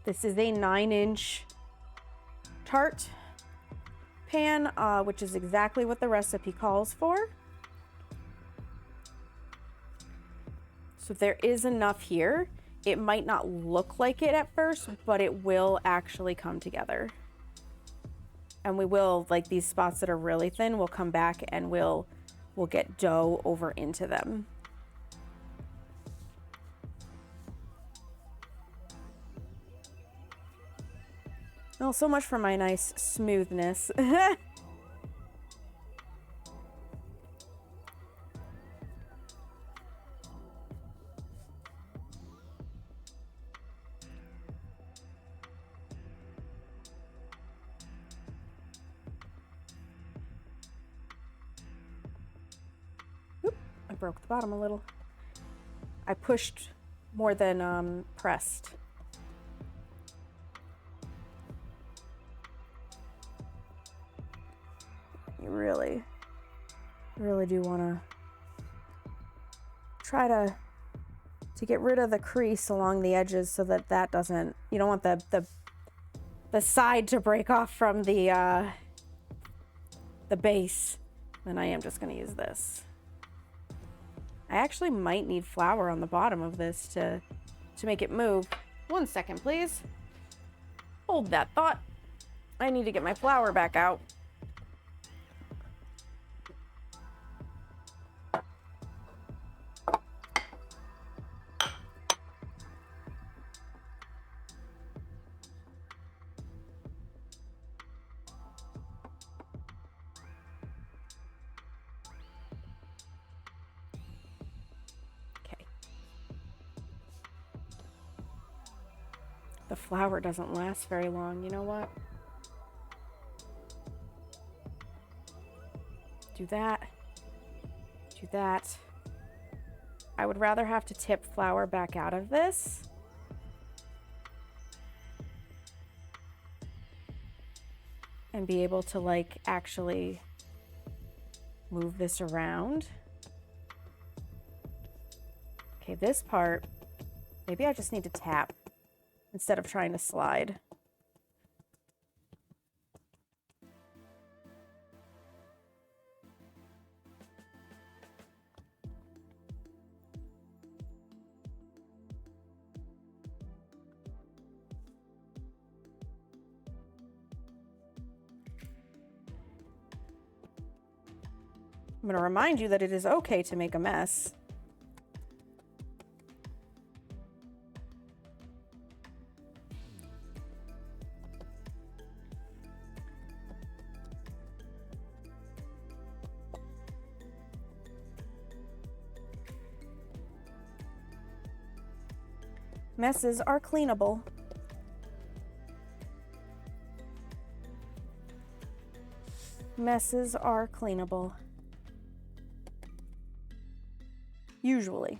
This is a 9-inch Tart pan, which is exactly what the recipe calls for. So there is enough here. It might not look like it at first, but it will actually come together. And we will, like these spots that are really thin, we'll come back and we'll get dough over into them. Oh, so much for my nice smoothness. I broke the bottom a little. I pushed more than pressed. You really do want to try to get rid of the crease along the edges so that doesn't, you don't want the side to break off from the base. And I am just going to use this. I actually might need flour on the bottom of this to make it move. 1 second, please. Hold that thought. I need to get my flour back out. The flour doesn't last very long. You know what? Do that. Do that. I would rather have to tip flour back out of this. And be able to like actually move this around. Okay, this part, maybe I just need to tap instead of trying to slide. I'm going to remind you that it is okay to make a mess. Messes are cleanable. Messes are cleanable. Usually.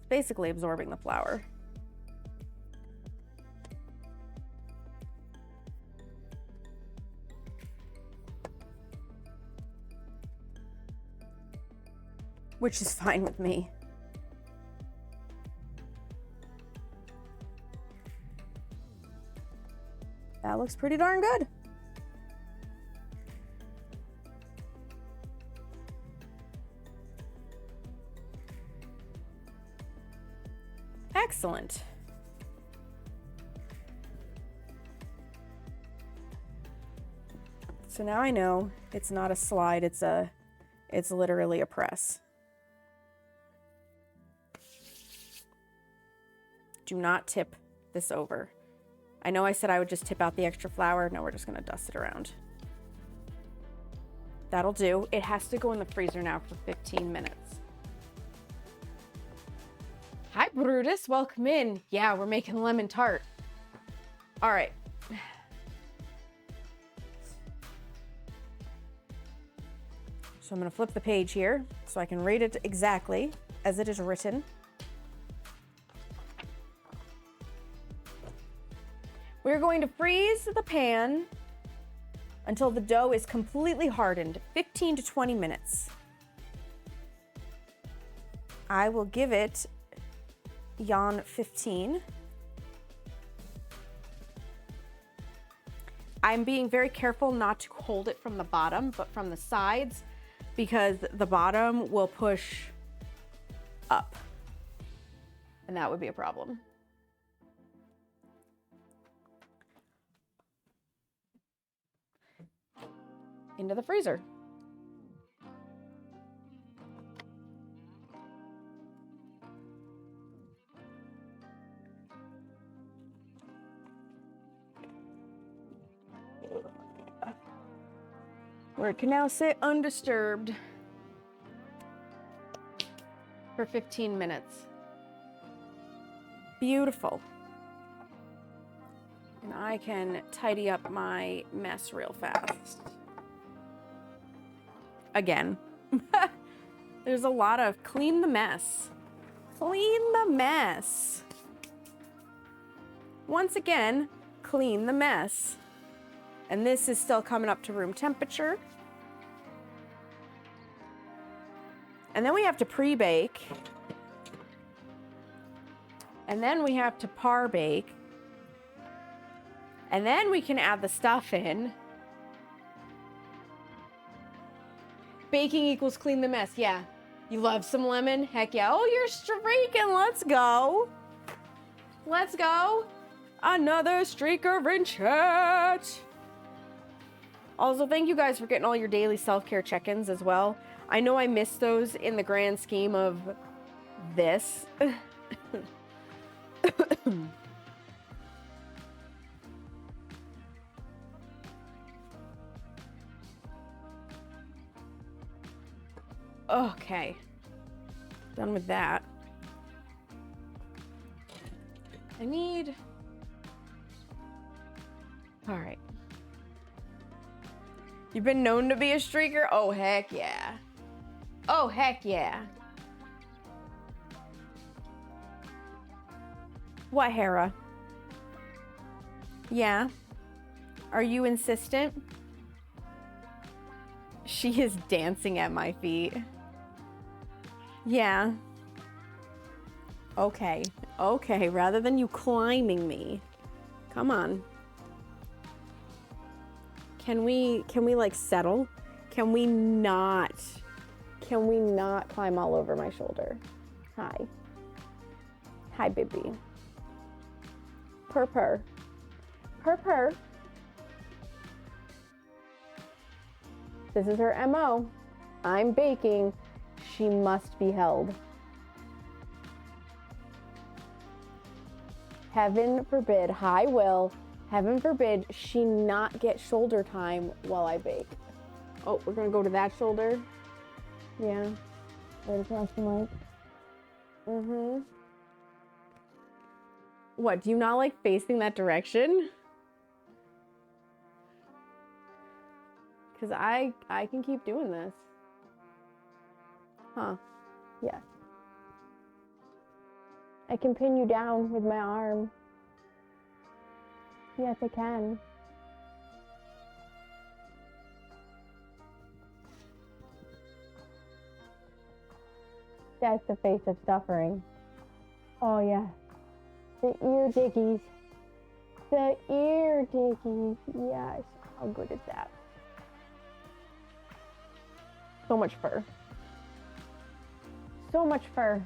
Basically absorbing the flour. Which is fine with me. That looks pretty darn good. Excellent. So now I know it's not a slide, it's literally a press. Do not tip this over. I know I said I would just tip out the extra flour. No, we're just gonna dust it around. That'll do. It has to go in the freezer now for 15 minutes. Hi, Brutus, welcome in. Yeah, we're making lemon tart. All right. So I'm gonna flip the page here so I can read it exactly as it is written. We're going to freeze the pan until the dough is completely hardened, 15 to 20 minutes. I will give it yon 15. I'm being very careful not to hold it from the bottom, but from the sides, because the bottom will push up, and that would be a problem. Into the freezer. Where it can now sit undisturbed for 15 minutes. Beautiful. And I can tidy up my mess real fast. Again. There's a lot of clean the mess. Clean the mess. Once again, clean the mess. And this is still coming up to room temperature. And then we have to pre-bake. And then we have to par bake. And then we can add the stuff in. Baking equals clean the mess. Yeah. You love some lemon? Heck yeah. Oh, you're streaking. Let's go. Let's go. Another streaker in chat. Also, thank you guys for getting all your daily self-care check-ins as well. I know I missed those in the grand scheme of this. Okay. Done with that. I need... All right. You've been known to be a streaker? Oh, heck yeah. Oh, heck yeah. What, Hera? Yeah? Are you insistent? She is dancing at my feet. Yeah. Okay. Okay, rather than you climbing me. Come on. Can we like settle? Can we not climb all over my shoulder? Hi. Hi, baby. Purr purr. Purr. This is her MO. I'm baking. She must be held. Heaven forbid, hi Will, heaven forbid she not get shoulder time while I bake. Oh, we're gonna go to that shoulder. Yeah, right across the mic. Mm-hmm. What, do you not like facing that direction? Because I can keep doing this. Huh, yes. I can pin you down with my arm. Yes, I can. That's the face of suffering. Oh, yeah. The ear diggies. The ear diggies. Yes. How good is that? So much fur. So much fur.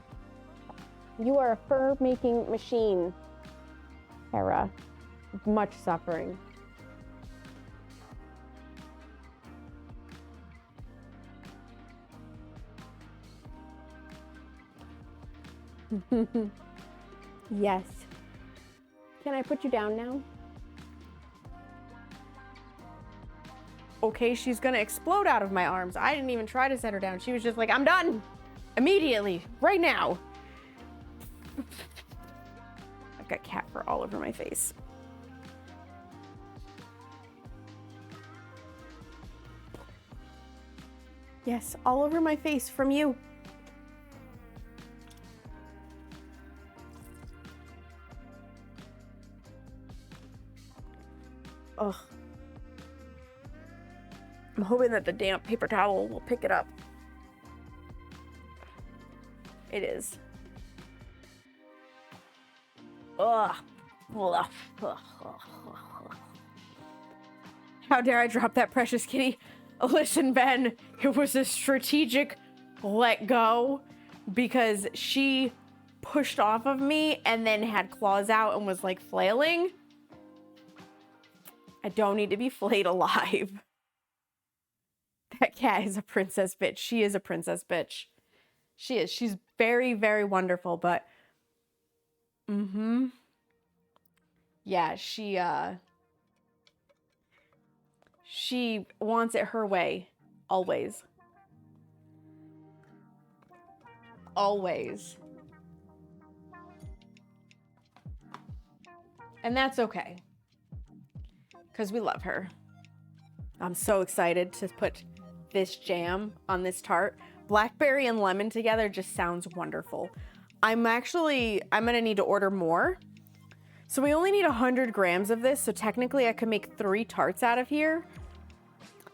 You are a fur-making machine, Hera. Much suffering. Yes. Can I put you down now? Okay, she's gonna explode out of my arms. I didn't even try to set her down. She was just like, I'm done. Immediately. Right now. I've got cat fur all over my face. Yes, all over my face from you. Ugh. I'm hoping that the damp paper towel will pick it up. It is. Ugh. How dare I drop that precious kitty? Listen, Ben, it was a strategic let go because she pushed off of me and then had claws out and was like flailing. I don't need to be flayed alive. That cat is a princess bitch. She is a princess bitch. She is. She's very, very wonderful, but yeah, she wants it her way. Always. Always. And that's okay. Because we love her. I'm so excited to put this jam on this tart. Blackberry and lemon together just sounds wonderful. I'm gonna need to order more. So we only need 100 grams of this, so technically I could make 3 tarts out of here.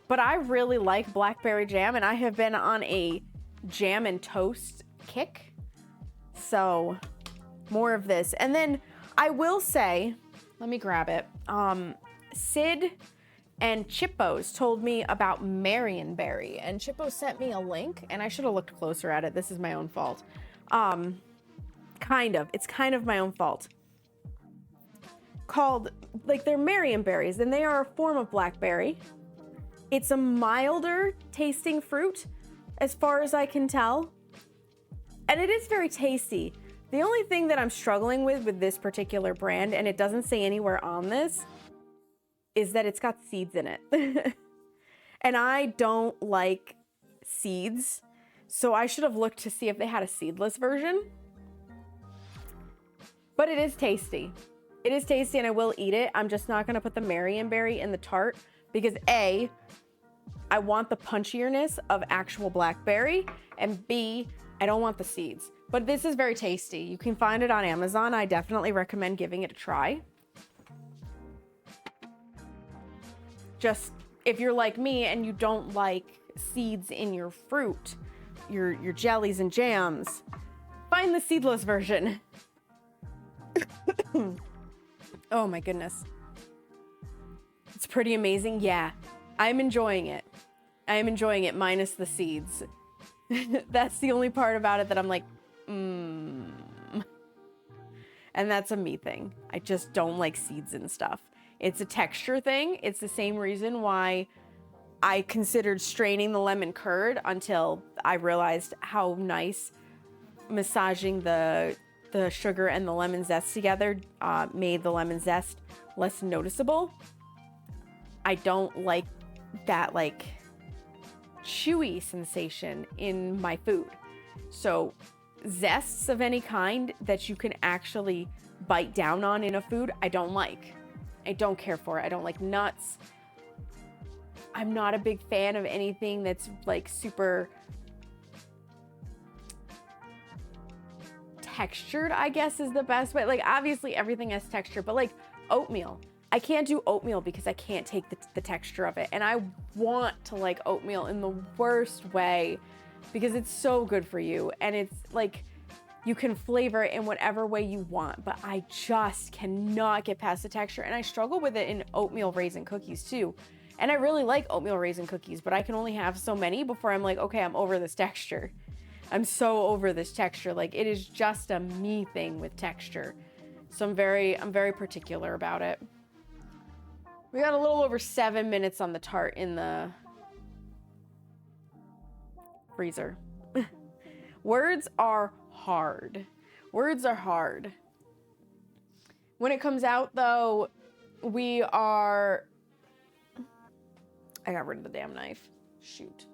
But I really like blackberry jam, and I have been on a jam and toast kick. So more of this. And then I will say, let me grab it. Sid and Chippos told me about Marionberry, and Chippos sent me a link, and I should have looked closer at it. This is my own fault. It's kind of my own fault. Called, like, they're Marionberries, and they are a form of blackberry. It's a milder tasting fruit, as far as I can tell. And it is very tasty. The only thing that I'm struggling with this particular brand, and it doesn't say anywhere on this, is that it's got seeds in it. And I don't like seeds, so I should have looked to see if they had a seedless version. But it is tasty. It is tasty and I will eat it. I'm just not gonna put the Marionberry in the tart because A, I want the punchierness of actual blackberry, and B, I don't want the seeds. But this is very tasty. You can find it on Amazon. I definitely recommend giving it a try. Just if you're like me and you don't like seeds in your fruit, your jellies and jams, find the seedless version. Oh my goodness. It's pretty amazing. Yeah, I'm enjoying it. I am enjoying it minus the seeds. That's the only part about it that I'm like, And that's a me thing. I just don't like seeds and stuff. It's a texture thing. It's the same reason why I considered straining the lemon curd until I realized how nice massaging the sugar and the lemon zest together made the lemon zest less noticeable. I don't like that like chewy sensation in my food. So zests of any kind that you can actually bite down on in a food, I don't like. I don't care for it. I don't like nuts. I'm not a big fan of anything that's like super textured, I guess is the best way. Like obviously everything has texture, but like oatmeal. I can't do oatmeal because I can't take the texture of it. And I want to like oatmeal in the worst way because it's so good for you. And it's like, you can flavor it in whatever way you want, but I just cannot get past the texture. And I struggle with it in oatmeal raisin cookies too. And I really like oatmeal raisin cookies, but I can only have so many before I'm like, okay, I'm over this texture. I'm so over this texture. Like it is just a me thing with texture. So I'm very particular about it. We got a little over 7 minutes on the tart in the freezer. Words are hard. Words are hard. When it comes out though, I got rid of the damn knife. Shoot.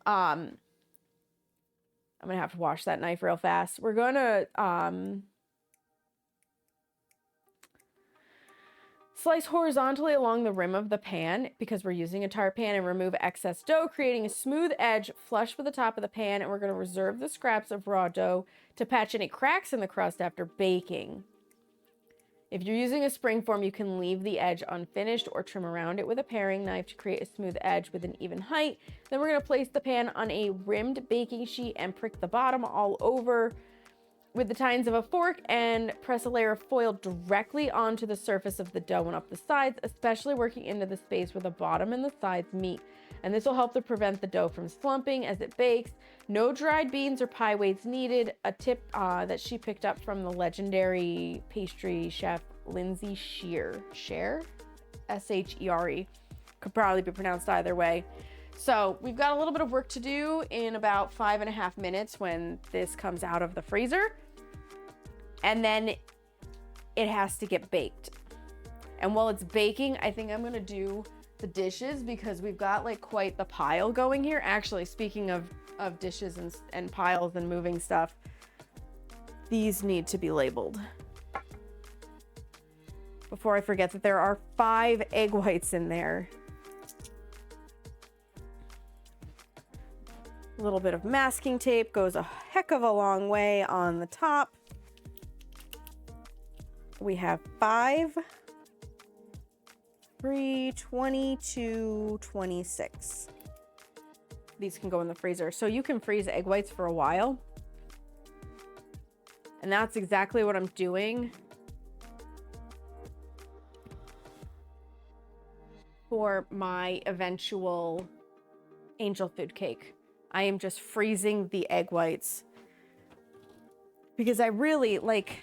I'm gonna have to wash that knife real fast. We're gonna slice horizontally along the rim of the pan because we're using a tart pan and remove excess dough, creating a smooth edge flush with the top of the pan. And we're going to reserve the scraps of raw dough to patch any cracks in the crust after baking. If you're using a spring form, you can leave the edge unfinished or trim around it with a paring knife to create a smooth edge with an even height. Then we're going to place the pan on a rimmed baking sheet and prick the bottom all over with the tines of a fork and press a layer of foil directly onto the surface of the dough and up the sides, especially working into the space where the bottom and the sides meet. And this will help to prevent the dough from slumping as it bakes. No dried beans or pie weights needed. A tip that she picked up from the legendary pastry chef Lindsay Shere, S-H-E-R-E. Could probably be pronounced either way. So we've got a little bit of work to do in about 5.5 minutes when this comes out of the freezer. And then it has to get baked. And while it's baking, I think I'm gonna do the dishes because we've got like quite the pile going here. Actually, speaking of dishes and piles and moving stuff, these need to be labeled. Before I forget that there are 5 egg whites in there. A little bit of masking tape goes a heck of a long way on the top. We have 5, 3, 22, 26. These can go in the freezer. So you can freeze egg whites for a while. And that's exactly what I'm doing for my eventual angel food cake. I am just freezing the egg whites because I really like,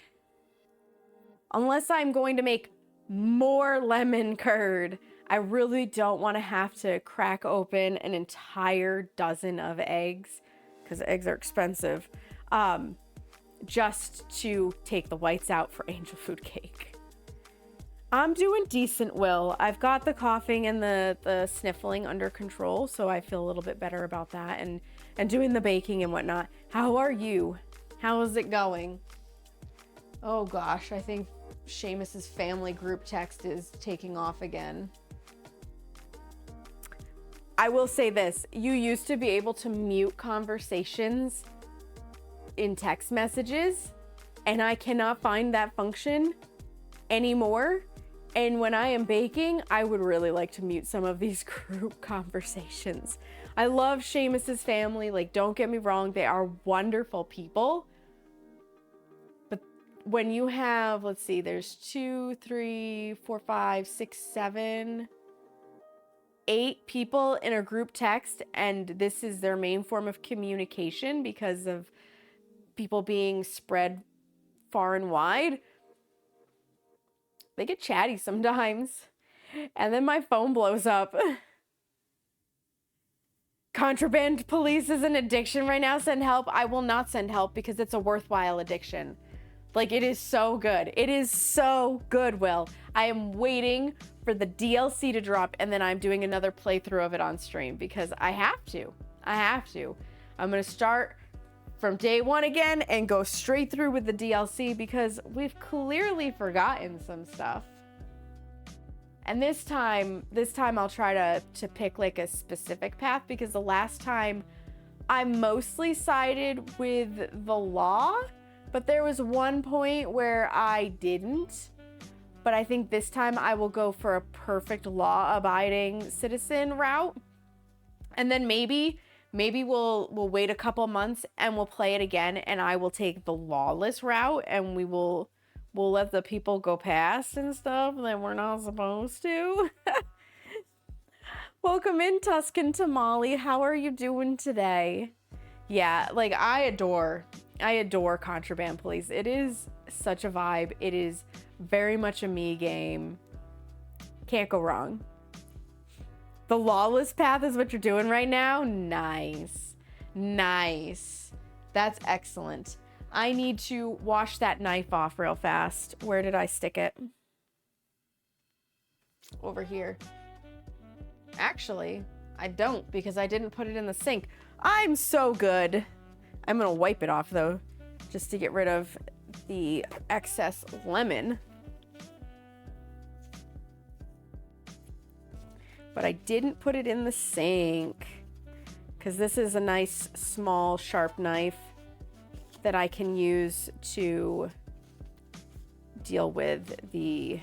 unless I'm going to make more lemon curd, I really don't want to have to crack open an entire dozen of eggs because eggs are expensive, just to take the whites out for angel food cake. I'm doing decent, Will. I've got the coughing and the sniffling under control, so I feel a little bit better about that and doing the baking and whatnot. How are you? How is it going? Oh gosh, I think Seamus's family group text is taking off again. I will say this. You used to be able to mute conversations in text messages, and I cannot find that function anymore. And when I am baking, I would really like to mute some of these group conversations. I love Seamus's family. Like, don't get me wrong. They are wonderful people. But when you have, let's see, there's 2, 3, 4, 5, 6, 7, 8 people in a group text, and this is their main form of communication because of people being spread far and wide. They get chatty sometimes. And then my phone blows up. Contraband police is an addiction right now. Send help. I will not send help because it's a worthwhile addiction. Like, it is so good. It is so good, Will. I am waiting for the DLC to drop, and then I'm doing another playthrough of it on stream because I have to. I have to. I'm going to start from day one again and go straight through with the DLC because we've clearly forgotten some stuff. And this time I'll try to pick like a specific path because the last time I mostly sided with the law, but there was one point where I didn't. But I think this time I will go for a perfect law-abiding citizen route. And then maybe we'll wait a couple months and we'll play it again and I will take the lawless route and we'll let the people go past and stuff that we're not supposed to. Welcome in, Tuscan Tamale. How are you doing today? Yeah, like I adore Contraband Police. It is such a vibe. It is very much a me game. Can't go wrong. The lawless path is what you're doing right now? Nice. Nice. That's excellent. I need to wash that knife off real fast. Where did I stick it? Over here. Actually, I don't because I didn't put it in the sink. I'm so good. I'm gonna wipe it off though, just to get rid of the excess lemon. But I didn't put it in the sink because this is a nice small sharp knife that I can use to deal with the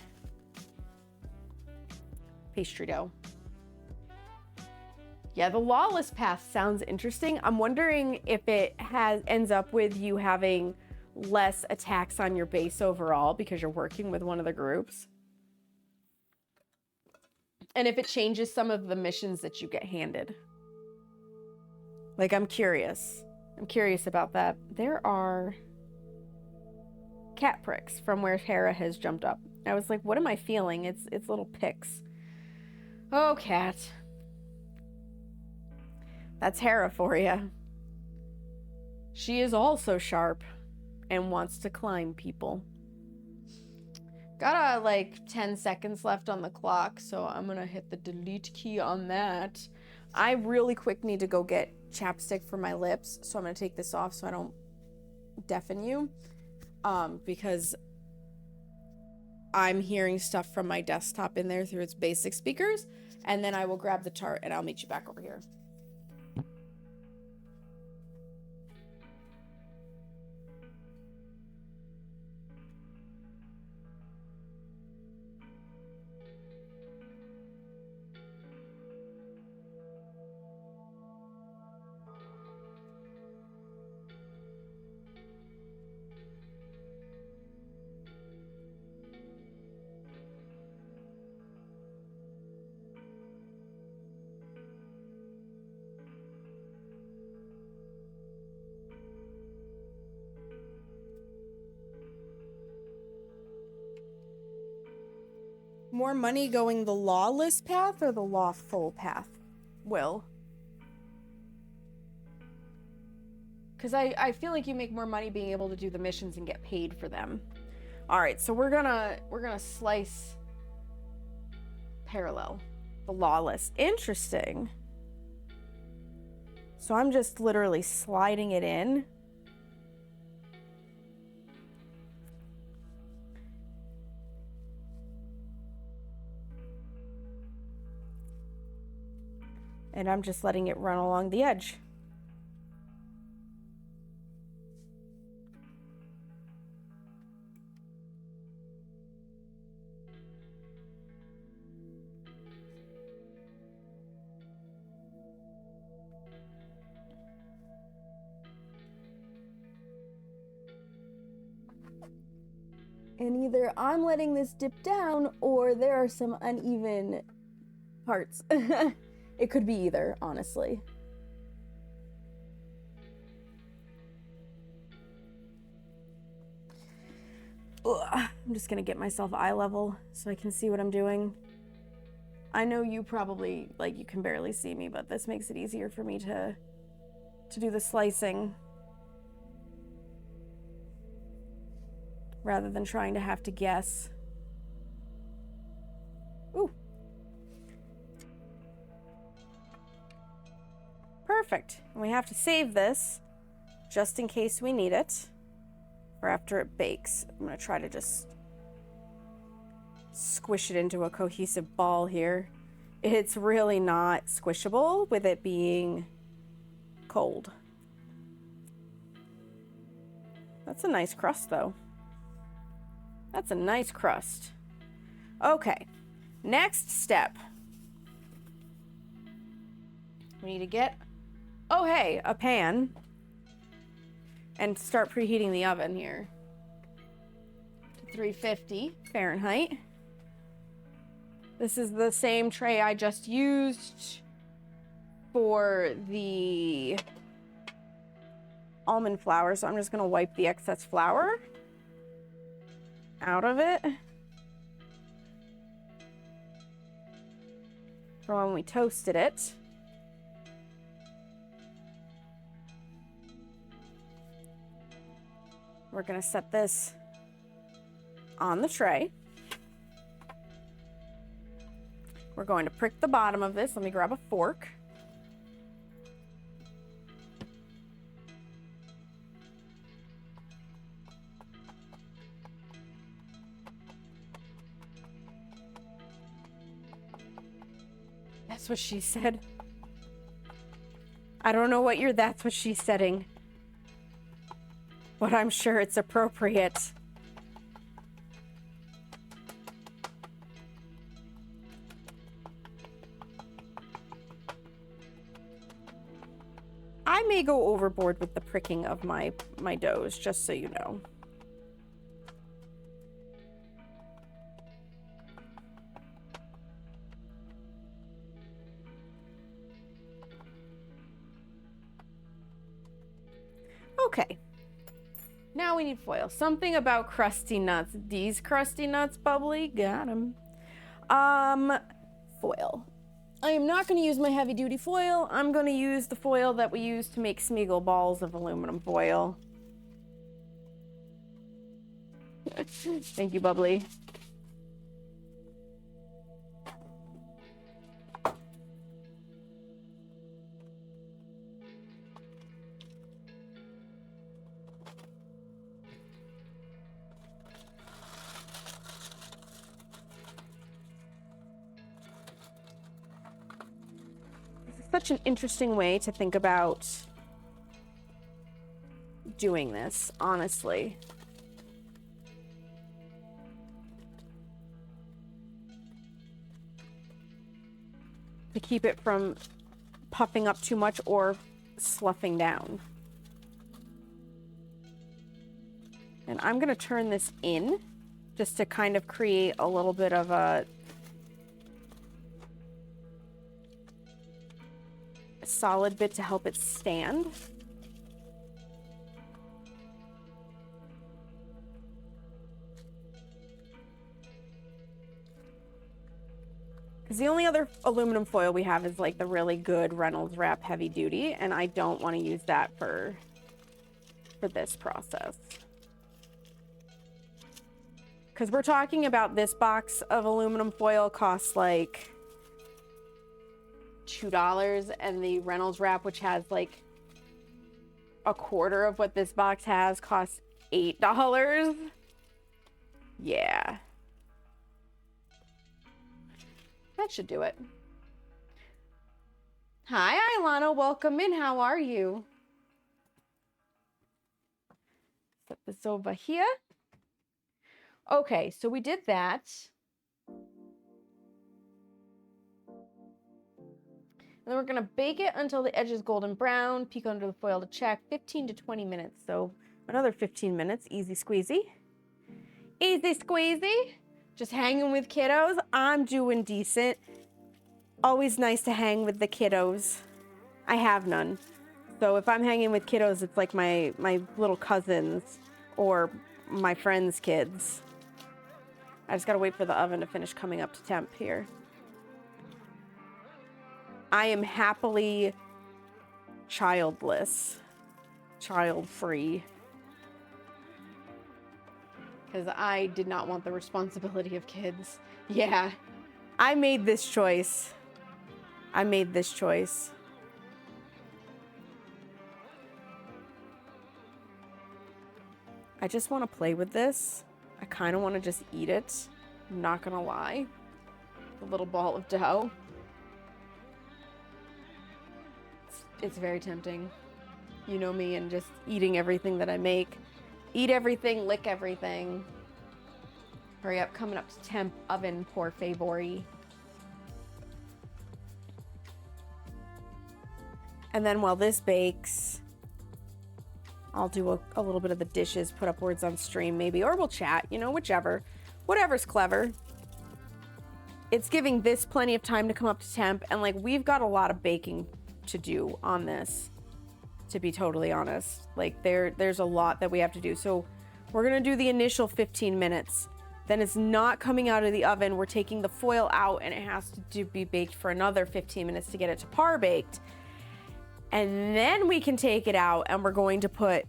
pastry dough. Yeah, the lawless path sounds interesting. I'm wondering if it ends up with you having less attacks on your base overall because you're working with one of the groups. And if it changes some of the missions that you get handed. Like, I'm curious. I'm curious about that. There are cat pricks from where Hera has jumped up. I was like, what am I feeling? It's little picks. Oh, cat. That's Hera for you. She is also sharp and wants to climb people. Got like 10 seconds left on the clock, so I'm gonna hit the delete key on that. I really quick need to go get chapstick for my lips, so I'm gonna take this off so I don't deafen you, because I'm hearing stuff from my desktop in there through its basic speakers, and then I will grab the tart and I'll meet you back over here. More money going the lawless path or the lawful path? Will. Because I feel like you make more money being able to do the missions and get paid for them. Alright, so we're gonna slice parallel. The lawless. Interesting. So I'm just literally sliding it in. And I'm just letting it run along the edge. And either I'm letting this dip down or there are some uneven parts. It could be either, honestly. Ugh, I'm just gonna get myself eye level so I can see what I'm doing. I know you probably, like, you can barely see me, but this makes it easier for me to do the slicing rather than trying to have to guess. Ooh. Perfect. And we have to save this just in case we need it for after it bakes. I'm gonna try to just squish it into a cohesive ball here. It's really not squishable with it being cold. That's a nice crust though. That's a nice crust. Okay, next step. We need to get, oh hey, a pan and start preheating the oven here to 350 Fahrenheit. This is the same tray I just used for the almond flour, so I'm just gonna wipe the excess flour out of it from when we toasted it. We're gonna set this on the tray. We're going to prick the bottom of this. Let me grab a fork. That's what she said. I don't know what your that's what she's setting, but I'm sure it's appropriate. I may go overboard with the pricking of my doughs, just so you know. Okay. Now we need foil. Something about crusty nuts. These crusty nuts, bubbly. Got them. Foil. I am not going to use my heavy duty foil. I'm going to use the foil that we use to make Smeagol balls of aluminum foil. Thank you, bubbly. Such an interesting way to think about doing this, honestly. To keep it from puffing up too much or sloughing down. And I'm going to turn this in just to kind of create a little bit of a solid bit to help it stand. Because the only other aluminum foil we have is like the really good Reynolds Wrap heavy duty, and I don't want to use that for this process. Because we're talking about this box of aluminum foil costs like $2, and the Reynolds Wrap, which has like a quarter of what this box has, costs $8. Yeah. That should do it. Hi, Ilana. Welcome in. How are you? Set this over here. Okay, so we did that. And then we're going to bake it until the edge is golden brown. Peek under the foil to check. 15 to 20 minutes. So another 15 minutes. Easy squeezy. Easy squeezy. Just hanging with kiddos. I'm doing decent. Always nice to hang with the kiddos. I have none. So if I'm hanging with kiddos, it's like my little cousins or my friends' kids. I just gotta wait for the oven to finish coming up to temp here. I am happily childless, child-free. Because I did not want the responsibility of kids. Yeah, I made this choice. I made this choice. I just want to play with this. I kind of want to just eat it. I'm not gonna lie. The little ball of dough. It's very tempting. You know me and just eating everything that I make. Eat everything, lick everything. Hurry up, coming up to temp oven, por favor. And then while this bakes, I'll do a little bit of the dishes, put up words on stream maybe, or we'll chat, you know, whichever. Whatever's clever. It's giving this plenty of time to come up to temp, and like we've got a lot of baking to do on this, to be totally honest. Like there's a lot that we have to do. So we're gonna do the initial 15 minutes. Then it's not coming out of the oven. We're taking the foil out and it has to be baked for another 15 minutes to get it to par baked. And then we can take it out and we're going to put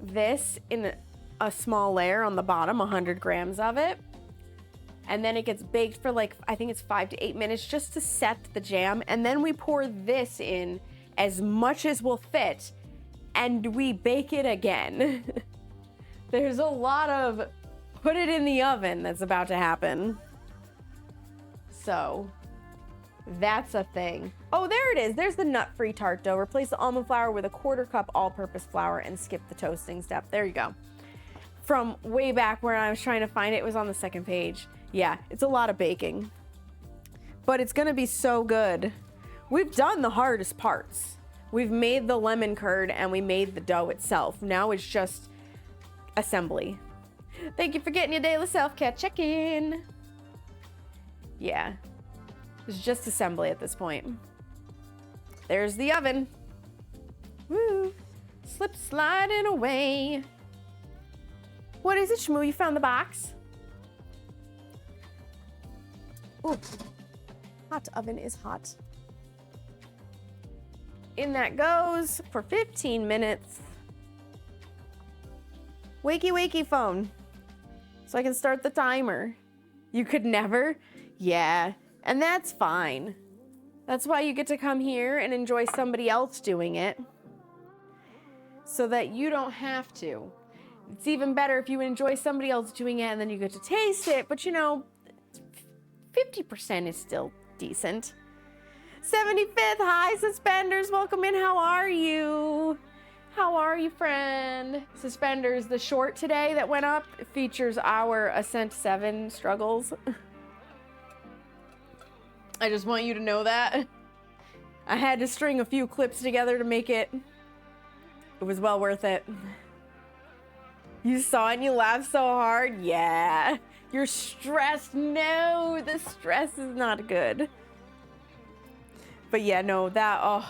this in a small layer on the bottom, 100 grams of it. And then it gets baked for like, I think it's 5 to 8 minutes just to set the jam. And then we pour this in as much as will fit and we bake it again. There's a lot of put it in the oven that's about to happen. So that's a thing. Oh, there it is. There's the nut-free tart dough. Replace the almond flour with a 1/4 cup all-purpose flour and skip the toasting step. There you go. From way back where I was trying to find it, it was on the second page. Yeah, it's a lot of baking, but it's gonna be so good. We've done the hardest parts. We've made the lemon curd and we made the dough itself. Now it's just assembly. Thank you for getting your daily self-care check-in. Yeah, it's just assembly at this point. There's the oven. Woo, slip sliding away. What is it, Shmoo? You found the box? Ooh, hot oven is hot. In that goes for 15 minutes. Wakey, wakey phone. So I can start the timer. You could never? Yeah, and that's fine. That's why you get to come here and enjoy somebody else doing it, so that you don't have to. It's even better if you enjoy somebody else doing it and then you get to taste it, but you know, 50% is still decent. 75th, hi Suspenders, welcome in, how are you? How are you, friend? Suspenders, the short today that went up features our Ascent 7 struggles. I just want you to know that. I had to string a few clips together to make it. It was well worth it. You saw it and you laughed so hard? Yeah. You're stressed? No, the stress is not good. But yeah, no, that, oh.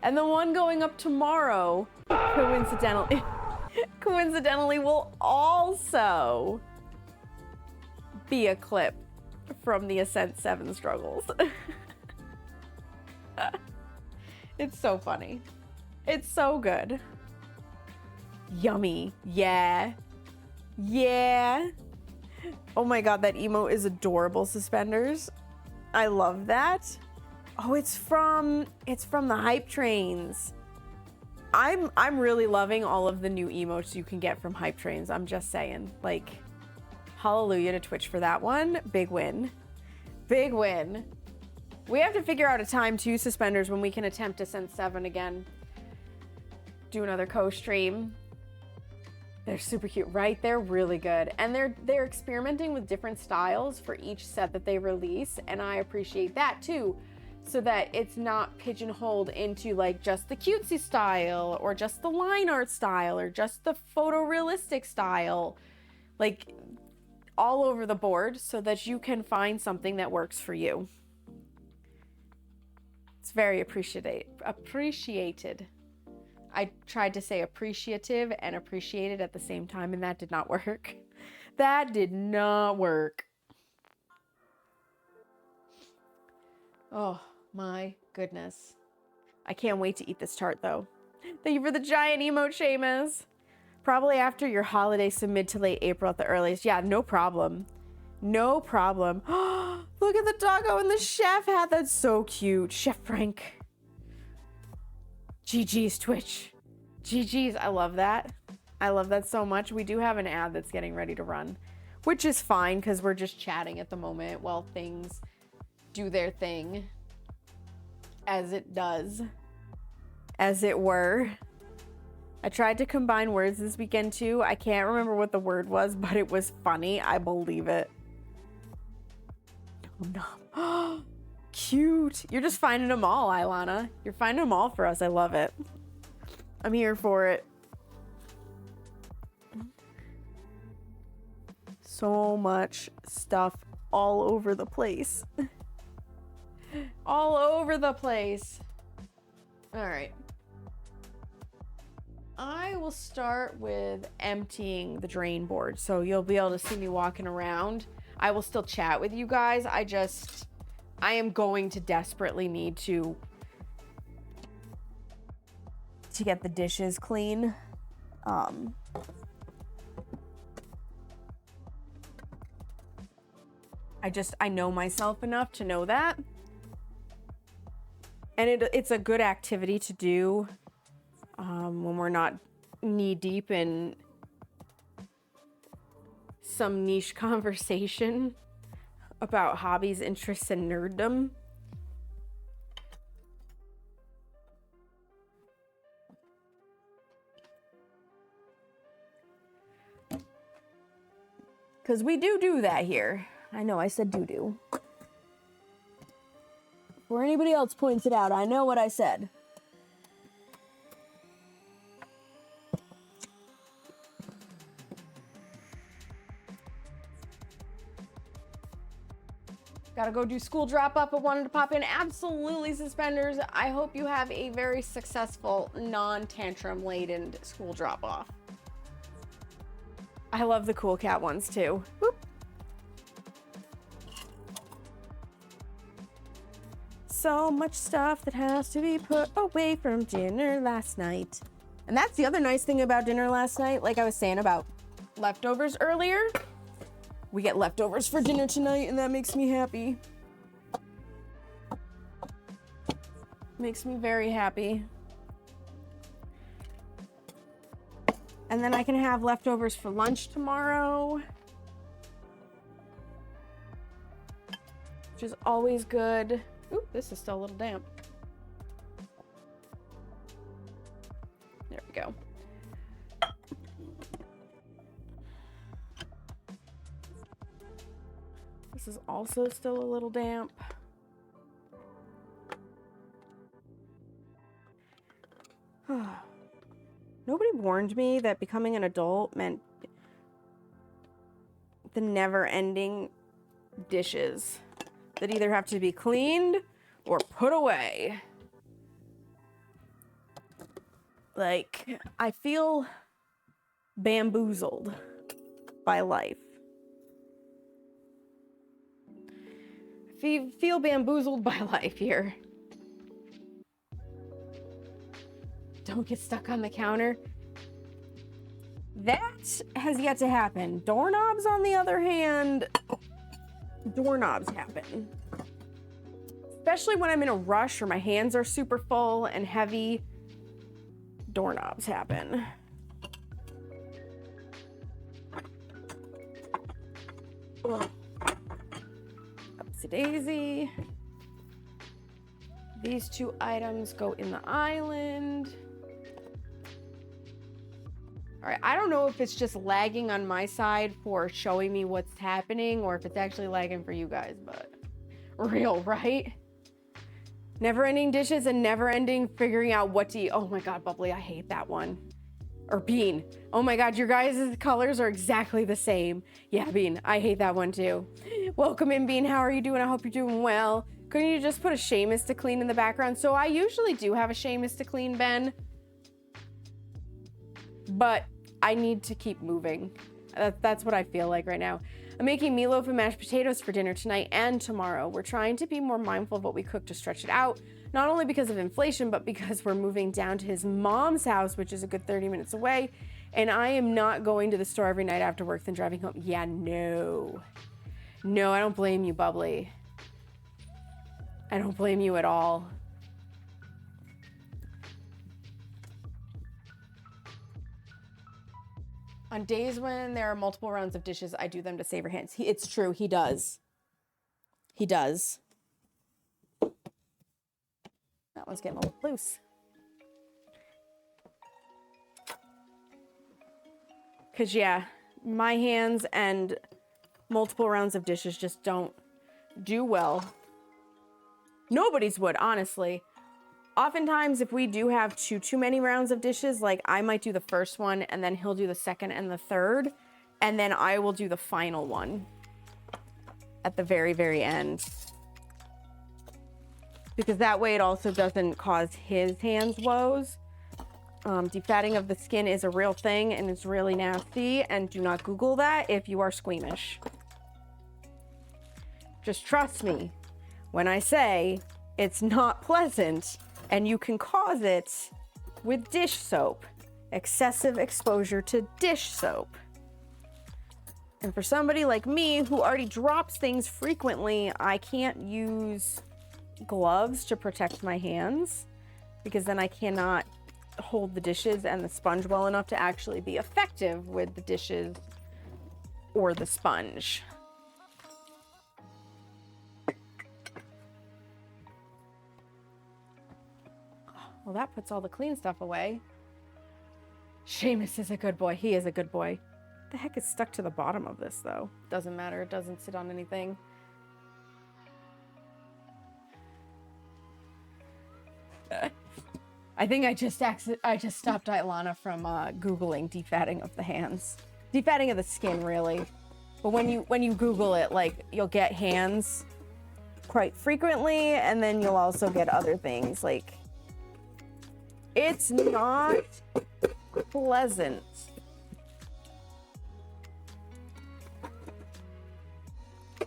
And the one going up tomorrow, coincidentally will also be a clip from the Ascent 7 struggles. It's so funny. It's so good. Yummy. Yeah. Yeah. Oh my god, that emote is adorable, Suspenders. I love that. Oh, it's from the hype trains. I'm really loving all of the new emotes you can get from hype trains. I'm just saying, like, hallelujah to Twitch for that one. Big win. Big win. We have to figure out a time too, Suspenders, when we can attempt Ascent 7 again. Do another co-stream. They're super cute, right? They're really good. And they're experimenting with different styles for each set that they release, and I appreciate that too, so that it's not pigeonholed into like just the cutesy style or just the line art style or just the photorealistic style, like all over the board, so that you can find something that works for you. It's very appreciated. I tried to say appreciative and appreciated at the same time, and that did not work. That did not work. Oh my goodness. I can't wait to eat this tart though. Thank you for the giant emote, Seamus. Probably after your holiday, so mid to late April at the earliest. Yeah, no problem. No problem. Look at the doggo in the chef hat. That's so cute. Chef Frank. GG's Twitch. GG's. I love that. I love that so much. We do have an ad that's getting ready to run, which is fine because we're just chatting at the moment while things do their thing. As it does. As it were. I tried to combine words this weekend too. I can't remember what the word was, but it was funny. I believe it. Oh, no. Cute. You're just finding them all, Ilana. You're finding them all for us. I love it. I'm here for it. So much stuff all over the place. All over the place. All right. I will start with emptying the drain board, so you'll be able to see me walking around. I will still chat with you guys. I am going to desperately need to get the dishes clean. I know myself enough to know that. And it's a good activity to do when we're not knee deep in some niche conversation about hobbies, interests, and nerddom. Because we do that here. I know I said do. Before anybody else points it out, I know what I said. Gotta go do school drop up, but wanted to pop in. Absolutely, Suspenders. I hope you have a very successful, non-tantrum laden school drop off. I love the cool cat ones too. Boop. So much stuff that has to be put away from dinner last night. And that's the other nice thing about dinner last night, like I was saying about leftovers earlier. We get leftovers for dinner tonight, and that makes me happy. Makes me very happy. And then I can have leftovers for lunch tomorrow, which is always good. Ooh, this is still a little damp. There we go. This is also still a little damp. Nobody warned me that becoming an adult meant the never-ending dishes that either have to be cleaned or put away. Like, I feel bamboozled by life. Feel bamboozled by life here. Don't get stuck on the counter. That has yet to happen. Doorknobs, on the other hand, doorknobs happen. Especially when I'm in a rush or my hands are super full and heavy. Doorknobs happen. Ugh. Upsy daisy. These two items go in the island. All right, I don't know if it's just lagging on my side for showing me what's happening or if it's actually lagging for you guys, but real, right? Never-ending dishes and never-ending figuring out what to eat. Oh my God, Bubbly, I hate that one. Or Bean. Oh my God, your guys' colors are exactly the same. Yeah, Bean, I hate that one too. Welcome in, Bean. How are you doing? I hope you're doing well. Couldn't you just put a Seamus to clean in the background? So I usually do have a Seamus to clean, Ben. but I need to keep moving. That's what I feel like right now. I'm making meatloaf and mashed potatoes for dinner tonight and tomorrow. We're trying to be more mindful of what we cook to stretch it out, not only because of inflation, but because we're moving down to his mom's house, which is a good 30 minutes away, and I am not going to the store every night after work then driving home. Yeah, no. No, I don't blame you, Bubbly. I don't blame you at all. On days when there are multiple rounds of dishes, I do them to save your hands. It's true, he does. He does. That one's getting a little loose. Because, yeah, my hands and multiple rounds of dishes just don't do well. Nobody's would, honestly. Oftentimes, if we do have too many rounds of dishes, like I might do the first one and then he'll do the second and the third, and then I will do the final one at the very, very end. Because that way it also doesn't cause his hands woes. Defatting of the skin is a real thing and it's really nasty, and do not Google that if you are squeamish. Just trust me when I say it's not pleasant. And you can cause it with dish soap. Excessive exposure to dish soap. And for somebody like me who already drops things frequently, I can't use gloves to protect my hands because then I cannot hold the dishes and the sponge well enough to actually be effective with the dishes or the sponge. Well, that puts all the clean stuff away. Seamus is a good boy. He is a good boy. What the heck is stuck to the bottom of this, though? Doesn't matter. It doesn't sit on anything. I think I just stopped Ilana from Googling defatting of the hands. Defatting of the skin, really. But when you Google it, like, you'll get hands quite frequently, and then you'll also get other things, like... It's not pleasant.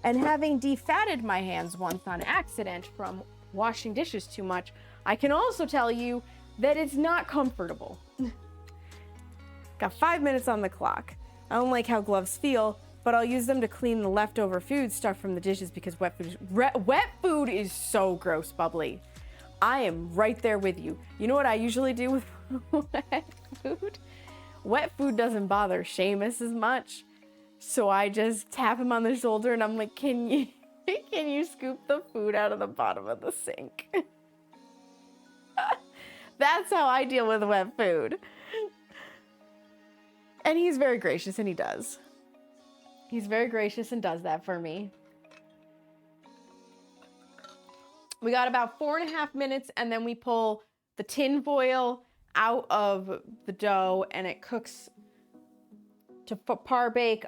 And having defatted my hands once on accident from washing dishes too much, I can also tell you that it's not comfortable. Got 5 minutes on the clock. I don't like how gloves feel, but I'll use them to clean the leftover food stuff from the dishes because wet food is so gross, Bubbly. I am right there with you. You know what I usually do with wet food? Wet food doesn't bother Seamus as much. So I just tap him on the shoulder and I'm like, can you scoop the food out of the bottom of the sink? That's how I deal with wet food. And he's very gracious, and he does. He's very gracious and does that for me. We got about 4.5 minutes, and then we pull the tin foil out of the dough, and it cooks to par bake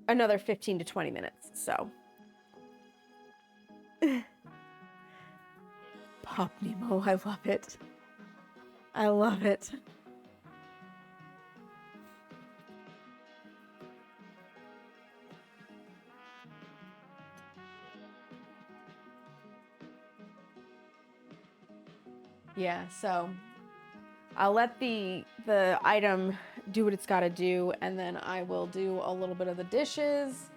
another 15 to 20 minutes. So, Pop Nemo, I love it. I love it. Yeah, so I'll let the item do what it's got to do, and then I will do a little bit of the dishes.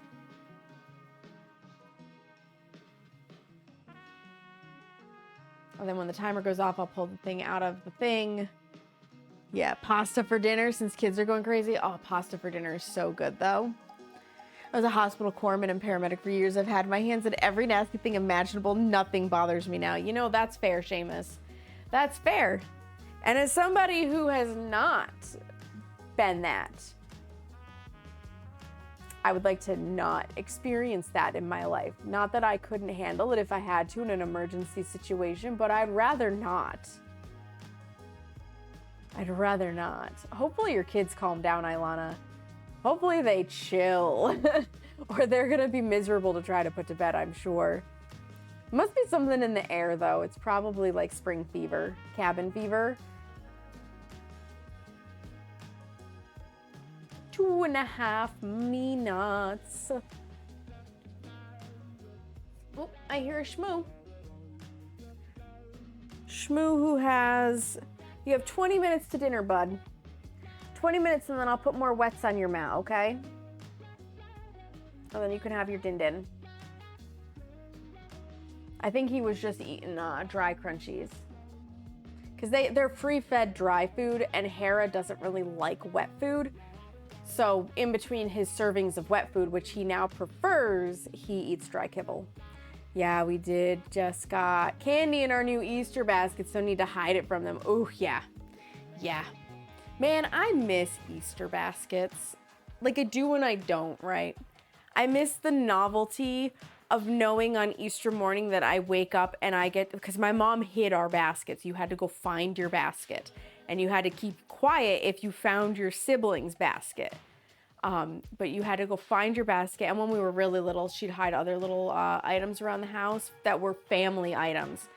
And then when the timer goes off, I'll pull the thing out of the thing. Yeah, pasta for dinner since kids are going crazy. Oh, pasta for dinner is so good, though. I was a hospital corpsman and paramedic for years. I've had my hands in every nasty thing imaginable. Nothing bothers me now. You know, that's fair, Seamus. That's fair. And as somebody who has not been that, I would like to not experience that in my life. Not that I couldn't handle it if I had to in an emergency situation, but I'd rather not. I'd rather not. Hopefully your kids calm down, Ilana. Hopefully they chill. Or they're gonna be miserable to try to put to bed, I'm sure. Must be something in the air, though. It's probably like spring fever, cabin fever. 2.5 minutes. Oh, I hear a Shmoo. Shmoo who has, you have 20 minutes to dinner, bud. 20 minutes and then I'll put more wets on your mat, okay? And then you can have your din-din. I think he was just eating dry crunchies. Because they're free-fed dry food, and Hera doesn't really like wet food. So in between his servings of wet food, which he now prefers, he eats dry kibble. Yeah, we did just got candy in our new Easter basket, so need to hide it from them. Oh, yeah. Yeah. Man, I miss Easter baskets. Like, I do and I don't, right? I miss the novelty of knowing on Easter morning that I wake up and I get, because my mom hid our baskets. You had to go find your basket and you had to keep quiet if you found your sibling's basket. But you had to go find your basket. And when we were really little, she'd hide other little items around the house that were family items,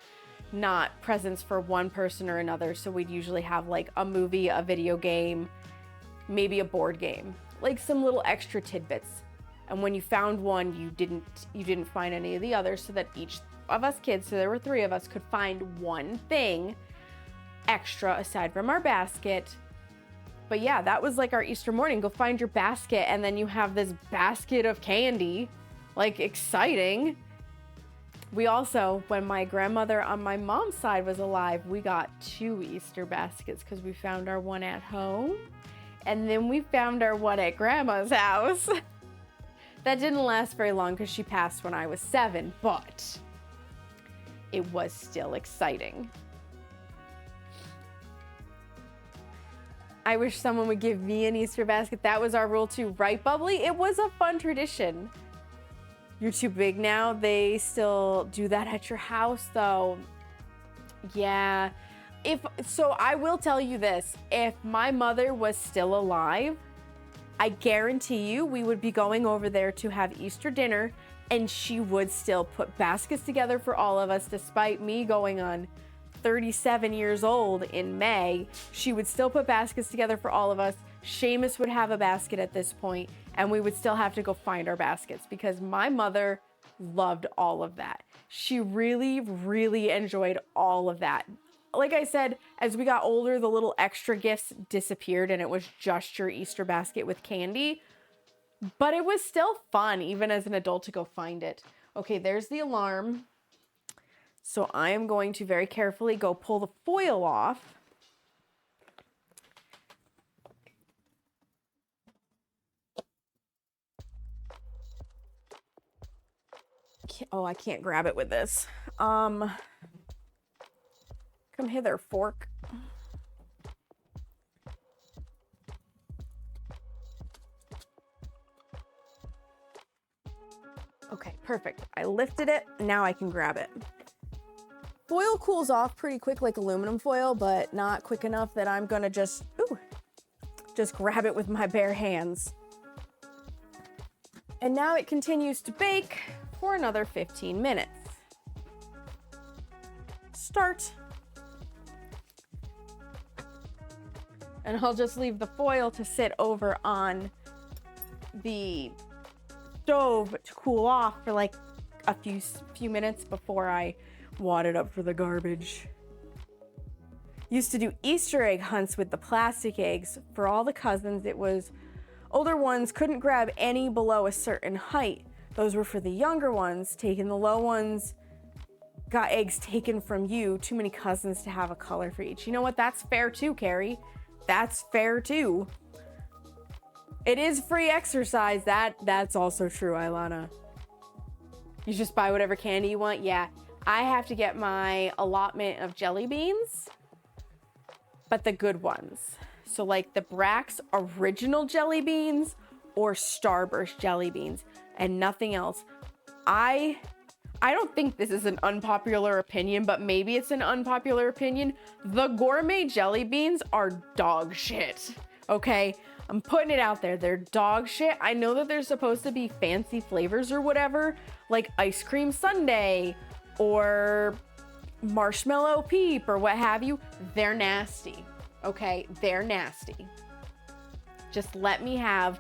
not presents for one person or another. So we'd usually have like a movie, a video game, maybe a board game, like some little extra tidbits. And when you found one, you didn't find any of the others, so that each of us kids, so there were 3 of us, could find one thing extra aside from our basket. But yeah, that was like our Easter morning. Go find your basket, and then you have this basket of candy. Like, exciting. We also, when my grandmother on my mom's side was alive, we got 2 Easter baskets because we found our one at home, and then we found our one at grandma's house. That didn't last very long because she passed when I was 7, but it was still exciting. I wish someone would give me an Easter basket. That was our rule too, right, Bubbly? It was a fun tradition. You're too big now. They still do that at your house, though. Yeah. So I will tell you this. If my mother was still alive, I guarantee you we would be going over there to have Easter dinner, and she would still put baskets together for all of us, despite me going on 37 years old in May. She would still put baskets together for all of us. Seamus would have a basket at this point, and we would still have to go find our baskets because my mother loved all of that. She really, really enjoyed all of that. Like I said, as we got older, the little extra gifts disappeared and it was just your Easter basket with candy. But it was still fun, even as an adult, to go find it. Okay, there's the alarm. So I am going to very carefully go pull the foil off. Oh, I can't grab it with this. Come hither, fork. Okay, perfect. I lifted it. Now I can grab it. Foil cools off pretty quick like aluminum foil, but not quick enough that I'm gonna just grab it with my bare hands. And now it continues to bake for another 15 minutes. Start. And I'll just leave the foil to sit over on the stove to cool off for like a few minutes before I wad it up for the garbage. Used to do Easter egg hunts with the plastic eggs. For all the cousins, it was older ones couldn't grab any below a certain height. Those were for the younger ones. Taking the low ones, got eggs taken from you. Too many cousins to have a color for each. You know what? That's fair too, Carrie. That's fair too. It is free exercise. That's also true, Ilana. You just buy whatever candy you want. Yeah, I have to get my allotment of jelly beans, but the good ones. So like the Brax original jelly beans or Starburst jelly beans and nothing else. I don't think this is an unpopular opinion, but maybe it's an unpopular opinion. The gourmet jelly beans are dog shit. Okay, I'm putting it out there. They're dog shit. I know that they're supposed to be fancy flavors or whatever, like ice cream sundae or marshmallow peep or what have you. They're nasty. Okay, they're nasty. Just let me have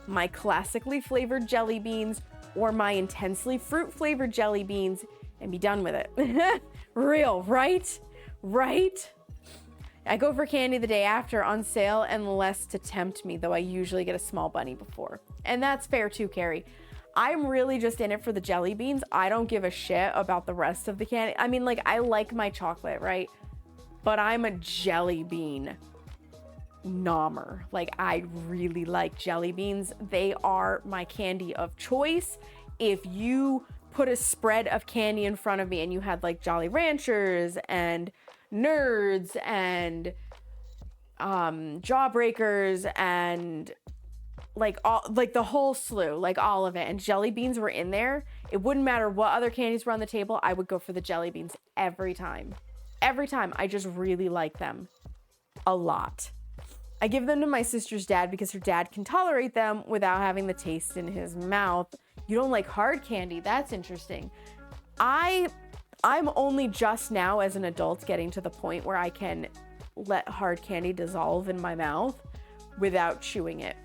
my classically flavored jelly beans or my intensely fruit flavored jelly beans and be done with it. Real, right? Right? I go for candy the day after on sale unless to tempt me, though I usually get a small bunny before. And that's fair too, Carrie. I'm really just in it for the jelly beans. I don't give a shit about the rest of the candy. I mean, like, I like my chocolate, right? But I'm a jelly bean nommer. Like, I really like jelly beans. They are my candy of choice. If you put a spread of candy in front of me and you had like Jolly Ranchers and Nerds and Jawbreakers and like all, like the whole slew, like all of it, and jelly beans were in there, it wouldn't matter what other candies were on the table, I would go for the jelly beans every time. Every time. I just really like them a lot. I give them to my sister's dad because her dad can tolerate them without having the taste in his mouth. You don't like hard candy? That's interesting. I'm only just now as an adult getting to the point where I can let hard candy dissolve in my mouth without chewing it.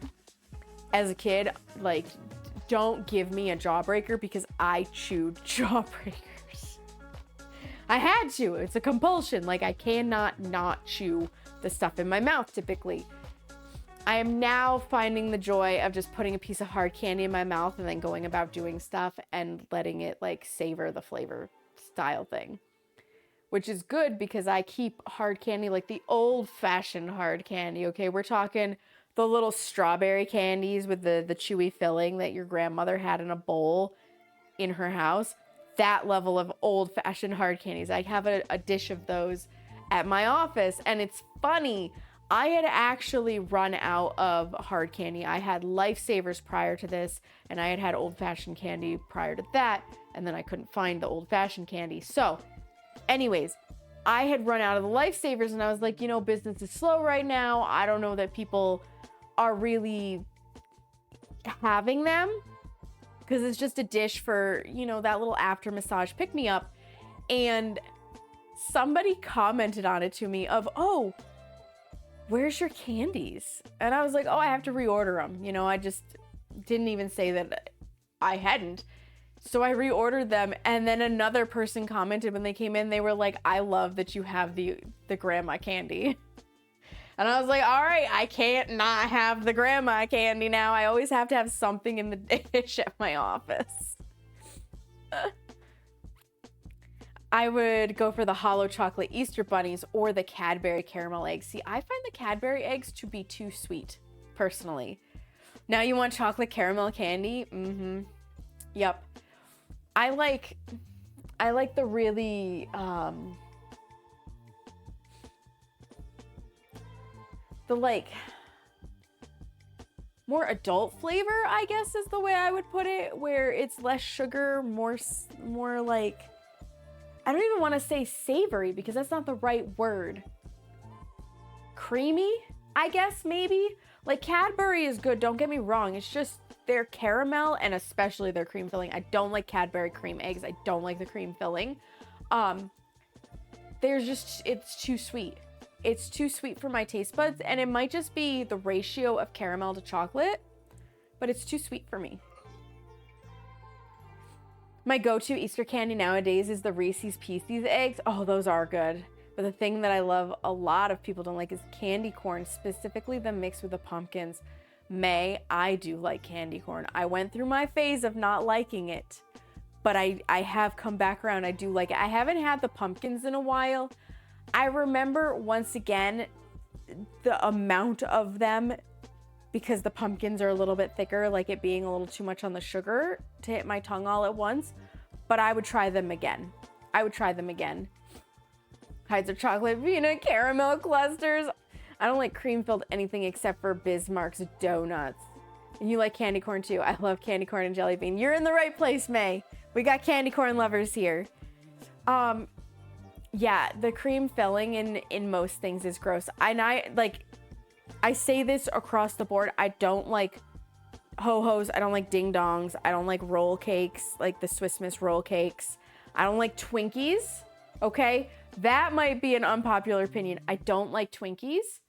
As a kid, like, don't give me a Jawbreaker because I chewed Jawbreakers. I had to. It's a compulsion. Like, I cannot not chew the stuff in my mouth typically. I am now finding the joy of just putting a piece of hard candy in my mouth and then going about doing stuff and letting it like savor the flavor style thing, which is good because I keep hard candy like the old-fashioned hard candy. Okay, we're talking the little strawberry candies with the chewy filling that your grandmother had in a bowl in her house. That level of old-fashioned hard candies. I have a dish of those at my office, and it's funny. I had actually run out of hard candy. I had Lifesavers prior to this, and I had old-fashioned candy prior to that, and then I couldn't find the old-fashioned candy. So, anyways, I had run out of the Lifesavers, and I was like, you know, business is slow right now. I don't know that people are really having them, because it's just a dish for, you know, that little after massage pick-me-up. And somebody commented on it to me of, oh, where's your candies? And I was like, oh, I have to reorder them. You know, I just didn't even say that I hadn't. So I reordered them. And then another person commented when they came in, they were like, I love that you have the grandma candy. And I was like, all right, I can't not have the grandma candy now. I always have to have something in the dish at my office. I would go for the hollow chocolate Easter bunnies or the Cadbury caramel eggs. See, I find the Cadbury eggs to be too sweet, personally. Now you want chocolate caramel candy? Mm-hmm. Yep. I like the really, the like more adult flavor, I guess is the way I would put it, where it's less sugar, more like, I don't even want to say savory because that's not the right word. Creamy, I guess, maybe. Like, Cadbury is good, don't get me wrong. It's just their caramel and especially their cream filling. I don't like Cadbury cream eggs. I don't like the cream filling. It's too sweet. It's too sweet for my taste buds, and it might just be the ratio of caramel to chocolate, but it's too sweet for me. My go-to Easter candy nowadays is the Reese's Pieces eggs. Oh, those are good. But the thing that I love a lot of people don't like is candy corn, specifically the mix with the pumpkins. I do like candy corn. I went through my phase of not liking it, but I have come back around. I do like it. I haven't had the pumpkins in a while. I remember, once again, the amount of them, because the pumpkins are a little bit thicker, like it being a little too much on the sugar to hit my tongue all at once. But I would try them again. Hides of chocolate peanut caramel clusters. I don't like cream-filled anything except for Bismarck's donuts. And you like candy corn too. I love candy corn and jelly bean. You're in the right place, May. We got candy corn lovers here. Yeah, the cream filling in most things is gross. I say this across the board. I don't like ho-hos. I don't like ding-dongs. I don't like roll cakes, like the Swiss Miss roll cakes. I don't like Twinkies, okay? That might be an unpopular opinion. I don't like Twinkies.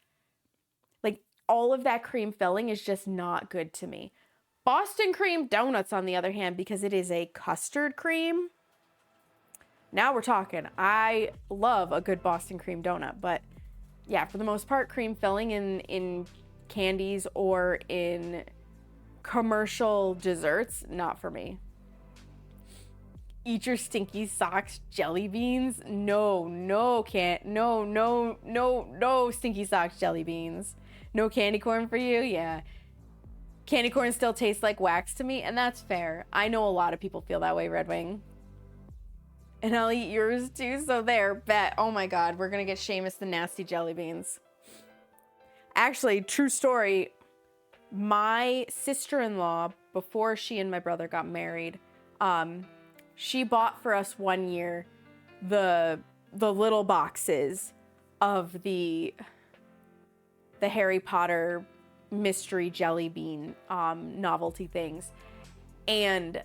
Like, all of that cream filling is just not good to me. Boston cream donuts, on the other hand, because it is a custard cream. Now we're talking. I love a good Boston cream donut, but yeah, for the most part, cream filling in candies or in commercial desserts, not for me. Eat your stinky socks jelly beans? No stinky socks jelly beans. No candy corn for you? Yeah. Candy corn still tastes like wax to me, and that's fair. I know a lot of people feel that way, Red Wing. And I'll eat yours too, so there, bet. Oh my God, we're gonna get Seamus the nasty jelly beans. Actually, true story, my sister-in-law, before she and my brother got married, she bought for us one year the little boxes of the Harry Potter mystery jelly bean novelty things, and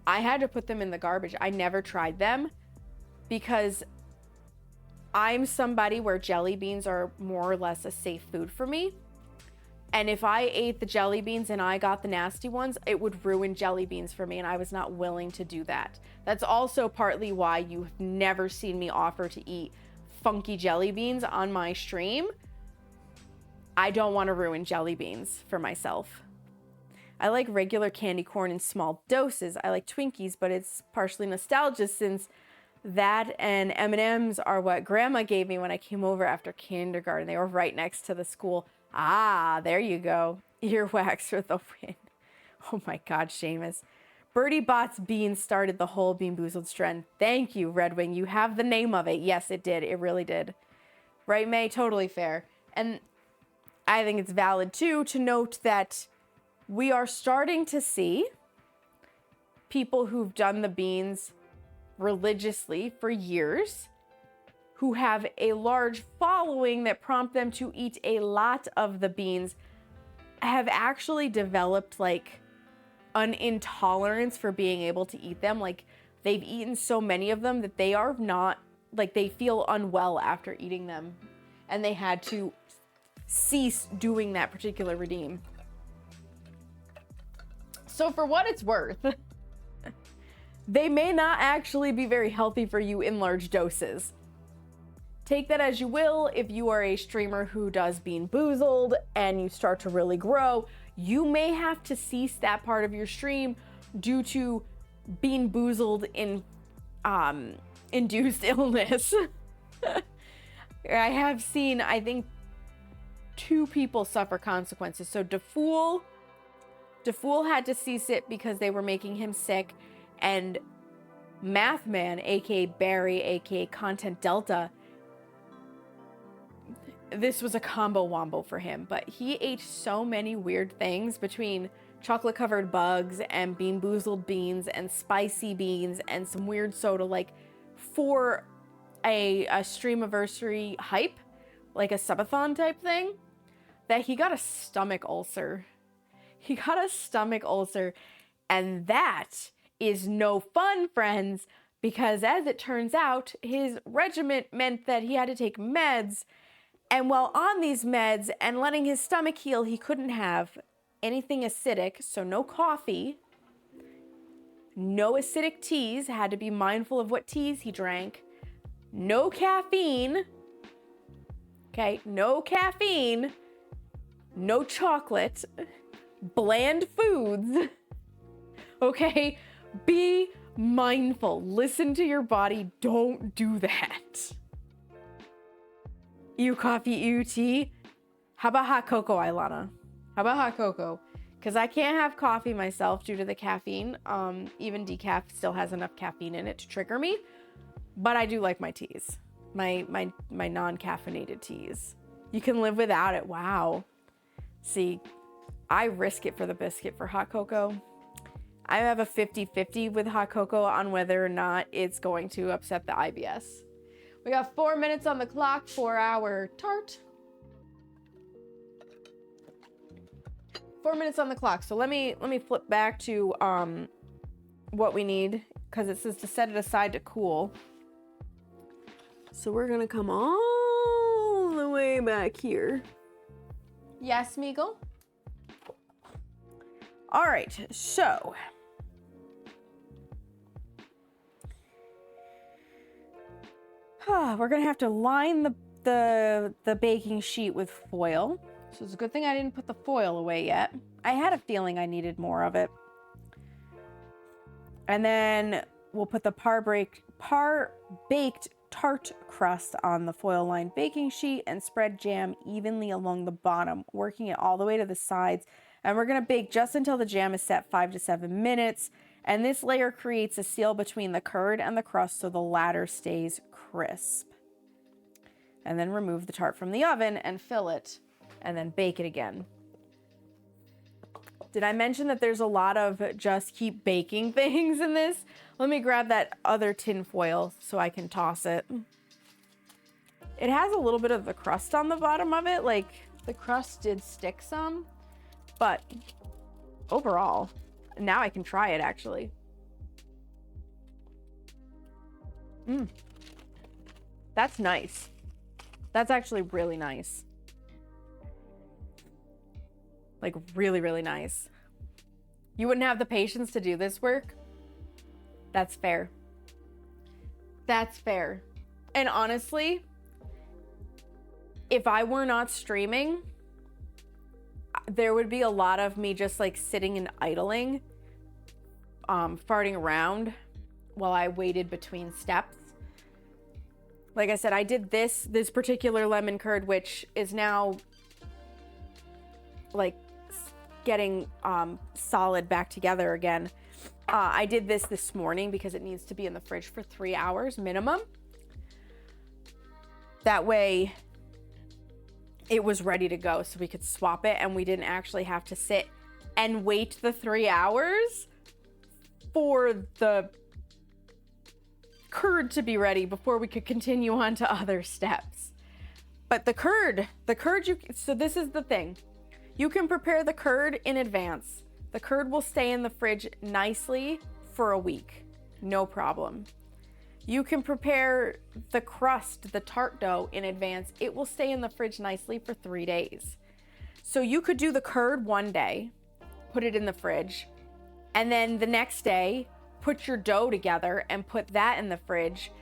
I had to put them in the garbage. I never tried them because I'm somebody where jelly beans are more or less a safe food for me. And if I ate the jelly beans and I got the nasty ones, it would ruin jelly beans for me, and I was not willing to do that. That's also partly why you've never seen me offer to eat funky jelly beans on my stream. I don't want to ruin jelly beans for myself. I like regular candy corn in small doses. I like Twinkies, but it's partially nostalgia since that and M&Ms are what Grandma gave me when I came over after kindergarten. They were right next to the school. Ah, there you go. Earwax for the win. Oh my God, Seamus. Birdie Bot's Beans started the whole Bean Boozled trend. Thank you, Red Wing. You have the name of it. Yes, it did. It really did. Right, May? Totally fair. And I think it's valid, too, to note that we are starting to see people who've done the beans religiously for years, who have a large following that prompt them to eat a lot of the beans, have actually developed like an intolerance for being able to eat them. Like they've eaten so many of them that they are not, like they feel unwell after eating them, and they had to cease doing that particular redeem. So for what it's worth, they may not actually be very healthy for you in large doses. Take that as you will. If you are a streamer who does Bean Boozled and you start to really grow, you may have to cease that part of your stream due to Bean Boozled in induced illness. I have seen, I think, 2 people suffer consequences. So DeFool had to cease it because they were making him sick, and Mathman, aka Barry, aka Content Delta, this was a combo wombo for him, but he ate so many weird things between chocolate covered bugs and Bean Boozled beans and spicy beans and some weird soda, like for a streamiversary hype, like a subathon type thing, that he got a stomach ulcer. He got a stomach ulcer, and that is no fun, friends, because as it turns out, his regimen meant that he had to take meds, and while on these meds and letting his stomach heal, he couldn't have anything acidic, so no coffee, no acidic teas, had to be mindful of what teas he drank, no caffeine, okay, no caffeine, no chocolate, bland foods, okay? Be mindful. Listen to your body. Don't do that. Ew coffee, ew tea. How about hot cocoa, Ilana? How about hot cocoa? Because I can't have coffee myself due to the caffeine. Even decaf still has enough caffeine in it to trigger me. But I do like my teas. My non-caffeinated teas. You can live without it. Wow. See, I risk it for the biscuit for hot cocoa. I have a 50-50 with hot cocoa on whether or not it's going to upset the IBS. We got 4 minutes on the clock for our tart. 4 minutes on the clock. So let me flip back to what we need, because it says to set it aside to cool. So we're gonna come all the way back here. Yes, Meagle? All right, so we're gonna have to line the baking sheet with foil. So it's a good thing I didn't put the foil away yet. I had a feeling I needed more of it. And then we'll put the par-baked tart crust on the foil-lined baking sheet and spread jam evenly along the bottom, working it all the way to the sides. And we're gonna bake just until the jam is set 5 to 7 minutes. And this layer creates a seal between the curd and the crust so the latter stays crisp. And then remove the tart from the oven and fill it, and then bake it again. Did I mention that there's a lot of just keep baking things in this? Let me grab that other tin foil so I can toss it. It has a little bit of the crust on the bottom of it, like the crust did stick some, but overall, now I can try it actually. That's nice. That's actually really nice. Like really, really nice. You wouldn't have the patience to do this work? That's fair. That's fair. And honestly, if I were not streaming, there would be a lot of me just like sitting and idling, farting around while I waited between steps. Like I said, I did this particular lemon curd, which is now like getting solid back together again. I did this morning because it needs to be in the fridge for 3 hours minimum. That way it was ready to go so we could swap it and we didn't actually have to sit and wait the 3 hours for the curd to be ready before we could continue on to other steps. But the curd, so this is the thing. You can prepare the curd in advance. The curd will stay in the fridge nicely for a week. No problem. You can prepare the crust, the tart dough in advance. It will stay in the fridge nicely for 3 days. So you could do the curd one day, put it in the fridge, and then the next day, put your dough together and put that in the fridge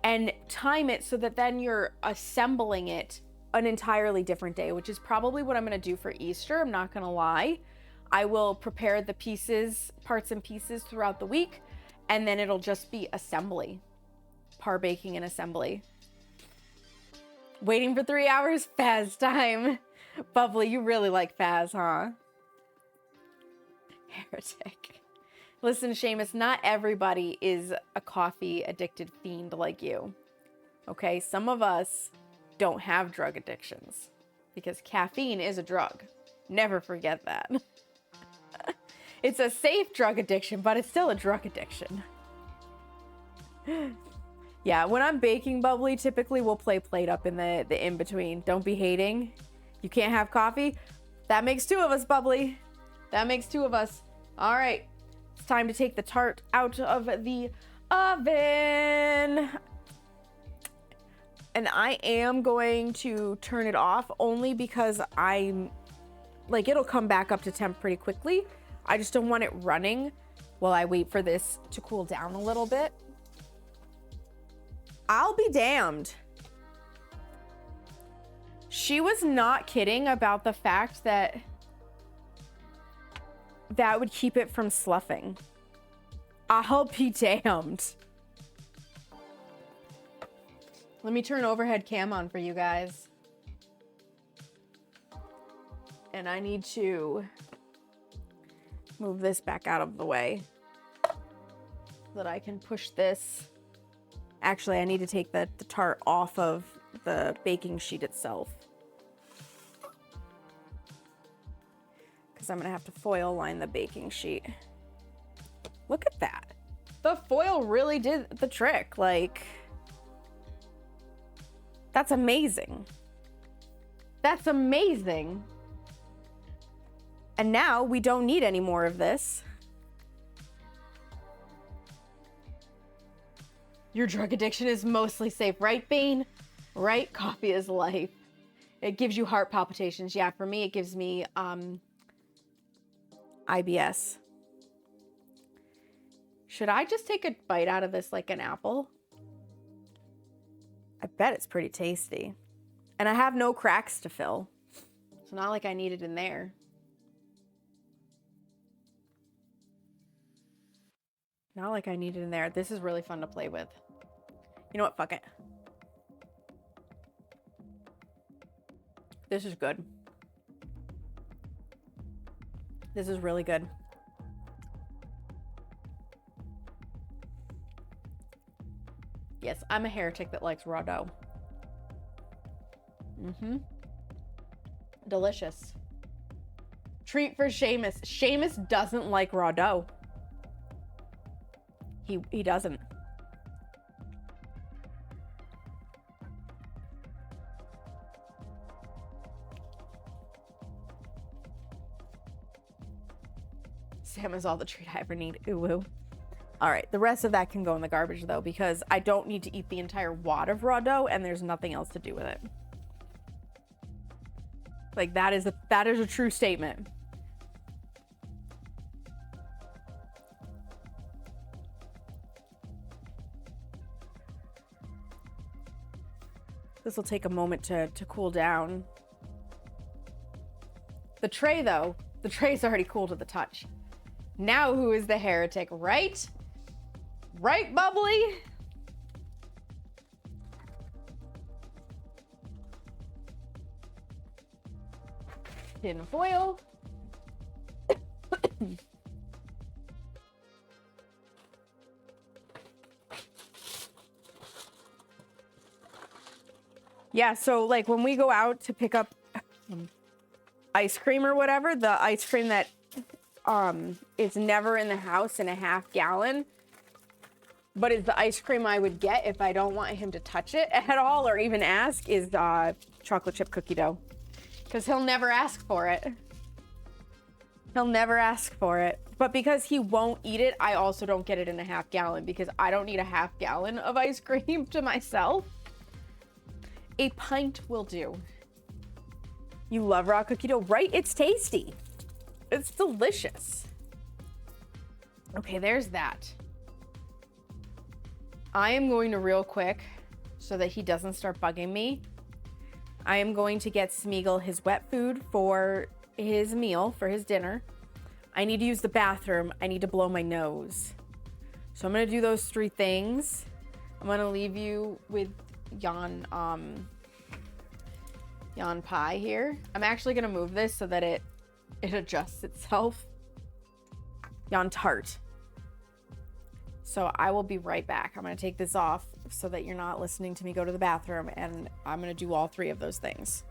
and time it so that then you're assembling it an entirely different day, which is probably what I'm going to do for Easter. I'm not going to lie. I will prepare the pieces, parts and pieces throughout the week, and then it'll just be assembly, par baking and assembly. Waiting for 3 hours, Faz time. Bubbly, you really like Faz, huh? Heretic. Listen, Seamus, not everybody is a coffee addicted fiend like you. Okay, some of us don't have drug addictions because caffeine is a drug. Never forget that. It's a safe drug addiction, but it's still a drug addiction. Yeah, when I'm baking, Bubbly, typically we'll play Plate Up in the in-between. Don't be hating. You can't have coffee? That makes 2 of us, Bubbly. That makes 2 of us. All right. It's time to take the tart out of the oven. And I am going to turn it off only because it'll come back up to temp pretty quickly. I just don't want it running while I wait for this to cool down a little bit. I'll be damned. She was not kidding about the fact that would keep it from sloughing. I'll be damned. Let me turn overhead cam on for you guys. And I need to move this back out of the way so that I can push this. Actually, I need to take the tart off of the baking sheet itself, because I'm gonna have to foil line the baking sheet. Look at that. The foil really did the trick. Like, that's amazing. That's amazing. And now we don't need any more of this. Your drug addiction is mostly safe, right, Bean? Right? Coffee is life. It gives you heart palpitations. Yeah, for me, it gives me IBS. Should I just take a bite out of this like an apple? I bet it's pretty tasty. And I have no cracks to fill. It's not like I need it in there. Not like I need it in there. This is really fun to play with. You know what? Fuck it. This is good. This is really good. Yes, I'm a heretic that likes raw dough. Delicious. Treat for Seamus. Seamus doesn't like raw dough. He doesn't. Sam is all the treat I ever need. Ooh, ooh. All right, the rest of that can go in the garbage though, because I don't need to eat the entire wad of raw dough and there's nothing else to do with it. Like that is a true statement. This will take a moment to cool down. The tray though, the tray's already cool to the touch. Now who is the heretic, right? Right, Bubbly? Tin foil. Yeah, so like when we go out to pick up ice cream or whatever, the ice cream that is never in the house in a half gallon, but is the ice cream I would get if I don't want him to touch it at all or even ask, is chocolate chip cookie dough. Because he'll never ask for it. He'll never ask for it. But because he won't eat it, I also don't get it in a half gallon because I don't need a half gallon of ice cream to myself. A pint will do. You love raw cookie dough, right? It's tasty. It's delicious. Okay, there's that. I am going to real quick, so that he doesn't start bugging me, I am going to get Smeagol his wet food for his meal, for his dinner. I need to use the bathroom. I need to blow my nose. So I'm gonna do those 3 things. I'm gonna leave you with Yon pie here. I'm actually gonna move this so that it adjusts itself. Yon Tart. So I will be right back. I'm gonna take this off so that you're not listening to me go to the bathroom, and I'm gonna do all 3 of those things.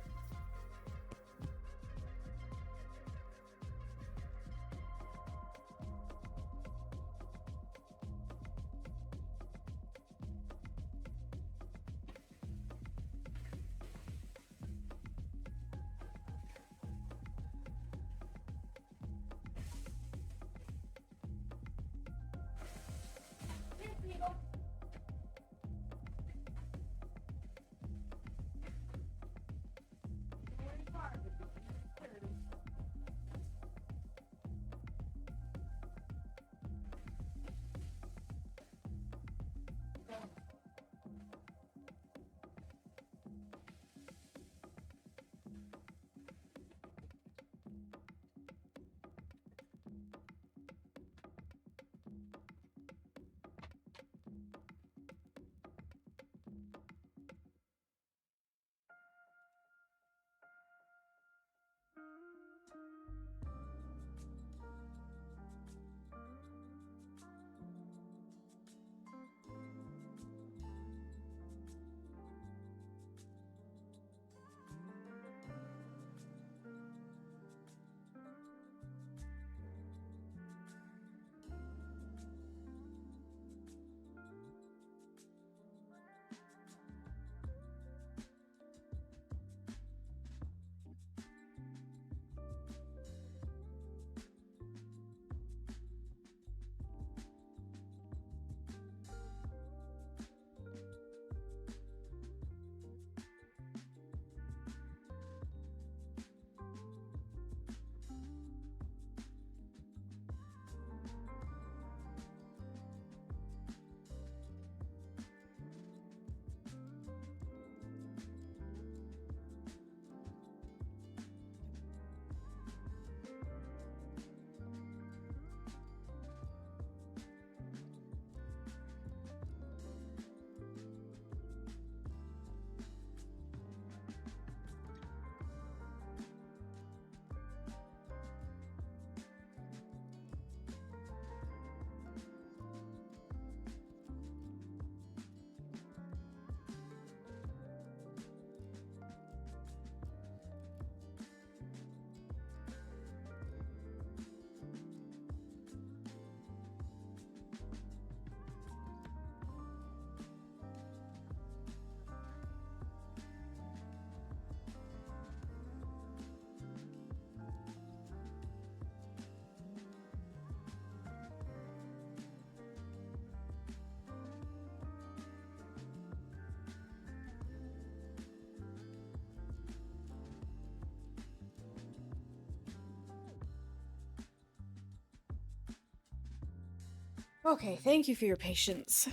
Okay, thank you for your patience.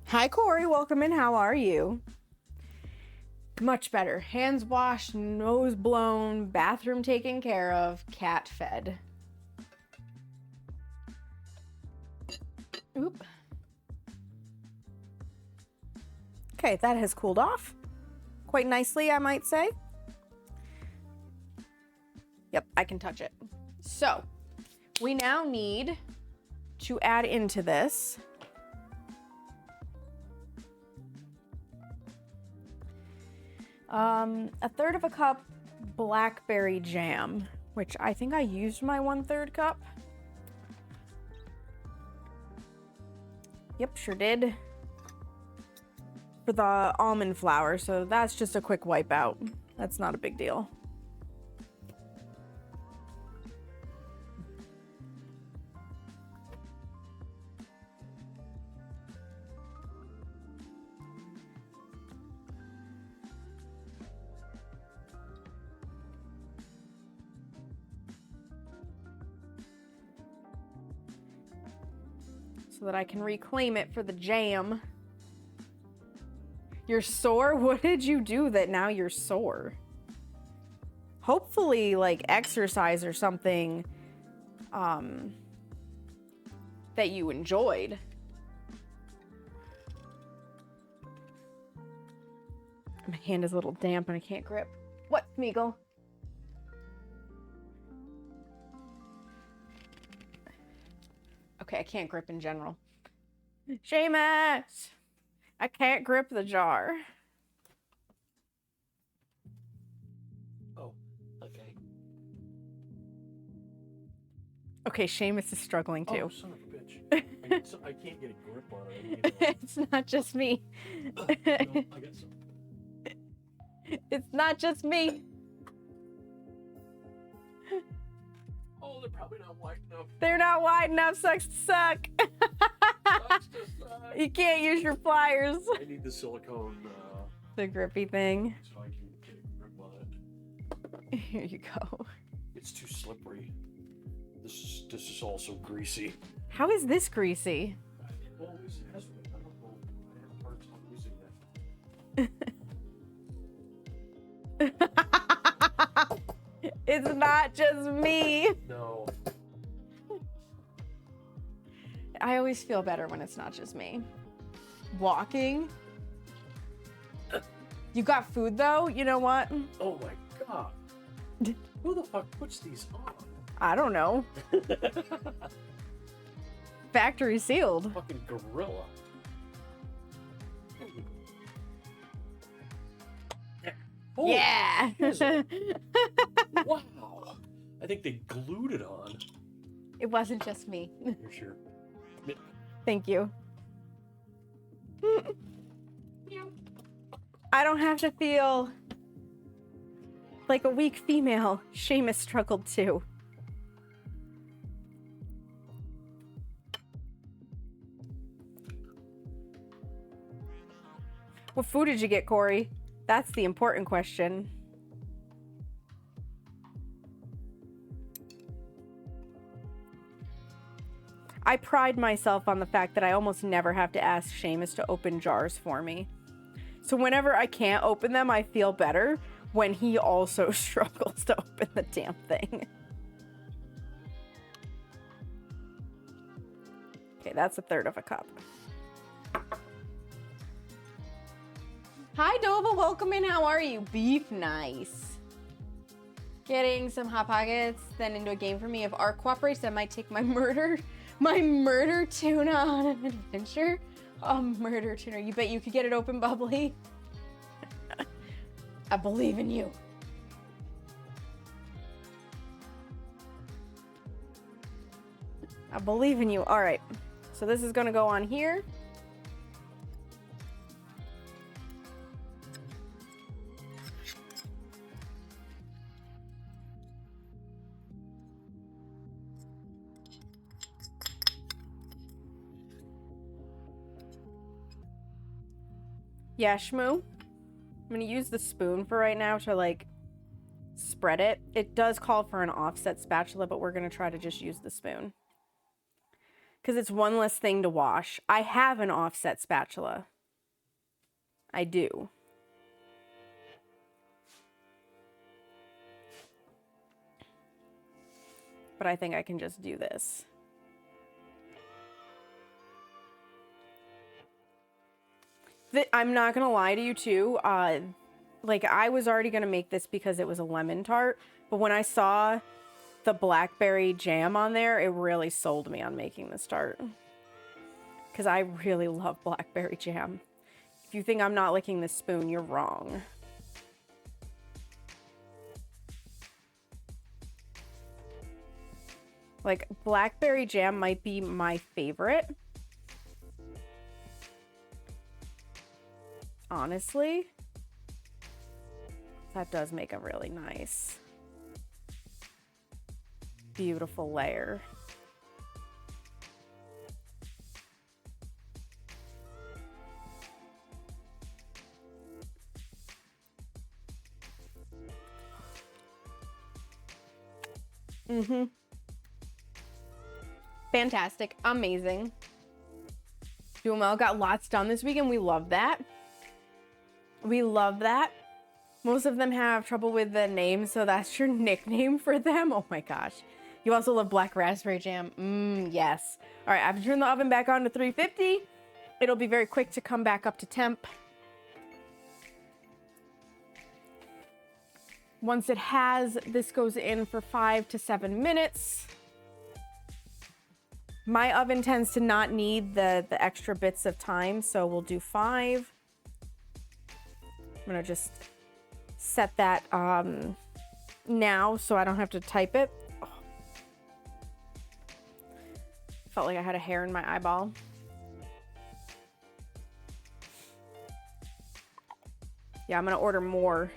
Hi, Corey. Welcome in. How are you? Much better. Hands washed, nose blown, bathroom taken care of, cat fed. Oop. Okay, that has cooled off quite nicely, I might say. Yep, I can touch it. So, we now need to add into this a third of a cup blackberry jam, which I think I used my 1/3 cup. Yep, sure did. For the almond flour, so that's just a quick wipe out. That's not a big deal. So that I can reclaim it for the jam. You're sore? What did you do that now you're sore? Hopefully, like, exercise or something that you enjoyed. My hand is a little damp and I can't grip. What, Smeagol? Okay, I can't grip in general. Seamus! I can't grip the jar. Oh, okay. Okay, Seamus is struggling Oh, too. son of a bitch. I can't get a grip on it. It's not just me. No, I got some. It's not just me. Oh, they're probably not wide enough. They're not wide enough, sucks to suck. Sucks to suck. You can't use your pliers. I need the silicone The grippy thing. so I can get a grip on it. Here you go. It's too slippery. This is also greasy. How is this greasy? It always has been. I don't know. I have a hard time using it. It's not just me. No. I always feel better when it's not just me. Walking. You got food though? You know what? Oh my god. Who the fuck puts these on? I don't know. Factory sealed. Fucking gorilla. Oh, Yeah. wow. I think they glued it on. It wasn't just me. You're sure? Thank you. I don't have to feel like a weak female. Seamus struggled too. What food did you get, Corey? That's the important question. I pride myself on the fact that I almost never have to ask Seamus to open jars for me. So whenever I can't open them, I feel better when he also struggles to open the damn thing. Okay, that's a third of a cup. Hi, Dova. Welcome in. How are you? Beef nice. Getting some Hot Pockets, then into a game for me. If Art cooperates, I might take my murder tuna on an adventure. Oh, murder tuna. You bet you could get it open, Bubbly? I believe in you. I believe in you. All right. So this is going to go on here. Yeah, Shmoo. I'm gonna use the spoon for right now to like spread it. It does call for an offset spatula, but we're gonna try to just use the spoon. because it's one less thing to wash. I have an offset spatula. I do. But I think I can just do this. I'm not gonna lie to you too. Like I was already gonna make this because it was a lemon tart, but when I saw the blackberry jam on there, it really sold me on making this tart. Because I really love blackberry jam. If you think I'm not licking this spoon, you're wrong. Like, blackberry jam might be my favorite. Honestly. That does make a really nice, beautiful layer. Fantastic. Amazing. Doing well. Got lots done this weekend. We love that. We love that. Most of them have trouble with the name, so that's your nickname for them. Oh my gosh. You also love black raspberry jam. Yes. All right, I've turned the oven back on to 350. It'll be very quick to come back up to temp. Once it has, this goes in for 5 to 7 minutes. My oven tends to not need the extra bits of time, so we'll do 5. I'm gonna just set that now so I don't have to type it. Oh. Felt like I had a hair in my eyeball. Yeah, I'm gonna order more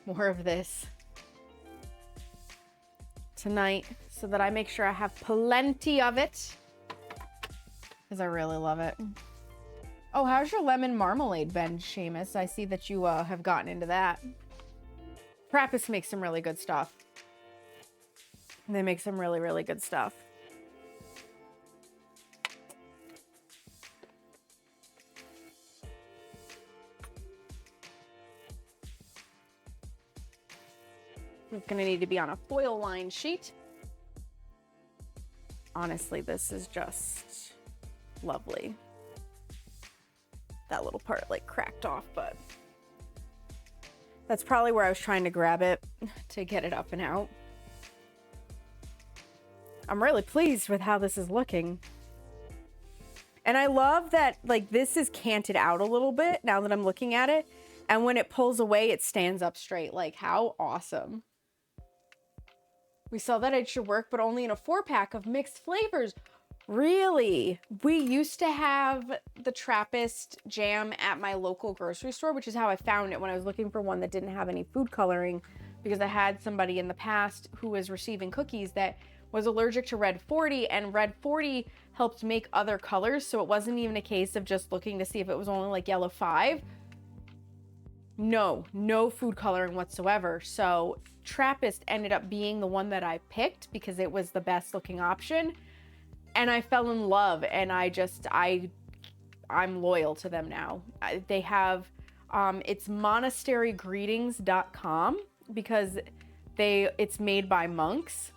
of this tonight so that I make sure I have plenty of it, because I really love it. Oh, how's your lemon marmalade been, Seamus? I see that you have gotten into that. Trappist makes some really good stuff. They make some really, really good stuff. It's gonna need to be on a foil lined sheet. Honestly, this is just lovely. That little part like cracked off, but that's probably where I was trying to grab it to get it up and out. I'm really pleased with how this is looking. And I love that like this is canted out a little bit now that I'm looking at it. And when it pulls away, it stands up straight. Like, how awesome. We saw that it should work, but only in a 4-pack of mixed flavors. Really? We used to have the Trappist jam at my local grocery store, which is how I found it when I was looking for one that didn't have any food coloring, because I had somebody in the past who was receiving cookies that was allergic to red 40, and red 40 helped make other colors, so it wasn't even a case of just looking to see if it was only like yellow 5. No food coloring whatsoever. So Trappist ended up being the one that I picked because it was the best looking option. And I fell in love, and I'm loyal to them now. They have, it's monasterygreetings.com because it's made by monks.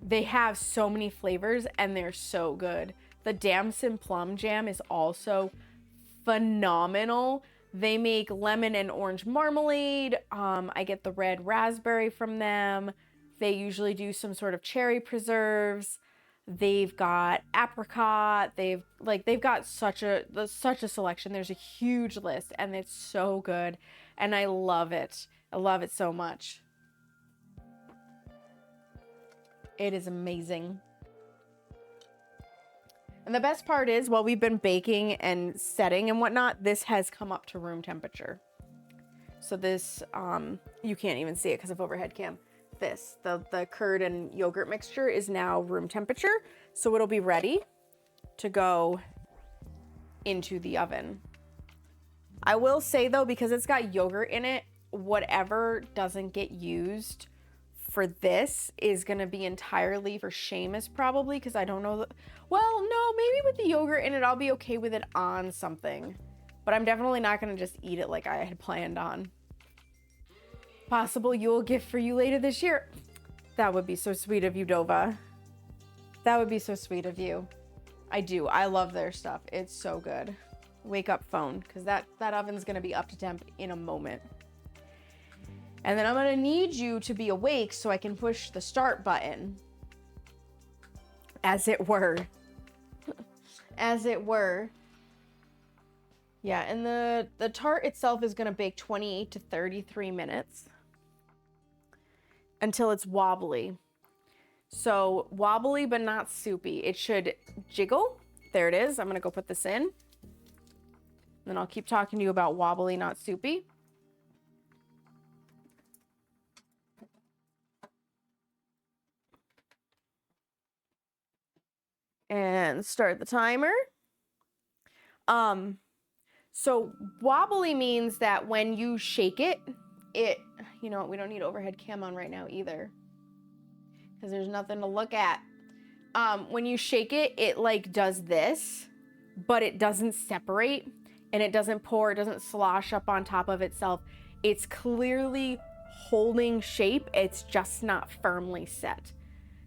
They have so many flavors and they're so good. The damson plum jam is also phenomenal. They make lemon and orange marmalade. I get the red raspberry from them. They usually do some sort of cherry preserves. They've got apricot. They've got such a selection. There's a huge list, and it's so good, and I love it. I love it so much. It is amazing. And the best part is, while we've been baking and setting and whatnot, this has come up to room temperature. So this, you can't even see it because of overhead cam. The curd and yogurt mixture is now room temperature, so it'll be ready to go into the oven. I will say though, because it's got yogurt in it, whatever doesn't get used for this is going to be entirely for Seamus probably, because I don't know. Well, no, maybe with the yogurt in it, I'll be okay with it on something. But I'm definitely not going to just eat it like I had planned on. Possible Yule gift for you later this year. That would be so sweet of you, Dova. That would be so sweet of you. I do. I love their stuff. It's so good. Wake up phone, because that oven's going to be up to temp in a moment. And then I'm going to need you to be awake so I can push the start button. As it were. As it were. Yeah, and the tart itself is going to bake 28 to 33 minutes. Until it's wobbly. So wobbly but not soupy. It should jiggle. There it is. I'm going to go put this in. Then I'll keep talking to you about wobbly, not soupy. And start the timer. So wobbly means that when you shake it, you know what, we don't need overhead cam on right now either, because there's nothing to look at. When you shake it, it like does this, but it doesn't separate, and it doesn't pour, it doesn't slosh up on top of itself. It's clearly holding shape, it's just not firmly set.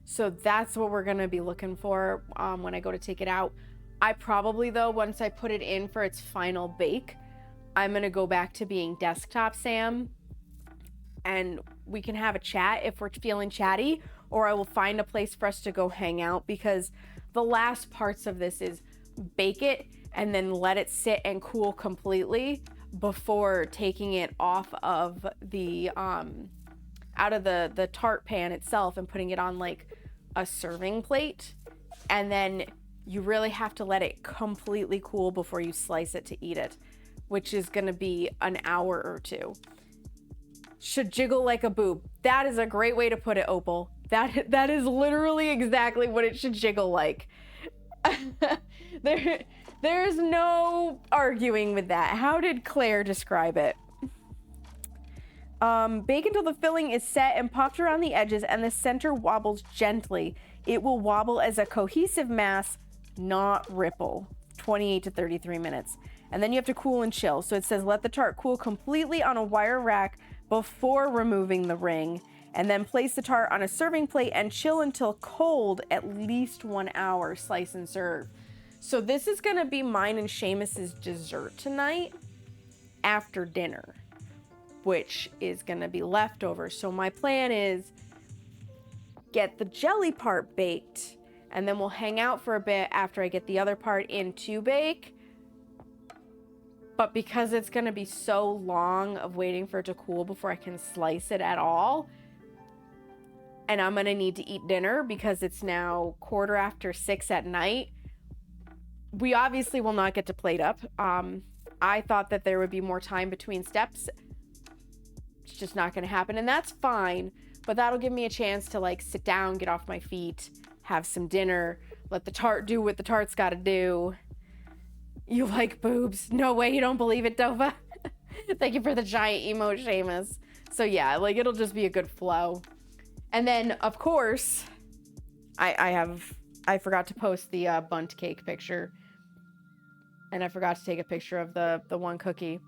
So that's what we're gonna be looking for when I go to take it out. I probably, though, once I put it in for its final bake, I'm gonna go back to being desktop Sam, and we can have a chat if we're feeling chatty, or I will find a place for us to go hang out, because the last parts of this is bake it and then let it sit and cool completely before taking it off of the out of the tart pan itself and putting it on like a serving plate. And then you really have to let it completely cool before you slice it to eat it, which is gonna be an hour or two. Should jiggle like a boob. That is a great way to put it, Opal. That is literally exactly what it should jiggle like. There's no arguing with that. How did Claire describe it? Bake until the filling is set and popped around the edges and the center wobbles gently. It will wobble as a cohesive mass, not ripple. 28 to 33 minutes. And then you have to cool and chill. So it says let the tart cool completely on a wire rack before removing the ring, and then place the tart on a serving plate and chill until cold, at least 1 hour, slice and serve. So this is gonna be mine and Seamus's dessert tonight after dinner, which is gonna be leftovers. So my plan is get the jelly part baked, and then we'll hang out for a bit after I get the other part in to bake. But because it's gonna be so long of waiting for it to cool before I can slice it at all, and I'm gonna need to eat dinner because it's now 6:15 at night, we obviously will not get to plate up. I thought that there would be more time between steps. It's just not gonna happen, and that's fine, but that'll give me a chance to like sit down, get off my feet, have some dinner, let the tart do what the tart's gotta do. You like boobs? No way you don't believe it, Dova. Thank you for the giant emote, Seamus. So yeah, like it'll just be a good flow. And then of course, I forgot to post the bundt cake picture. And I forgot to take a picture of the one cookie.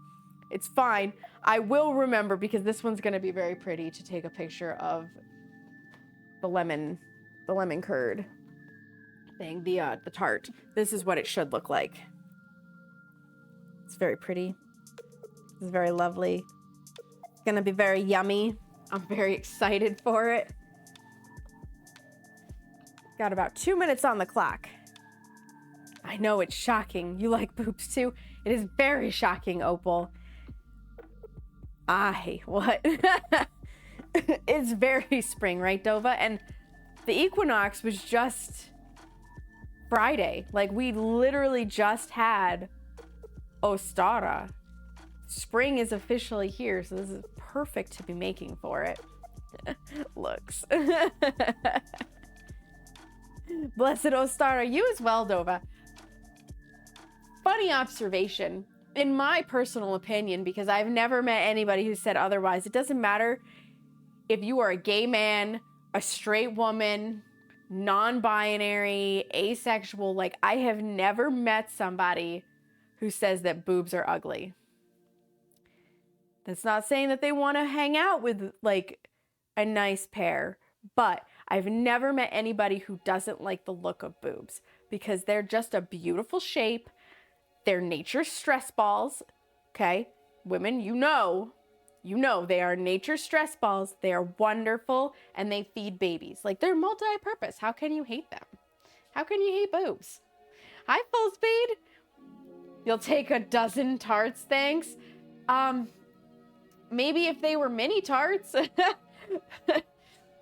It's fine. I will remember, because this one's gonna be very pretty, to take a picture of the lemon curd thing, the tart. This is what it should look like. It's very pretty. It's very lovely. It's gonna be very yummy. I'm very excited for it. Got about 2 minutes on the clock. I know it's shocking. You like boobs too? It is very shocking, Opal. What? It's very spring, right, Dova? And the equinox was just Friday. Like, we literally just had Ostara. Spring is officially here, so this is perfect to be making for it. Looks. Blessed Ostara, you as well, Dova. Funny observation. In my personal opinion, because I've never met anybody who said otherwise, it doesn't matter if you are a gay man, a straight woman, non-binary, asexual, like I have never met somebody who says that boobs are ugly. That's not saying that they want to hang out with like a nice pair, but I've never met anybody who doesn't like the look of boobs because they're just a beautiful shape. They're nature's stress balls. Okay, women, you know they are nature's stress balls. They are wonderful and they feed babies. Like they're multi-purpose. How can you hate them? How can you hate boobs? Hi, Full Speed. You'll take a dozen tarts, thanks. Maybe if they were mini tarts.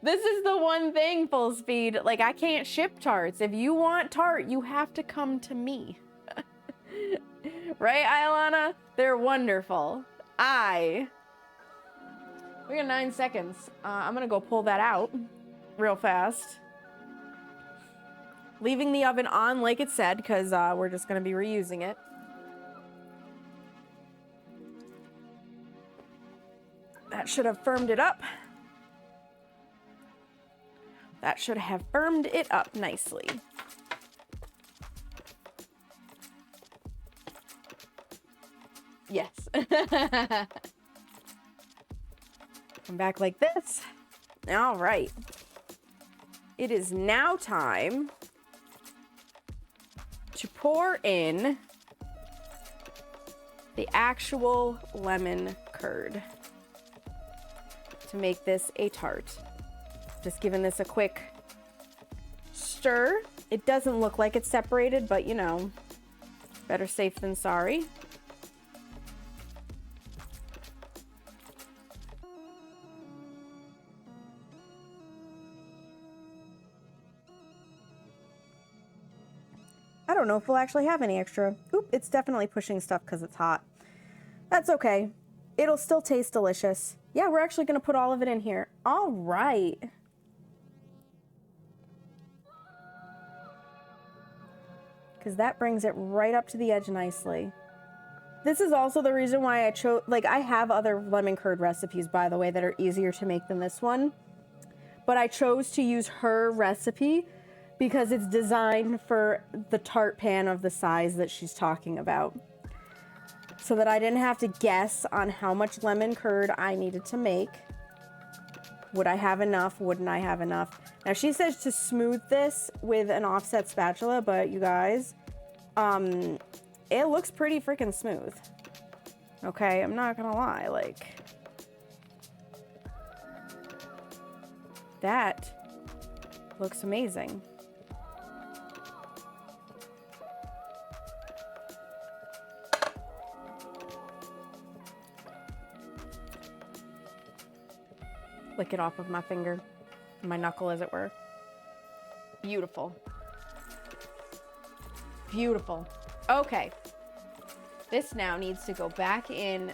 This is the one thing, Full Speed. Like I can't ship tarts. If you want tart, you have to come to me. Right, Ilana? They're wonderful. We got 9 seconds. I'm gonna go pull that out real fast. Leaving the oven on like it said, because we're just gonna be reusing it. That should have firmed it up. That should have firmed it up nicely. Yes. Come back like this. All right. It is now time to pour in the actual lemon curd to make this a tart. Just giving this a quick stir. It doesn't look like it's separated, but you know, better safe than sorry. I don't know if we'll actually have any extra. Oop, it's definitely pushing stuff because it's hot. That's okay. It'll still taste delicious. Yeah, we're actually going to put all of it in here. All right. Because that brings it right up to the edge nicely. This is also the reason why I chose, like I have other lemon curd recipes, by the way, that are easier to make than this one. But I chose to use her recipe because it's designed for the tart pan of the size that she's talking about. So that I didn't have to guess on how much lemon curd I needed to make. Would I have enough? Wouldn't I have enough? Now she says to smooth this with an offset spatula, but you guys, it looks pretty freaking smooth. Okay, I'm not gonna lie, like, that looks amazing. Lick it off of my finger, my knuckle as it were. Beautiful. Beautiful. Okay. This now needs to go back in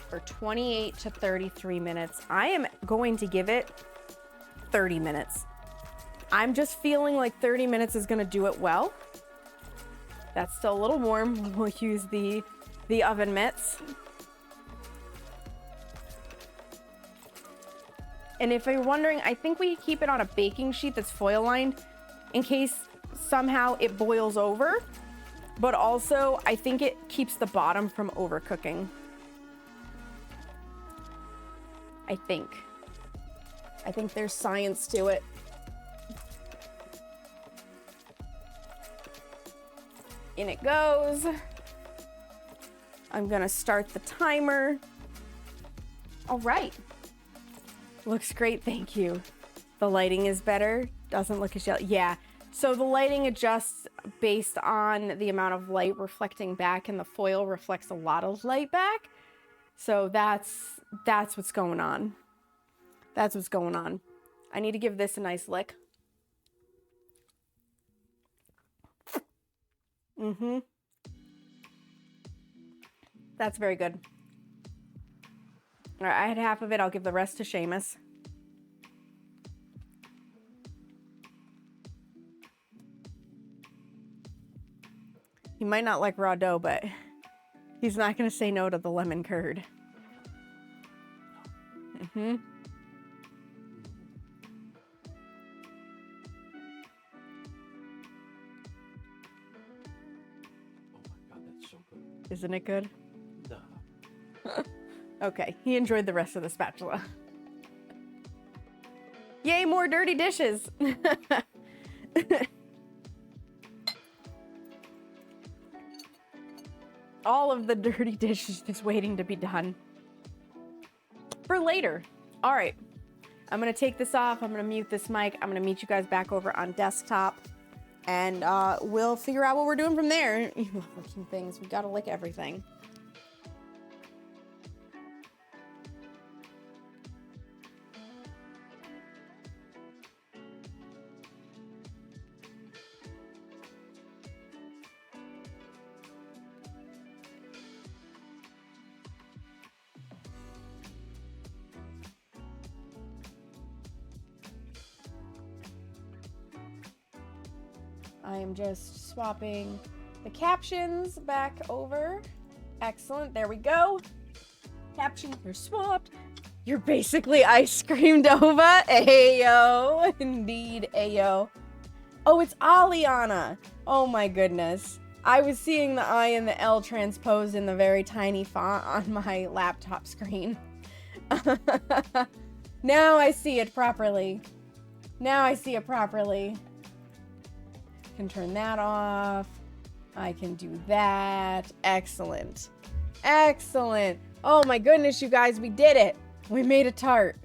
for 28 to 33 minutes. I am going to give it 30 minutes. I'm just feeling like 30 minutes is gonna do it well. That's still a little warm. We'll use the oven mitts. And if you're wondering, I think we keep it on a baking sheet that's foil lined in case somehow it boils over. But also, I think it keeps the bottom from overcooking. I think there's science to it. In it goes. I'm gonna start the timer. All right. Looks great, thank you. The lighting is better, doesn't look as yellow. Yeah, so the lighting adjusts based on the amount of light reflecting back, and the foil reflects a lot of light back. So that's what's going on. That's what's going on. I need to give this a nice lick. Mm-hmm. That's very good. All right, I had half of it. I'll give the rest to Seamus. He might not like raw dough, but he's not going to say no to the lemon curd. Mm-hmm. Isn't it good? No. Okay, he enjoyed the rest of the spatula. Yay, more dirty dishes! All of the dirty dishes just waiting to be done. For later. All right. I'm going to take this off. I'm going to mute this mic. I'm going to meet you guys back over on desktop. And we'll figure out what we're doing from there. Licking things. We got to lick everything. I am just swapping the captions back over. Excellent. There we go. Captions are swapped. You're basically ice creamed over. Ayo. Indeed, ayo. Oh, it's Aliana. Oh my goodness. I was seeing the I and the L transposed in the very tiny font on my laptop screen. Now I see it properly. Now I see it properly. Can turn that off. I can do that. Excellent. Excellent. Oh my goodness, you guys, we did it. We made a tart.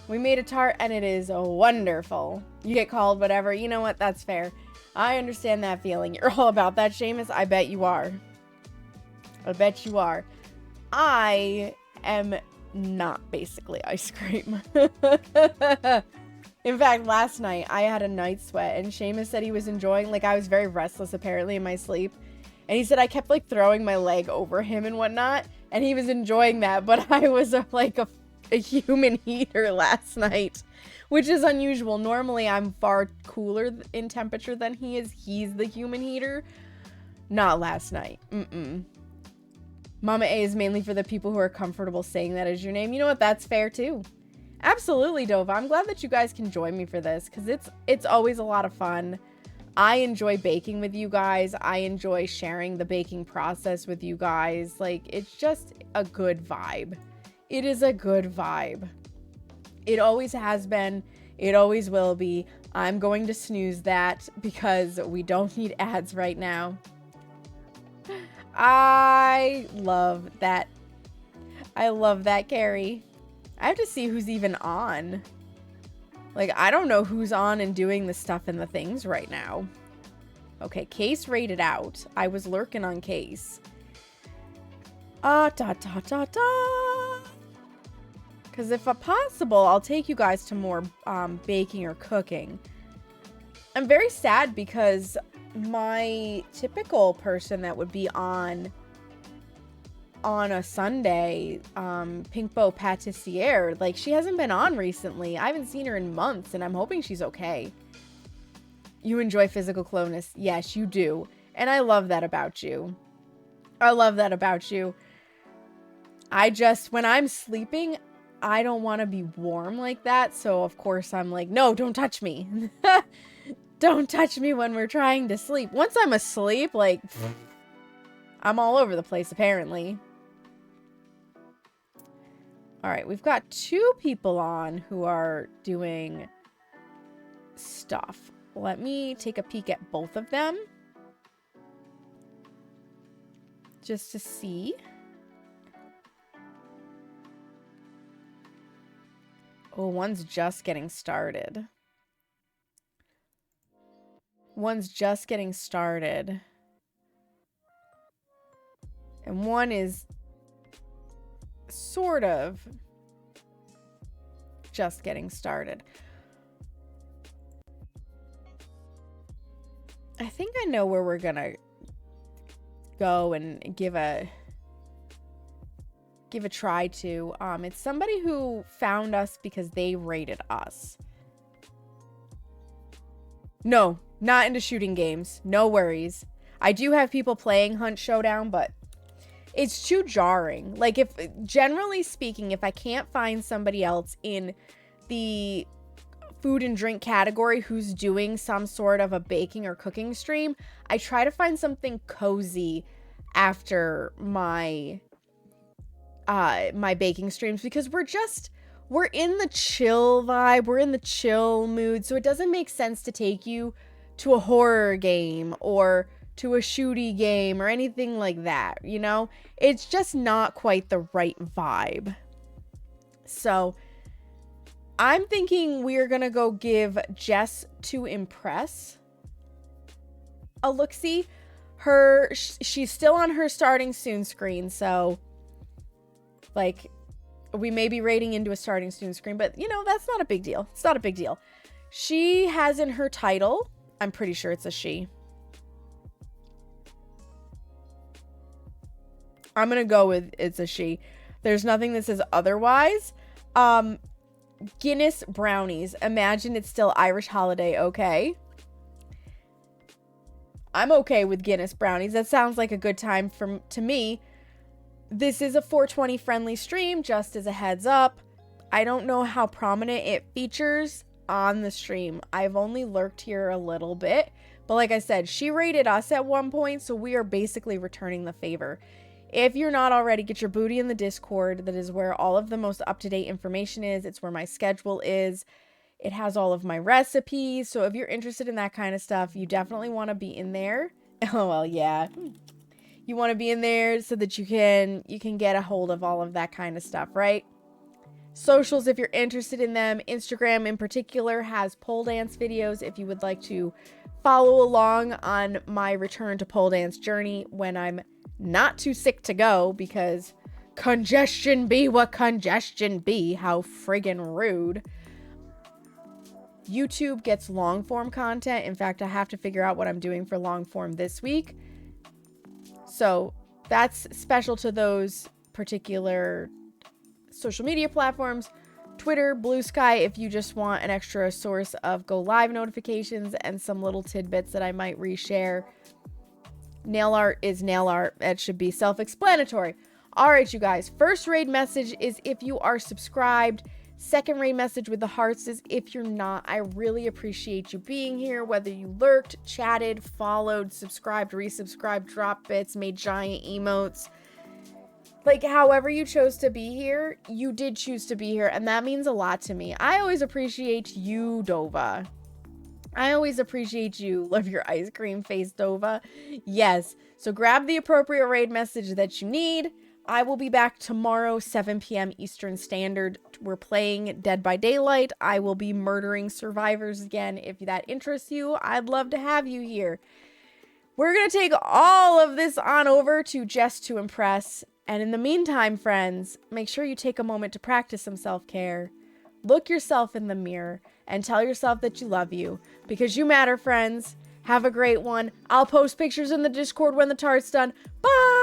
We made a tart and it is wonderful. You get called whatever. You know what? That's fair. I understand that feeling. You're all about that, Seamus. I bet you are. I bet you are. I am not basically ice cream. In fact, last night, I had a night sweat, and Seamus said he was enjoying, like, I was very restless, apparently, in my sleep. And he said I kept, like, throwing my leg over him and whatnot, and he was enjoying that, but I was, like, a human heater last night, which is unusual. Normally, I'm far cooler in temperature than he is. He's the human heater. Not last night. Mama A is mainly for the people who are comfortable saying that as your name. You know what? That's fair, too. Absolutely, Dova. I'm glad that you guys can join me for this because it's always a lot of fun. I enjoy baking with you guys. I enjoy sharing the baking process with you guys. Like, it's just a good vibe. It is a good vibe. It always has been. It always will be. I'm going to snooze that because we don't need ads right now. I love that. I love that, Carrie. I have to see who's even on. Like, I don't know who's on and doing the stuff and the things right now. Okay, Case rated out. I was lurking on Case. Because if possible, I'll take you guys to more baking or cooking. I'm very sad because my typical person that would be on a Sunday, Pinkbo Patissiere, like, she hasn't been on recently. I haven't seen her in months, and I'm hoping she's okay. You enjoy physical closeness. Yes, you do. And I love that about you. I love that about you. When I'm sleeping, I don't want to be warm like that, so of course I'm like, no, don't touch me. Don't touch me when we're trying to sleep. Once I'm asleep, like, I'm all over the place, apparently. All right, we've got 2 people on who are doing stuff. Let me take a peek at both of them. Just to see. Oh, one's just getting started. One's just getting started. And one is sort of just getting started. I think I know where we're gonna go and give a try to. It's somebody who found us because they rated us. No, not into shooting games. No worries. I do have people playing Hunt Showdown, but it's too jarring. Like, if, generally speaking, if I can't find somebody else in the food and drink category who's doing some sort of a baking or cooking stream, I try to find something cozy after my my baking streams, because we're in the chill vibe, we're in the chill mood, so it doesn't make sense to take you to a horror game or to a shooty game or anything like that, you know? It's just not quite the right vibe. So I'm thinking we're gonna go give Jess to Impress a look-see. She's still on her starting soon screen, so like we may be rating into a starting soon screen, but you know, that's not a big deal. It's not a big deal. She has in her title, I'm pretty sure it's a she. I'm gonna go with it's a she. There's nothing that says otherwise. Guinness brownies. Imagine it's still Irish holiday, okay? I'm okay with Guinness brownies. That sounds like a good time to me. This is a 420 friendly stream, just as a heads up. I don't know how prominent it features on the stream. I've only lurked here a little bit. But like I said, she rated us at one point, so we are basically returning the favor. If you're not already, get your booty in the Discord. That is where all of the most up-to-date information is. It's where my schedule is. It has all of my recipes. So if you're interested in that kind of stuff, you definitely want to be in there. Oh, well, yeah. You want to be in there so that you can get a hold of all of that kind of stuff, right? Socials, if you're interested in them. Instagram in particular has pole dance videos if you would like to follow along on my return to pole dance journey when I'm not too sick to go, because congestion be what congestion be. How friggin' rude. YouTube gets long form content. In fact, I have to figure out what I'm doing for long form this week. So that's special to those particular social media platforms. Twitter, Blue Sky, if you just want an extra source of go live notifications and some little tidbits that I might reshare. Nail art is nail art. That should be self-explanatory. All right, you guys. First raid message is if you are subscribed. Second raid message with the hearts is if you're not. I really appreciate you being here, whether you lurked, chatted, followed, subscribed, resubscribed, dropped bits, made giant emotes. Like, however you chose to be here, you did choose to be here, and that means a lot to me. I always appreciate you, Dova. I always appreciate you. Love your ice cream face, Dova. Yes. So grab the appropriate raid message that you need. I will be back tomorrow, 7 p.m. Eastern Standard. We're playing Dead by Daylight. I will be murdering survivors again. If that interests you, I'd love to have you here. We're going to take all of this on over to Jess to Impress. And in the meantime, friends, make sure you take a moment to practice some self-care. Look yourself in the mirror and tell yourself that you love you, because you matter, friends. Have a great one. I'll post pictures in the Discord when the tart's done. Bye!